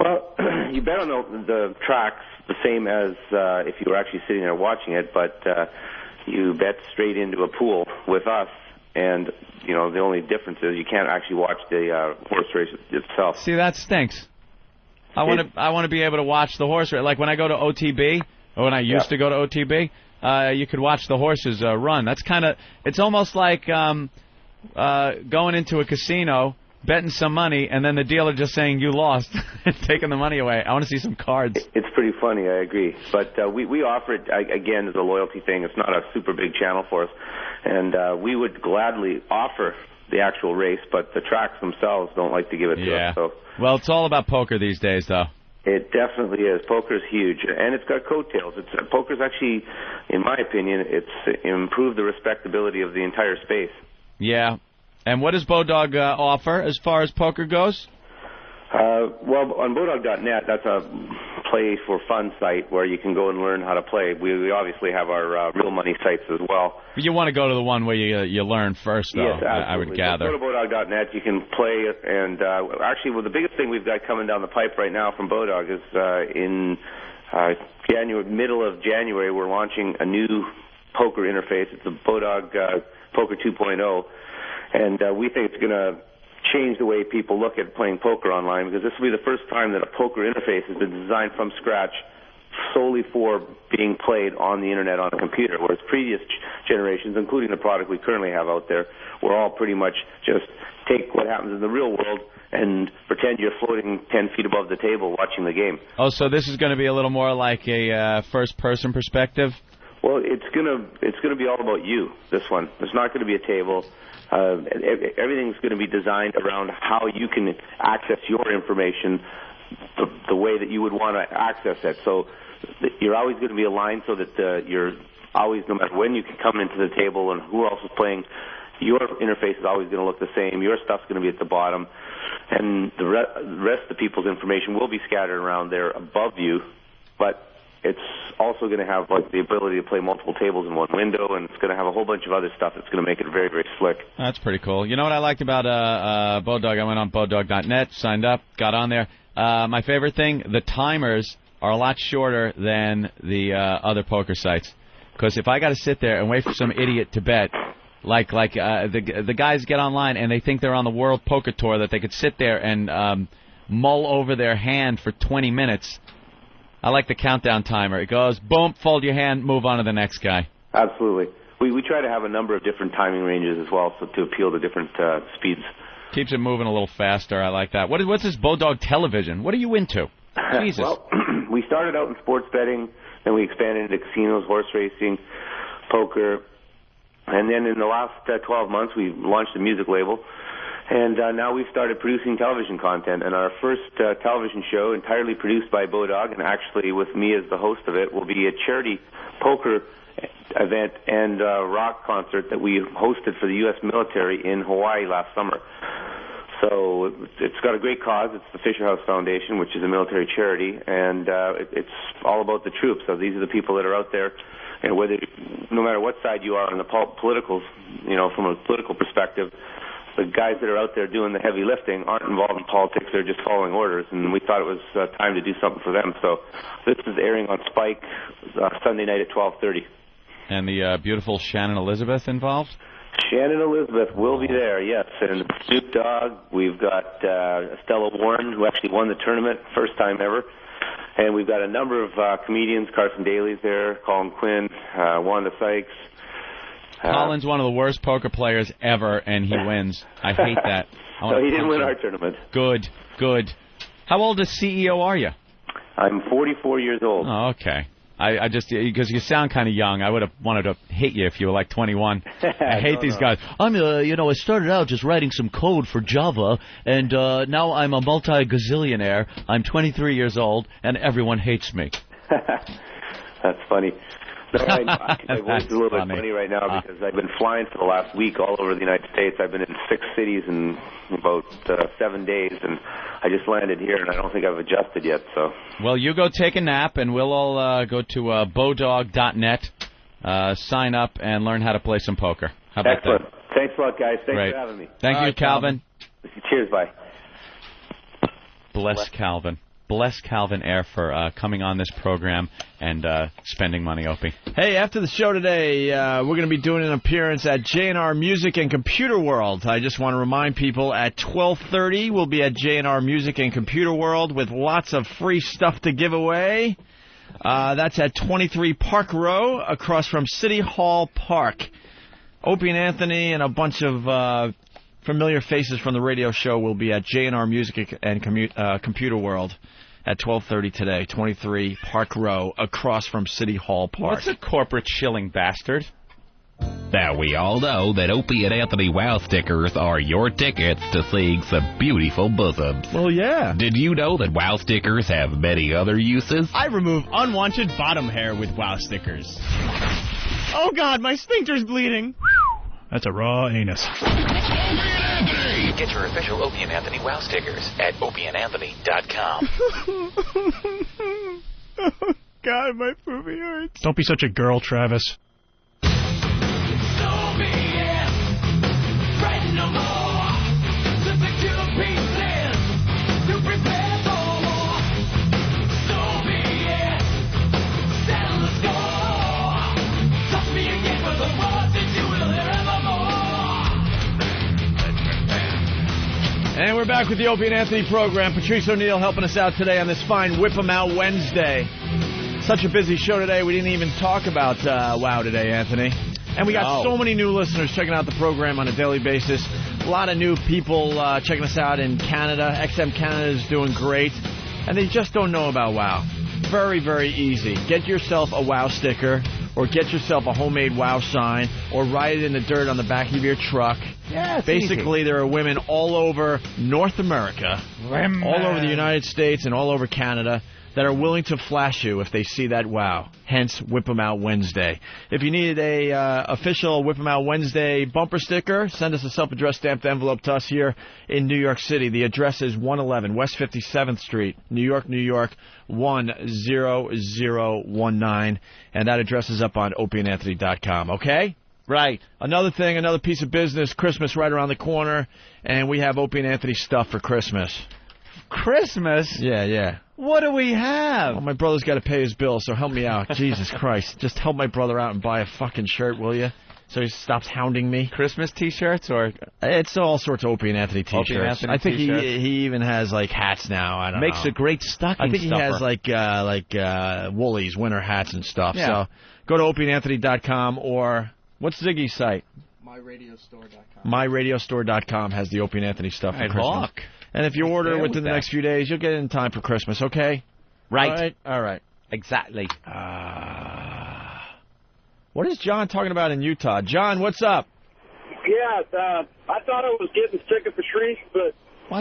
Well, you bet on the tracks the same as if you were actually sitting there watching it, but you bet straight into a pool with us, and the only difference is you can't actually watch the horse race itself. See, that stinks. I want to be able to watch the horse race. Like when I go to OTB, or when I used to go to OTB, you could watch the horses run. That's it's almost like going into a casino, betting some money, and then the dealer just saying you lost and taking the money away. I want to see some cards. It's pretty funny, I agree. But we offer it, again, as a loyalty thing. It's not a super big channel for us. And we would gladly offer the actual race, but the tracks themselves don't like to give it to us. So. Well, it's all about poker these days, though. It definitely is. Poker's huge, and it's got coattails. Poker's actually, in my opinion, it's improved the respectability of the entire space. Yeah. And what does Bodog offer as far as poker goes? Well, on Bodog.net, that's a play for fun site where you can go and learn how to play. We obviously have our real money sites as well. But you want to go to the one where you learn first, though, yes, absolutely. I would gather. So go to Bodog.net, you can play, and actually, the biggest thing we've got coming down the pipe right now from Bodog is in middle of January, we're launching a new poker interface. It's a Bodog Poker 2.0, and we think it's going to change the way people look at playing poker online, because this will be the first time that a poker interface has been designed from scratch solely for being played on the internet on a computer, whereas previous generations, including the product we currently have out there, were all pretty much just take what happens in the real world and pretend you're floating 10 feet above the table watching the game. Oh, so this is going to be a little more like a first-person perspective? Well, it's gonna be all about you, this one. There's not going to be a table. Everything's going to be designed around how you can access your information the way that you would want to access it. So you're always going to be aligned so that you're always, no matter when you can come into the table and who else is playing, your interface is always going to look the same. Your stuff's going to be at the bottom. And the rest of the people's information will be scattered around there above you, but it's also going to have the ability to play multiple tables in one window, and it's going to have a whole bunch of other stuff that's going to make it very, very slick. That's pretty cool. You know what I liked about Bodog? I went on Bodog.net, signed up, got on there. My favorite thing, the timers are a lot shorter than the other poker sites. Because if I got to sit there and wait for some idiot to bet, the guys get online and they think they're on the World Poker Tour, that they could sit there and mull over their hand for 20 minutes. I like the countdown timer. It goes, boom, fold your hand, move on to the next guy. Absolutely. We try to have a number of different timing ranges as well, so to appeal to different speeds. Keeps it moving a little faster. I like that. What's this Bodog television? What are you into? Jesus. Well, we started out in sports betting, then we expanded into casinos, horse racing, poker, and then in the last 12 months we launched a music label. And now we've started producing television content, and our first television show, entirely produced by Bodog, and actually with me as the host of it, will be a charity poker event and rock concert that we hosted for the U.S. military in Hawaii last summer. So it's got a great cause. It's the Fisher House Foundation, which is a military charity, and it's all about the troops. So these are the people that are out there, and no matter what side you are on the politicals, from a political perspective, the guys that are out there doing the heavy lifting aren't involved in politics. They're just following orders, and we thought it was time to do something for them. So this is airing on Spike Sunday night at 12:30. And the beautiful Shannon Elizabeth involved? Shannon Elizabeth will be there, yes. And Snoop Dogg. We've got Stella Warren, who actually won the tournament, first time ever. And we've got a number of comedians. Carson Daly's there, Colin Quinn, Wanda Sykes. Colin's one of the worst poker players ever, and he wins. I hate that. So he didn't win our tournament. Good. How old a CEO are you? I'm 44 years old. Oh, okay. I just, because you sound kind of young, I would have wanted to hit you if you were like 21. I hate these guys. I'm, I started out just writing some code for Java, and now I'm a multi-gazillionaire. I'm 23 years old, and everyone hates me. That's funny. No, my voice is a little bit funny right now because I've been flying for the last week all over the United States. I've been in 6 cities in about 7 days, and I just landed here, and I don't think I've adjusted yet. So. Well, you go take a nap, and we'll all go to bodog.net, sign up, and learn how to play some poker. How about Excellent. that? Thanks a lot, guys. Thanks for having me. Thank you, Calvin. Cheers, bye. Bless Calvin. Bless Calvin Ayre for coming on this program and spending money, Opie. Hey, after the show today, we're going to be doing an appearance at J&R Music and Computer World. I just want to remind people, at 12:30, we'll be at J&R Music and Computer World with lots of free stuff to give away. That's at 23 Park Row, across from City Hall Park. Opie and Anthony and a bunch of familiar faces from the radio show will be at J&R Music and Computer World at 12:30 today, 23 Park Row, across from City Hall Park. What's a corporate shilling bastard? Now, we all know that Opie and Anthony Wow stickers are your tickets to seeing some beautiful bosoms. Well, yeah. Did you know that Wow stickers have many other uses? I remove unwanted bottom hair with Wow stickers. Oh, God, my sphincter's bleeding. That's a raw anus. Get your official Opie and Anthony Wow stickers at opieandanthony.com. Oh, God, my poopy hurts. Don't be such a girl, Travis. And we're back with the Opie and Anthony program. Patrice O'Neill helping us out today on this fine Whip 'em Out Wednesday. Such a busy show today, we didn't even talk about WOW today, Anthony. And we got so many new listeners checking out the program on a daily basis. A lot of new people checking us out in Canada. XM Canada is doing great. And they just don't know about WOW. Very, very easy. Get yourself a WOW sticker, or get yourself a homemade WOW sign, or write it in the dirt on the back of your truck. Yeah, basically, there are women all over North America, all over the United States, and all over Canada that are willing to flash you if they see that WOW. Hence, Whip 'em Out Wednesday. If you need a official Whip 'em Out Wednesday bumper sticker, send us a self-addressed stamped envelope to us here in New York City. The address is 111 West 57th Street, New York, New York, 10019. And that address is up on opieandanthony.com, okay? Right. Another thing, another piece of business, Christmas right around the corner, and we have Opie and Anthony stuff for Christmas. Christmas? Yeah. What do we have? Well, my brother's got to pay his bill, so help me out. Jesus Christ. Just help my brother out and buy a fucking shirt, will you? So he stops hounding me. Christmas T-shirts, or it's all sorts of Opie and Anthony T-shirts. Opie and Anthony I think T-shirts. he even has like hats now. I don't know. Makes a great stocking I think he stuffer. has like Woolies winter hats and stuff. Yeah. So go to opieandanthony.com, or what's Ziggy's site? MyRadiostore.com. MyRadiostore.com has the Opie and Anthony stuff for Christmas. Hawk. And if you order within the next few days, you'll get it in time for Christmas. Okay? Right. All right. Exactly. What is John talking about in Utah? John, what's up? Yeah, I thought I was getting sick of Patrice, but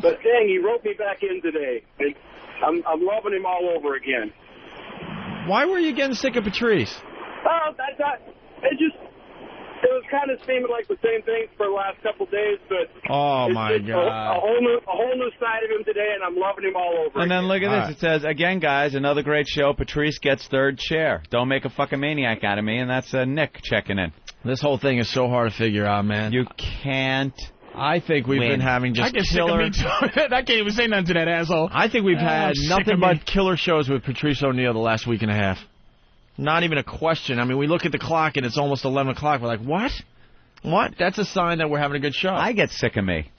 dang, he wrote me back in today. And I'm loving him all over again. Why were you getting sick of Patrice? Oh, it was kind of seeming like the same thing for the last couple of days, but oh my God, a whole new side of him today, and I'm loving him all over. And then look at this. It says, again, guys, another great show. Patrice gets third chair. Don't make a fucking maniac out of me. And that's Nick checking in. This whole thing is so hard to figure out, man. You can't. I think we've been having just killer. I can't even say nothing to that asshole. I think we've had nothing but killer shows with Patrice O'Neill the last week and a half. Not even a question. I mean, we look at the clock and it's almost 11 o'clock. We're like, what? What? That's a sign that we're having a good show. I get sick of me.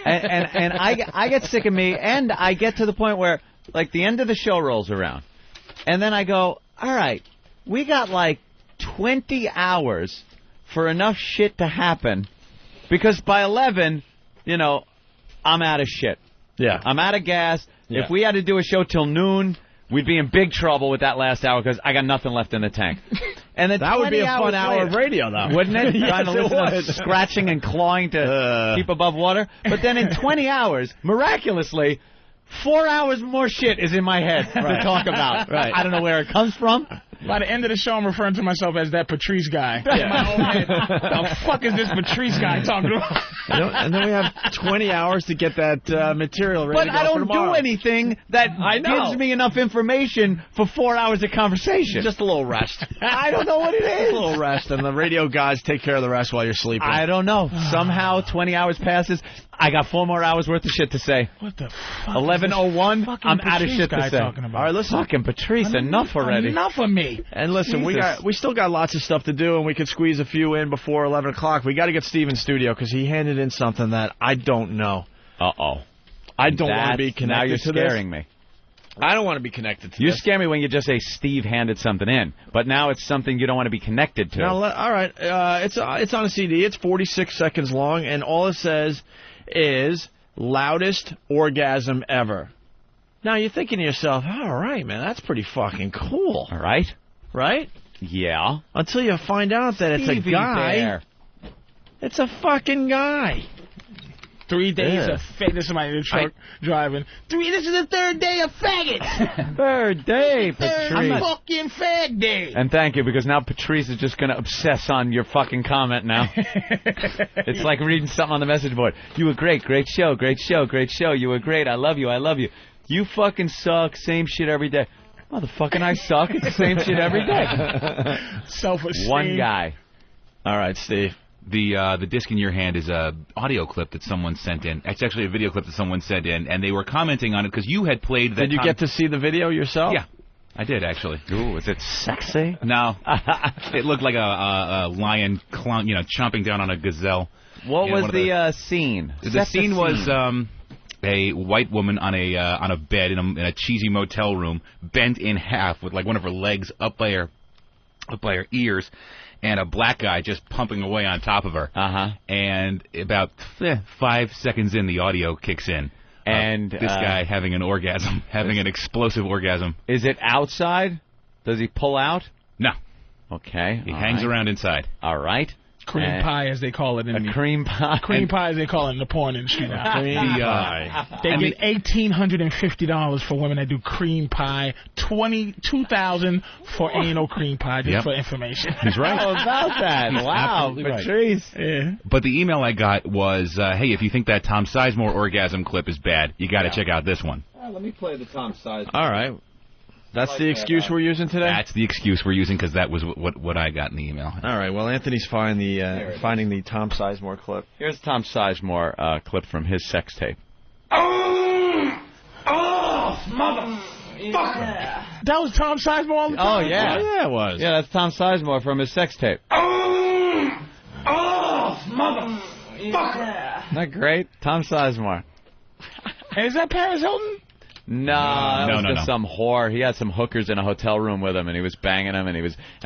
and I get sick of me, and I get to the point where, like, the end of the show rolls around. And then I go, all right, we got like 20 hours for enough shit to happen. Because by 11, I'm out of shit. Yeah. I'm out of gas. Yeah. If we had to do a show till noon, we'd be in big trouble with that last hour because I got nothing left in the tank. And then that would be a fun hour of radio, though. Wouldn't it? Yes, Trying to listen it would. to scratching and clawing to keep above water. But then in 20 hours, miraculously, 4 hours more shit is in my head to talk about. Right. I don't know where it comes from. By the end of the show, I'm referring to myself as that Patrice guy. In my own head. The fuck is this Patrice guy talking about? And then we have 20 hours to get that material ready But to go I for don't tomorrow. do anything that gives me enough information for 4 hours of conversation. Just a little rest. I don't know what it is. A little rest, and the radio guys take care of the rest while you're sleeping. I don't know. Somehow 20 hours passes. I got 4 more hours worth of shit to say. What the fuck? 11:01. I'm out of shit to say. Talking about? All right, listen. Fucking Patrice, enough already. Enough of me. And listen, we still got lots of stuff to do, and we could squeeze a few in before 11 o'clock. We got to get Steve in studio because he handed in something that I don't know. Uh-oh. I don't want to be connected now you're to this. scaring me. I don't want to be connected to You this. scare me when you just say Steve handed something in, but now it's something you don't want to be connected to. Now, all right, it's on a CD. It's 46 seconds long, and all it says is loudest orgasm ever. Now, you're thinking to yourself, all right, man, that's pretty fucking cool. All right. Right? Yeah. Until you find out that it's a Stevie guy. Bear. It's a fucking guy. 3 days Yeah. of faggot. This is somebody in the truck driving. This is the 3rd day of faggots. 3rd day, Third Patrice. fucking fag day. And thank you, because now Patrice is just going to obsess on your fucking comment now. It's like reading something on the message board. You were great. Great show. Great show. Great show. You were great. I love you. I love you. You fucking suck. Same shit every day. Motherfucking I suck. It's the same shit every day. Self-esteem. One guy. All right, Steve. The disc in your hand is a audio clip that someone sent in. It's actually a video clip that someone sent in, and they were commenting on it because you had played that. Did you get to see the video yourself? Yeah, I did actually. Ooh, was it sexy? No, it looked like a lion, chomping down on a gazelle. What was the scene? The scene was a white woman on a bed in a cheesy motel room, bent in half with like one of her legs up by her ears. And a black guy just pumping away on top of her. Uh-huh. And about 5 seconds in, the audio kicks in. And this guy having an orgasm, having an explosive orgasm. Is it outside? Does he pull out? No. Okay. He hangs around inside. All right. Cream pie, as they call it in the cream pie. Cream pie, as they call it in the porn industry now. Cream pie. They get $1,850 for women that do cream pie. $22,000 for anal cream pie. Just for information. He's right. How about that? Wow, Patrice. Yeah. But the email I got was, hey, if you think that Tom Sizemore orgasm clip is bad, you got to check out this one. Let me play the Tom Sizemore. All right. That's the excuse we're using today? That's the excuse we're using because that was what I got in the email. All right. Well, Anthony's finding the Tom Sizemore clip. Here's Tom Sizemore clip from his sex tape. Oh, motherfucker. That was Tom Sizemore all the time? Oh, yeah. Oh, yeah, it was. Yeah, that's Tom Sizemore from his sex tape. Oh, motherfucker. Isn't that great? Tom Sizemore. Is that Paris Hilton? No, that was just some whore. He had some hookers in a hotel room with him, and he was banging them, and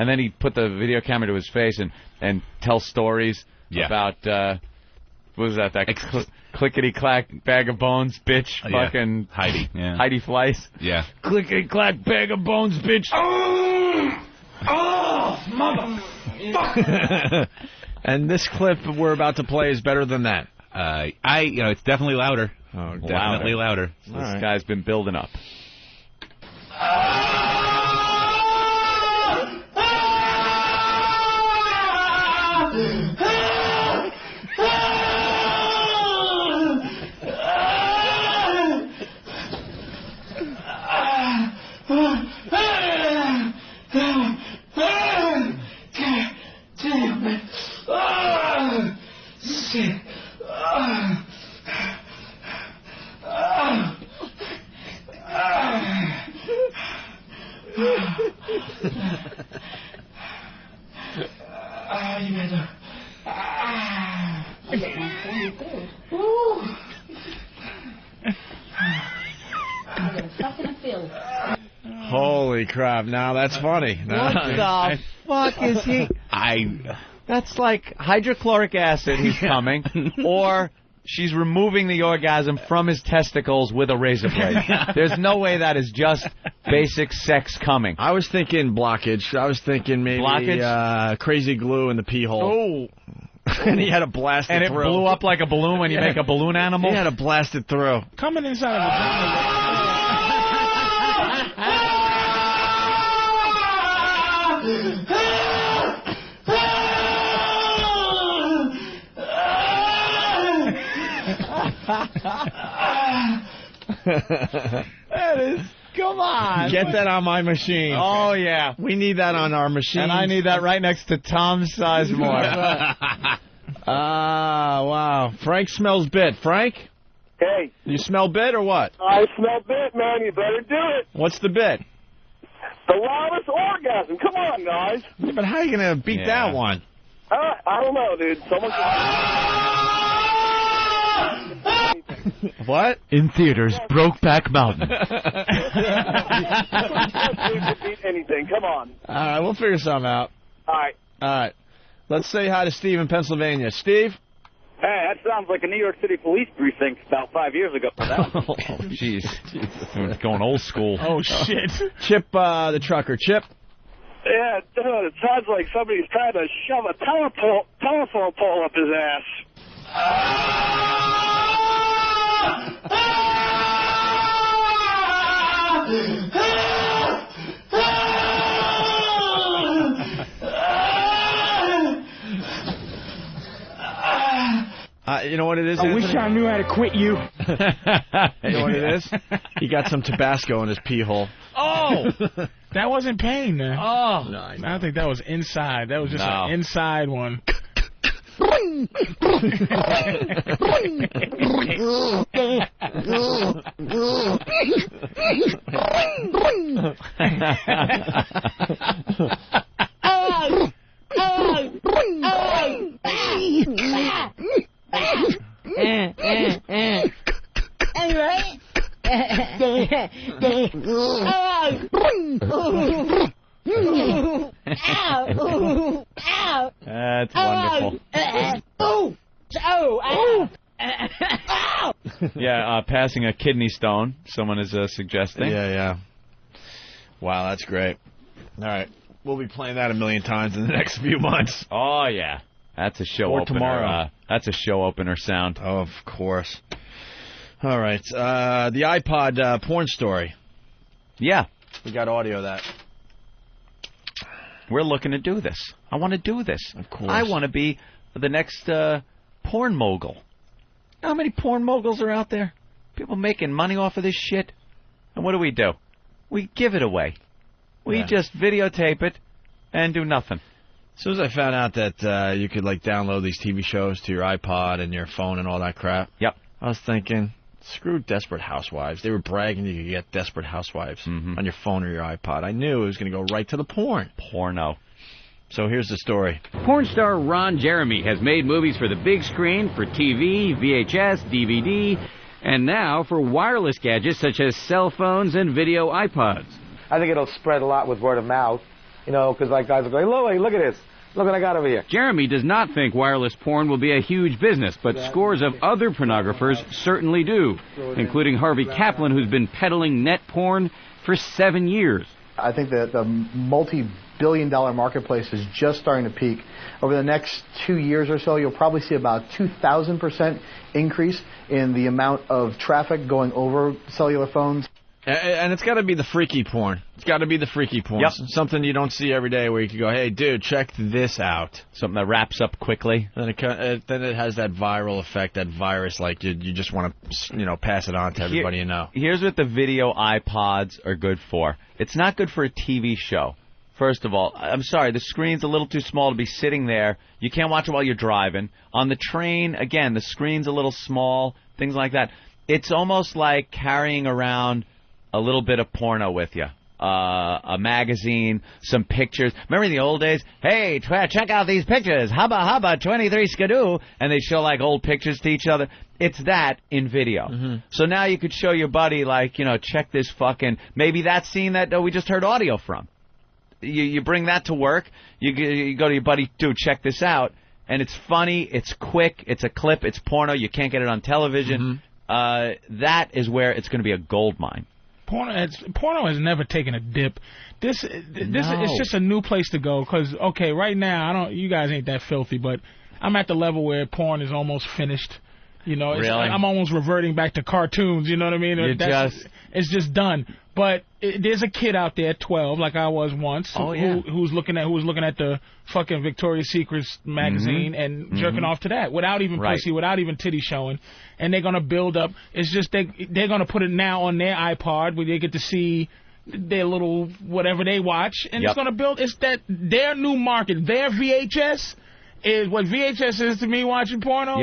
then he put the video camera to his face and tell stories about what was that clickety clack bag of bones bitch fucking Heidi Fleiss. Yeah. Clickety clack bag of bones bitch. Oh, motherfucker. And this clip we're about to play is better than that. It's definitely louder. Oh, definitely louder. This guy's been building up. Holy crap! Now that's funny. What the fuck is he? That's like hydrochloric acid. He's coming, or she's removing the orgasm from his testicles with a razor blade. There's no way that is just basic sex coming. I was thinking blockage. I was thinking maybe crazy glue in the pee hole. Oh. And he had to blast it and through. And it blew up like a balloon when you make a balloon animal? He had to blast it through. Coming inside of That is... Come on. Get that on my machine. Oh, yeah. We need that on our machine. And I need that right next to Tom Sizemore. Wow. Frank smells bit. Frank? Hey. You smell bit or what? I smell bit, man. You better do it. What's the bit? The loudest orgasm. Come on, guys. Yeah, but how are you going to beat that one? I don't know, dude. Someone What? In theaters, Brokeback Mountain. beat anything. Come on. All right, we'll figure something out. All right. Let's say hi to Steve in Pennsylvania. Steve? Hey, that sounds like a New York City police precinct about 5 years ago. Oh, jeez. Going old school. Oh, shit. Chip, the trucker. Chip? Yeah, dude, it sounds like somebody's trying to shove a telephone pole up his ass. You know what it is? I wish I knew how to quit you. You know what it is? He got some Tabasco in his pee hole. Oh! That wasn't pain, man. Oh. Nice. I think that was inside. That was just an inside one. That's wonderful. Yeah, passing a kidney stone, someone is suggesting. Yeah. Wow, that's great. All right. We'll be playing that a million times in the next few months. Oh, yeah. That's a show or opener. Tomorrow. That's a show opener sound. Oh, of course. All right. The iPod porn story. Yeah. We got audio of that. We're looking to do this. I want to do this. Of course. I want to be the next porn mogul. You know how many porn moguls are out there? People making money off of this shit. And what do? We give it away. We just videotape it and do nothing. As soon as I found out that you could download these TV shows to your iPod and your phone and all that crap, yep, I was thinking, screw Desperate Housewives. They were bragging you could get Desperate Housewives on your phone or your iPod. I knew it was going to go right to the porn. Porno. So here's the story. Porn star Ron Jeremy has made movies for the big screen, for TV, VHS, DVD, and now for wireless gadgets such as cell phones and video iPods. I think it'll spread a lot with word of mouth, because guys will go, hey, look at this. Look what I got over here. Jeremy does not think wireless porn will be a huge business, but scores of other pornographers certainly do, including Harvey Kaplan, who's been peddling net porn for 7 years. I think that the multi-billion-dollar marketplace is just starting to peak. Over the next 2 years or so, you'll probably see about 2,000% increase in the amount of traffic going over cellular phones. And it's got to be the freaky porn. It's got to be the freaky porn. Yep. Something you don't see every day where you can go, hey, dude, check this out. Something that wraps up quickly. Then it has that viral effect, that virus, you just want to, pass it on to everybody you know. Here's what the video iPods are good for. It's not good for a TV show. First of all, I'm sorry, the screen's a little too small to be sitting there. You can't watch it while you're driving. On the train, again, the screen's a little small, things like that. It's almost like carrying around a little bit of porno with you. A magazine, some pictures. Remember in the old days? Hey, check out these pictures. Hubba, 23 skidoo. And they show, old pictures to each other. It's that in video. Mm-hmm. So now you could show your buddy, check this fucking... Maybe that scene that we just heard audio from. You bring that to work. You go to your buddy, dude, check this out. And it's funny. It's quick. It's a clip. It's porno. You can't get it on television. Mm-hmm. That is where it's going to be a gold mine. Porno has never taken a dip. This it's just a new place to go. Because okay, right now you guys ain't that filthy, but I'm at the level where porn is almost finished. You know, I'm almost reverting back to cartoons. You know what I mean? It's just done. But there's a kid out there, 12, like I was once, who's looking at the fucking Victoria's Secret magazine and jerking off to that without even pussy, without even titty showing. And they're gonna build up. It's just they're gonna put it now on their iPod where they get to see their little whatever they watch, and it's gonna build. It's that their new market, their VHS is what VHS is to me watching porno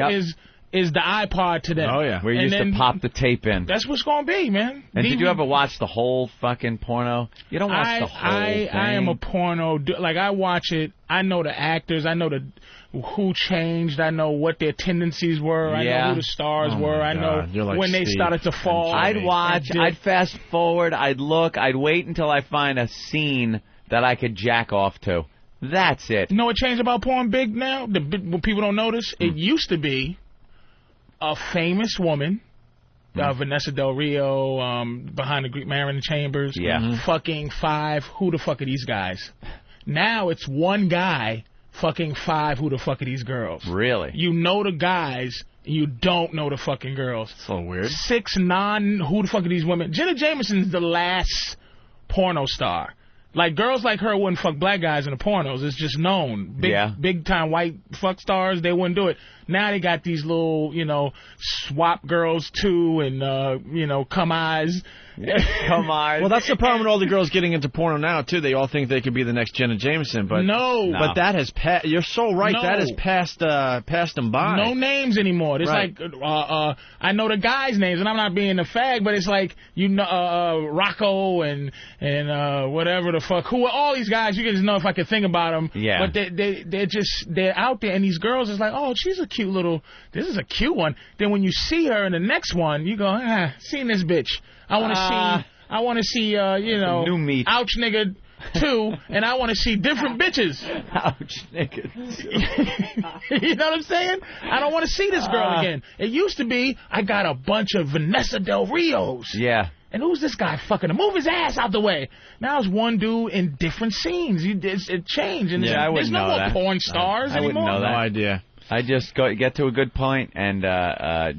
is the iPod to them. Oh, yeah. Where you used to pop the tape in. That's what's going to be, man. And did you ever watch the whole fucking porno? You don't watch the whole thing. I am a porno... Like, I watch it. I know the actors. I know who changed. I know what their tendencies were. I know who the stars were. I know when they started to fall. I'd watch. I'd fast forward. I'd look. I'd wait until I find a scene that I could jack off to. That's it. You know what changed about porn big now? What people don't notice? It used to be... a famous woman, Vanessa Del Rio, behind the Greek Marian Chambers, fucking 5, who the fuck are these guys? Now it's one guy fucking 5, who the fuck are these girls? Really? You know the guys, you don't know the fucking girls. So weird. 6, 9, who the fuck are these women? Jenna Jameson's the last porno star. Like, girls like her wouldn't fuck black guys in the pornos. It's just known. Big-time white fuck stars, they wouldn't do it. Now they got these little, swap girls, too, and, come eyes. Come on. Well, that's the problem with all the girls getting into porno now, too. They all think they could be the next Jenna Jameson. But But that has passed. You're so right. No. That has passed them by. No names anymore. It's like, I know the guys' names, and I'm not being a fag, but it's like, Rocco and whatever the fuck. Who are all these guys? You can just know if I could think about them. Yeah. But they're out there, and these girls is like, oh, she's a cute little, this is a cute one. Then when you see her in the next one, you go, seen this bitch. I want to see, new meat. Ouch nigga 2, and I want to see different bitches. Ouch nigga 2. You know what I'm saying? I don't want to see this girl again. It used to be, I got a bunch of Vanessa Del Rios. Yeah. And who's this guy fucking? Move his ass out the way. Now it's one dude in different scenes. It changed. And there's no more porn stars anymore. I wouldn't know that. No idea. I just get to a good point and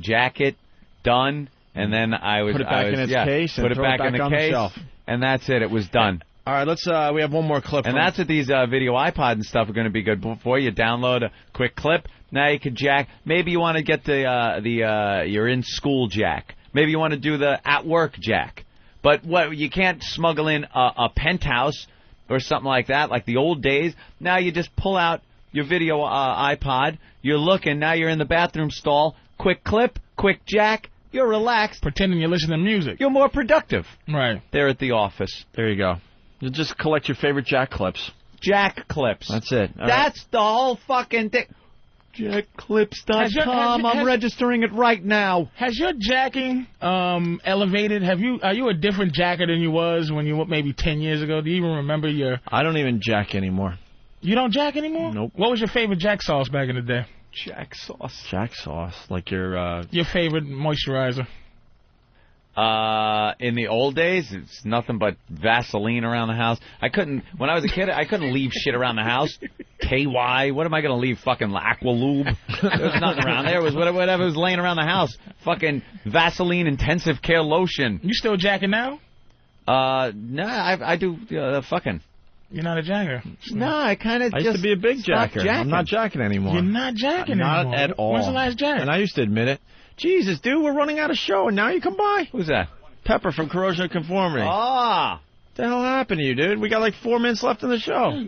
jack it, done. And then put it back in its case and put it throw back it in the on case, the shelf. And that's it. It was done. All right, let's. We have one more clip. And that's what these video iPod and stuff are going to be good for. You download a quick clip. Now you can jack. Maybe you want to get the you're in school jack. Maybe you want to do the at work jack. But what you can't smuggle in a penthouse or something like that, like the old days. Now you just pull out your video iPod. You're looking. Now you're in the bathroom stall. Quick clip. Quick jack. You're relaxed. Pretending you're listening to music. You're more productive. Right. There at the office. There you go. You just collect your favorite jack clips. Jack clips. That's it. That's the whole fucking thing. Jackclips.com. I'm registering it right now. Has your jacking elevated? Are you a different jacker than you was when you were maybe 10 years ago? Do you even remember your... I don't even jack anymore. You don't jack anymore? Nope. What was your favorite jack sauce back in the day? Jack sauce. Jack sauce, like your favorite moisturizer. In the old days, it's nothing but Vaseline around the house. When I was a kid, I couldn't leave shit around the house. KY, what am I going to leave? Fucking Aqua Lube? There was nothing around there. It was whatever was laying around the house. Fucking Vaseline intensive care lotion. You still jacking now? No, I do fucking. You're not a jacker. No, I used to be a big jacker. I'm not jacking anymore. You're not jacking anymore. Not at all. When's the last jack? And I used to admit it. Jesus, dude, we're running out of show, and now you come by. Who's that? Pepper from Corrosion of Conformity. Ah. What the hell happened to you, dude? We got like 4 minutes left in the show.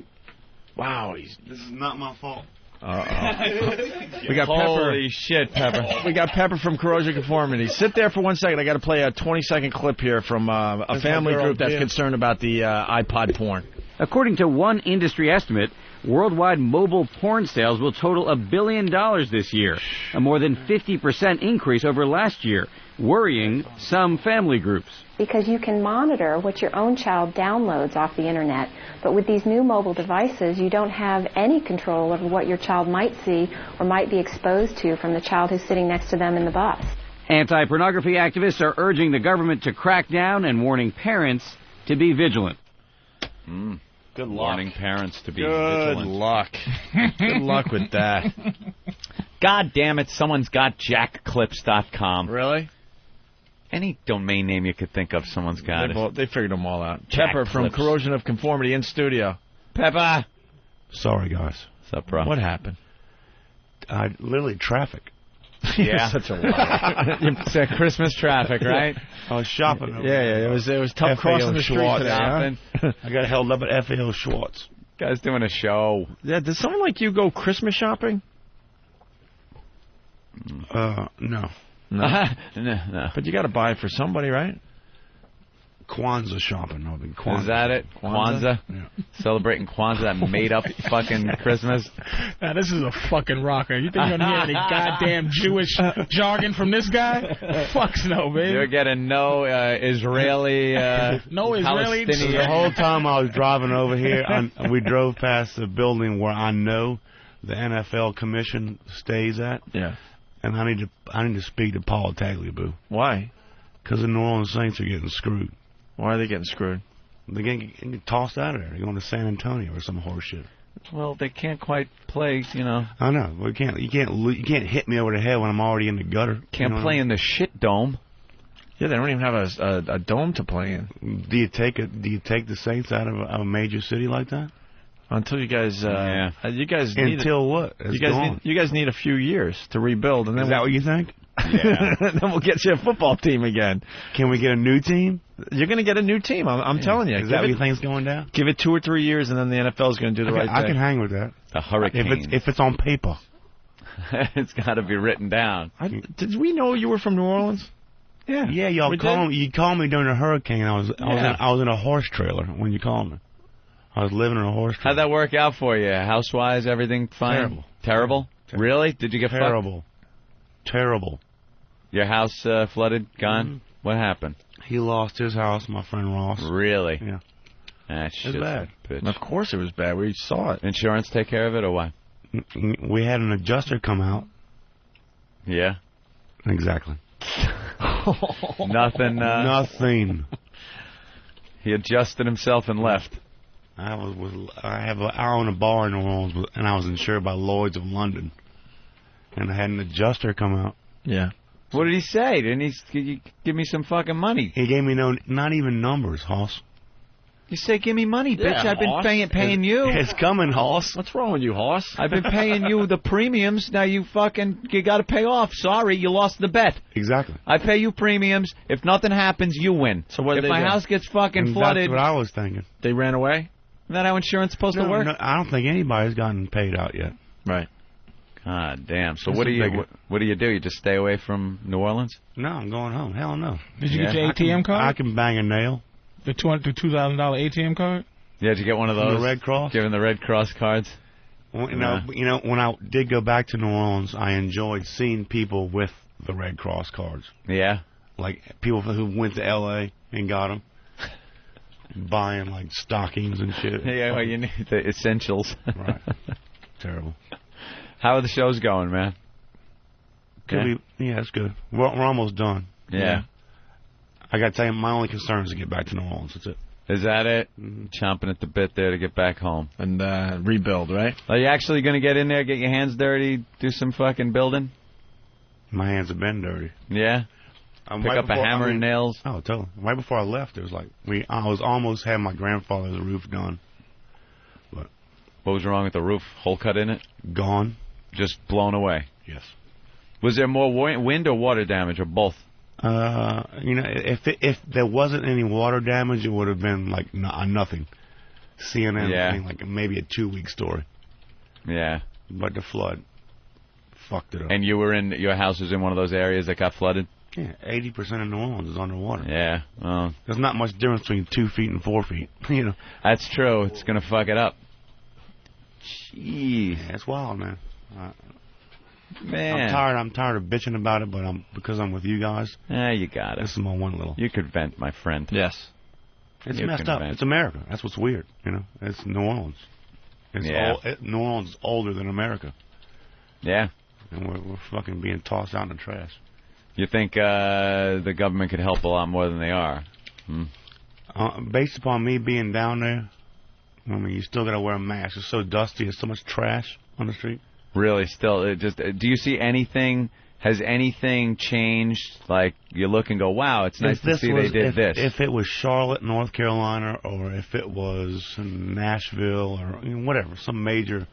Wow. This is not my fault. We got Holy shit, Pepper. We got Pepper from Corrosion of Conformity. Sit there for 1 second. I got to play a 20-second clip here from a family group that's concerned about the iPod porn. According to one industry estimate, worldwide mobile porn sales will total $1 billion this year, a more than 50% increase over last year, worrying some family groups. Because you can monitor what your own child downloads off the internet, but with these new mobile devices, you don't have any control over what your child might see or might be exposed to from the child who's sitting next to them in the bus. Anti-pornography activists are urging the government to crack down and warning parents to be vigilant. Good luck. Warning parents to be Good vigilant. luck. Good luck with that. God damn it, someone's got jackclips.com. Really? Any domain name you could think of, someone's got it. They figured them all out. Jack Pepper from Clips. Corrosion of Conformity in studio. Pepper! Sorry, guys. What's up, bro? What happened? Literally traffic. Yeah. Such a liar. It's Christmas traffic, right? I was shopping. Yeah, it was tough crossing the street today. Huh? I got held up at FAO Schwartz. Guy's doing a show. Yeah, did someone like you go Christmas shopping? No. No. No. But you got to buy it for somebody, right? Kwanzaa shopping. No, Kwanzaa. Is that it? Kwanzaa? Yeah. Celebrating Kwanzaa, that made-up fucking Christmas. Now, this is a fucking rocker. You think you're going to hear any goddamn Jewish jargon from this guy? Fucks no, baby. You're getting no Israeli... no Israeli... The whole time I was driving over here, we drove past the building where I know the NFL commission stays at. Yeah. And I need to speak to Paul Tagliabue. Why? Because the New Orleans Saints are getting screwed. Why are they getting screwed? They're getting tossed out of there. They're going to San Antonio or some horse shit. Well, they can't quite play, you know. I know. Well, you can't hit me over the head when I'm already in the gutter. Can't play in the shit dome. Yeah, they don't even have a dome to play in. Do you take the Saints out of a major city like that? Until you guys, you guys need until what? You guys need a few years to rebuild, and then is that what you think? Yeah. Then we'll get you a football team again. Can we get a new team? You're going to get a new team. I'm telling you. Is that what you think's going down? Give it 2 or 3 years, and then the NFL is going to do the right thing. I can hang with that. A hurricane. If it's on paper. It's got to be written down. Did we know you were from New Orleans? Yeah. Yeah, you called me during the hurricane. I was in a horse trailer when you called me. I was living in a horse trailer. How'd that work out for you? House-wise, everything fine? Terrible? Really? Did you get terrible? Terrible. Your house flooded? Gone? Mm-hmm. What happened? He lost his house, my friend Ross. Really? Yeah. That's just bad. Of course it was bad. We saw it. Insurance take care of it or what? We had an adjuster come out. Yeah? Exactly. Nothing. Nothing. He adjusted himself and left. I own a bar in New Orleans, and I was insured by Lloyd's of London. And I had an adjuster come out. Yeah. What did he say? Didn't he give me some fucking money? He gave me not even numbers, Hoss. You say, give me money, bitch. Yeah, I've been paying you. It's coming, Hoss. What's wrong with you, Hoss? I've been paying you the premiums. Now you got to pay off. Sorry, you lost the bet. Exactly. I pay you premiums. If nothing happens, you win. So what if my house gets fucking flooded, that's what I was thinking. They ran away? Isn't that how insurance is supposed to work? No, I don't think anybody's gotten paid out yet. Right. God damn. So what do you do? You just stay away from New Orleans? No, I'm going home. Hell no. Did you get your ATM card? I can bang a nail. The $2,000 ATM card? Yeah, did you get one of those? The Red Cross? Given the Red Cross cards? Well, you know, when I did go back to New Orleans, I enjoyed seeing people with the Red Cross cards. Yeah? Like people who went to L.A. and got them. Buying, like, stockings and shit. Yeah, well, you need the essentials. Right. Terrible. How are the shows going, man? Yeah, it's good. We're almost done. Yeah. I got to tell you, my only concern is to get back to New Orleans. That's it. Is that it? Mm-hmm. Chomping at the bit there to get back home. And rebuild, right? Are you actually going to get in there, get your hands dirty, do some fucking building? My hands have been dirty. Yeah? Pick up a hammer and nails? Oh, totally. Right before I left, it was like, I was almost had my grandfather's roof done. But what was wrong with the roof? Hole cut in it? Gone. Just blown away? Yes. Was there more wind or water damage, or both? If there wasn't any water damage, it would have been like nothing. CNN thing, like maybe a 2-week story. Yeah. But the flood fucked it up. And your house was in one of those areas that got flooded? Yeah, 80% of New Orleans is underwater. Yeah. Well, there's not much difference between 2 feet and 4 feet. You know. That's true. It's gonna fuck it up. Jeez. Yeah, it's wild, man. Man, I'm tired of bitching about it, but because I'm with you guys. Yeah, you got it. This is my one little. You could vent, my friend. Yes. It's messed up. It's America. That's what's weird. You know, it's New Orleans. New Orleans is older than America. Yeah. And we're fucking being tossed out in the trash. You think the government could help a lot more than they are? Based upon me being down there, I mean, you still got to wear a mask. It's so dusty. There's so much trash on the street. Really? Still, do you see anything? Has anything changed? Like, you look and go, wow, it's nice to see they did this. If it was Charlotte, North Carolina, or if it was Nashville, or whatever, some major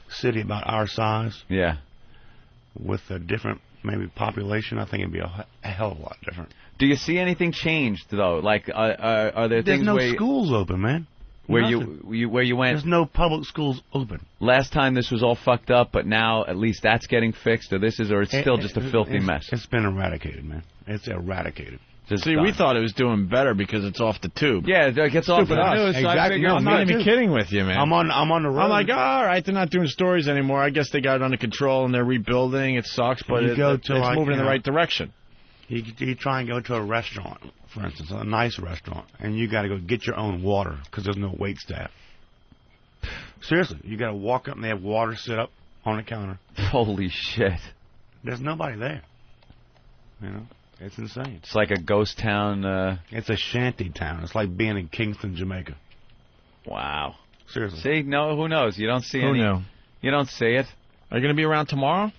city about our size, yeah, with a different maybe population, I think it'd be a hell of a lot different. Do you see anything changed though? Like, are there things no where schools open, man? Where you went? There's no public schools open. Last time this was all fucked up, but now at least that's getting fixed, or it's still just a filthy mess. It's been eradicated, man. It's eradicated. See, we thought it was doing better because it's off the tube. Yeah, it gets off the news. Exactly. So I'm not even kidding with you, man. I'm on the road. I'm like, all right, they're not doing stories anymore. I guess they got it under control and they're rebuilding. It sucks, but it's moving in the right direction. You try and go to a restaurant, for instance, a nice restaurant, and you got to go get your own water because there's no wait staff. Seriously, you got to walk up and they have water set up on the counter. Holy shit! There's nobody there. You know, it's insane. It's like a ghost town. It's a shanty town. It's like being in Kingston, Jamaica. Wow. Seriously. See, no, who knows? You don't see any. Who knew? You don't see it. Are you going to be around tomorrow?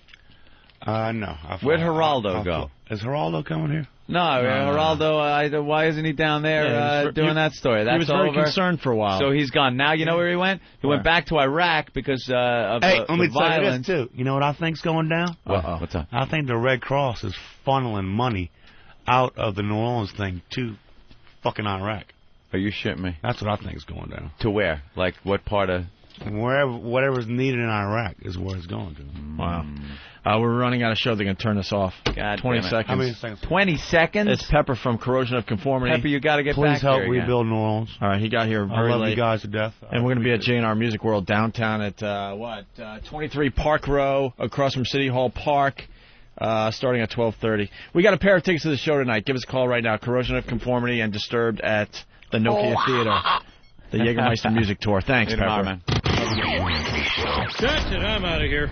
No. Where'd Geraldo go? Is Geraldo coming here? No, Geraldo, why isn't he down there doing that story? That's he was very concerned for a while. So he's gone. Now you know where he went? He went back to Iraq because of let me the violence. tell you this, too. You know what I think's going down? What's up? I think the Red Cross is funneling money out of the New Orleans thing to fucking Iraq. Are you shitting me? That's what I think is going down. To where? Like, what part of... Whatever's needed in Iraq is where it's going to. Wow. We're running out of show. They're going to turn us off. God 20 seconds. How many seconds? 20 seconds? It's Pepper from Corrosion of Conformity. Pepper, you got to get Please back help here rebuild New Orleans. All right, he got here very late. I love you guys to death. And we're going to be at J&R Music World downtown at, 23 Park Row, across from City Hall Park, starting at 12:30. We got a pair of tickets to the show tonight. Give us a call right now. Corrosion of Conformity and Disturbed at the Nokia Theater. The Jägermeister Music Tour. Thanks, Pepper. That's it. I'm out of here.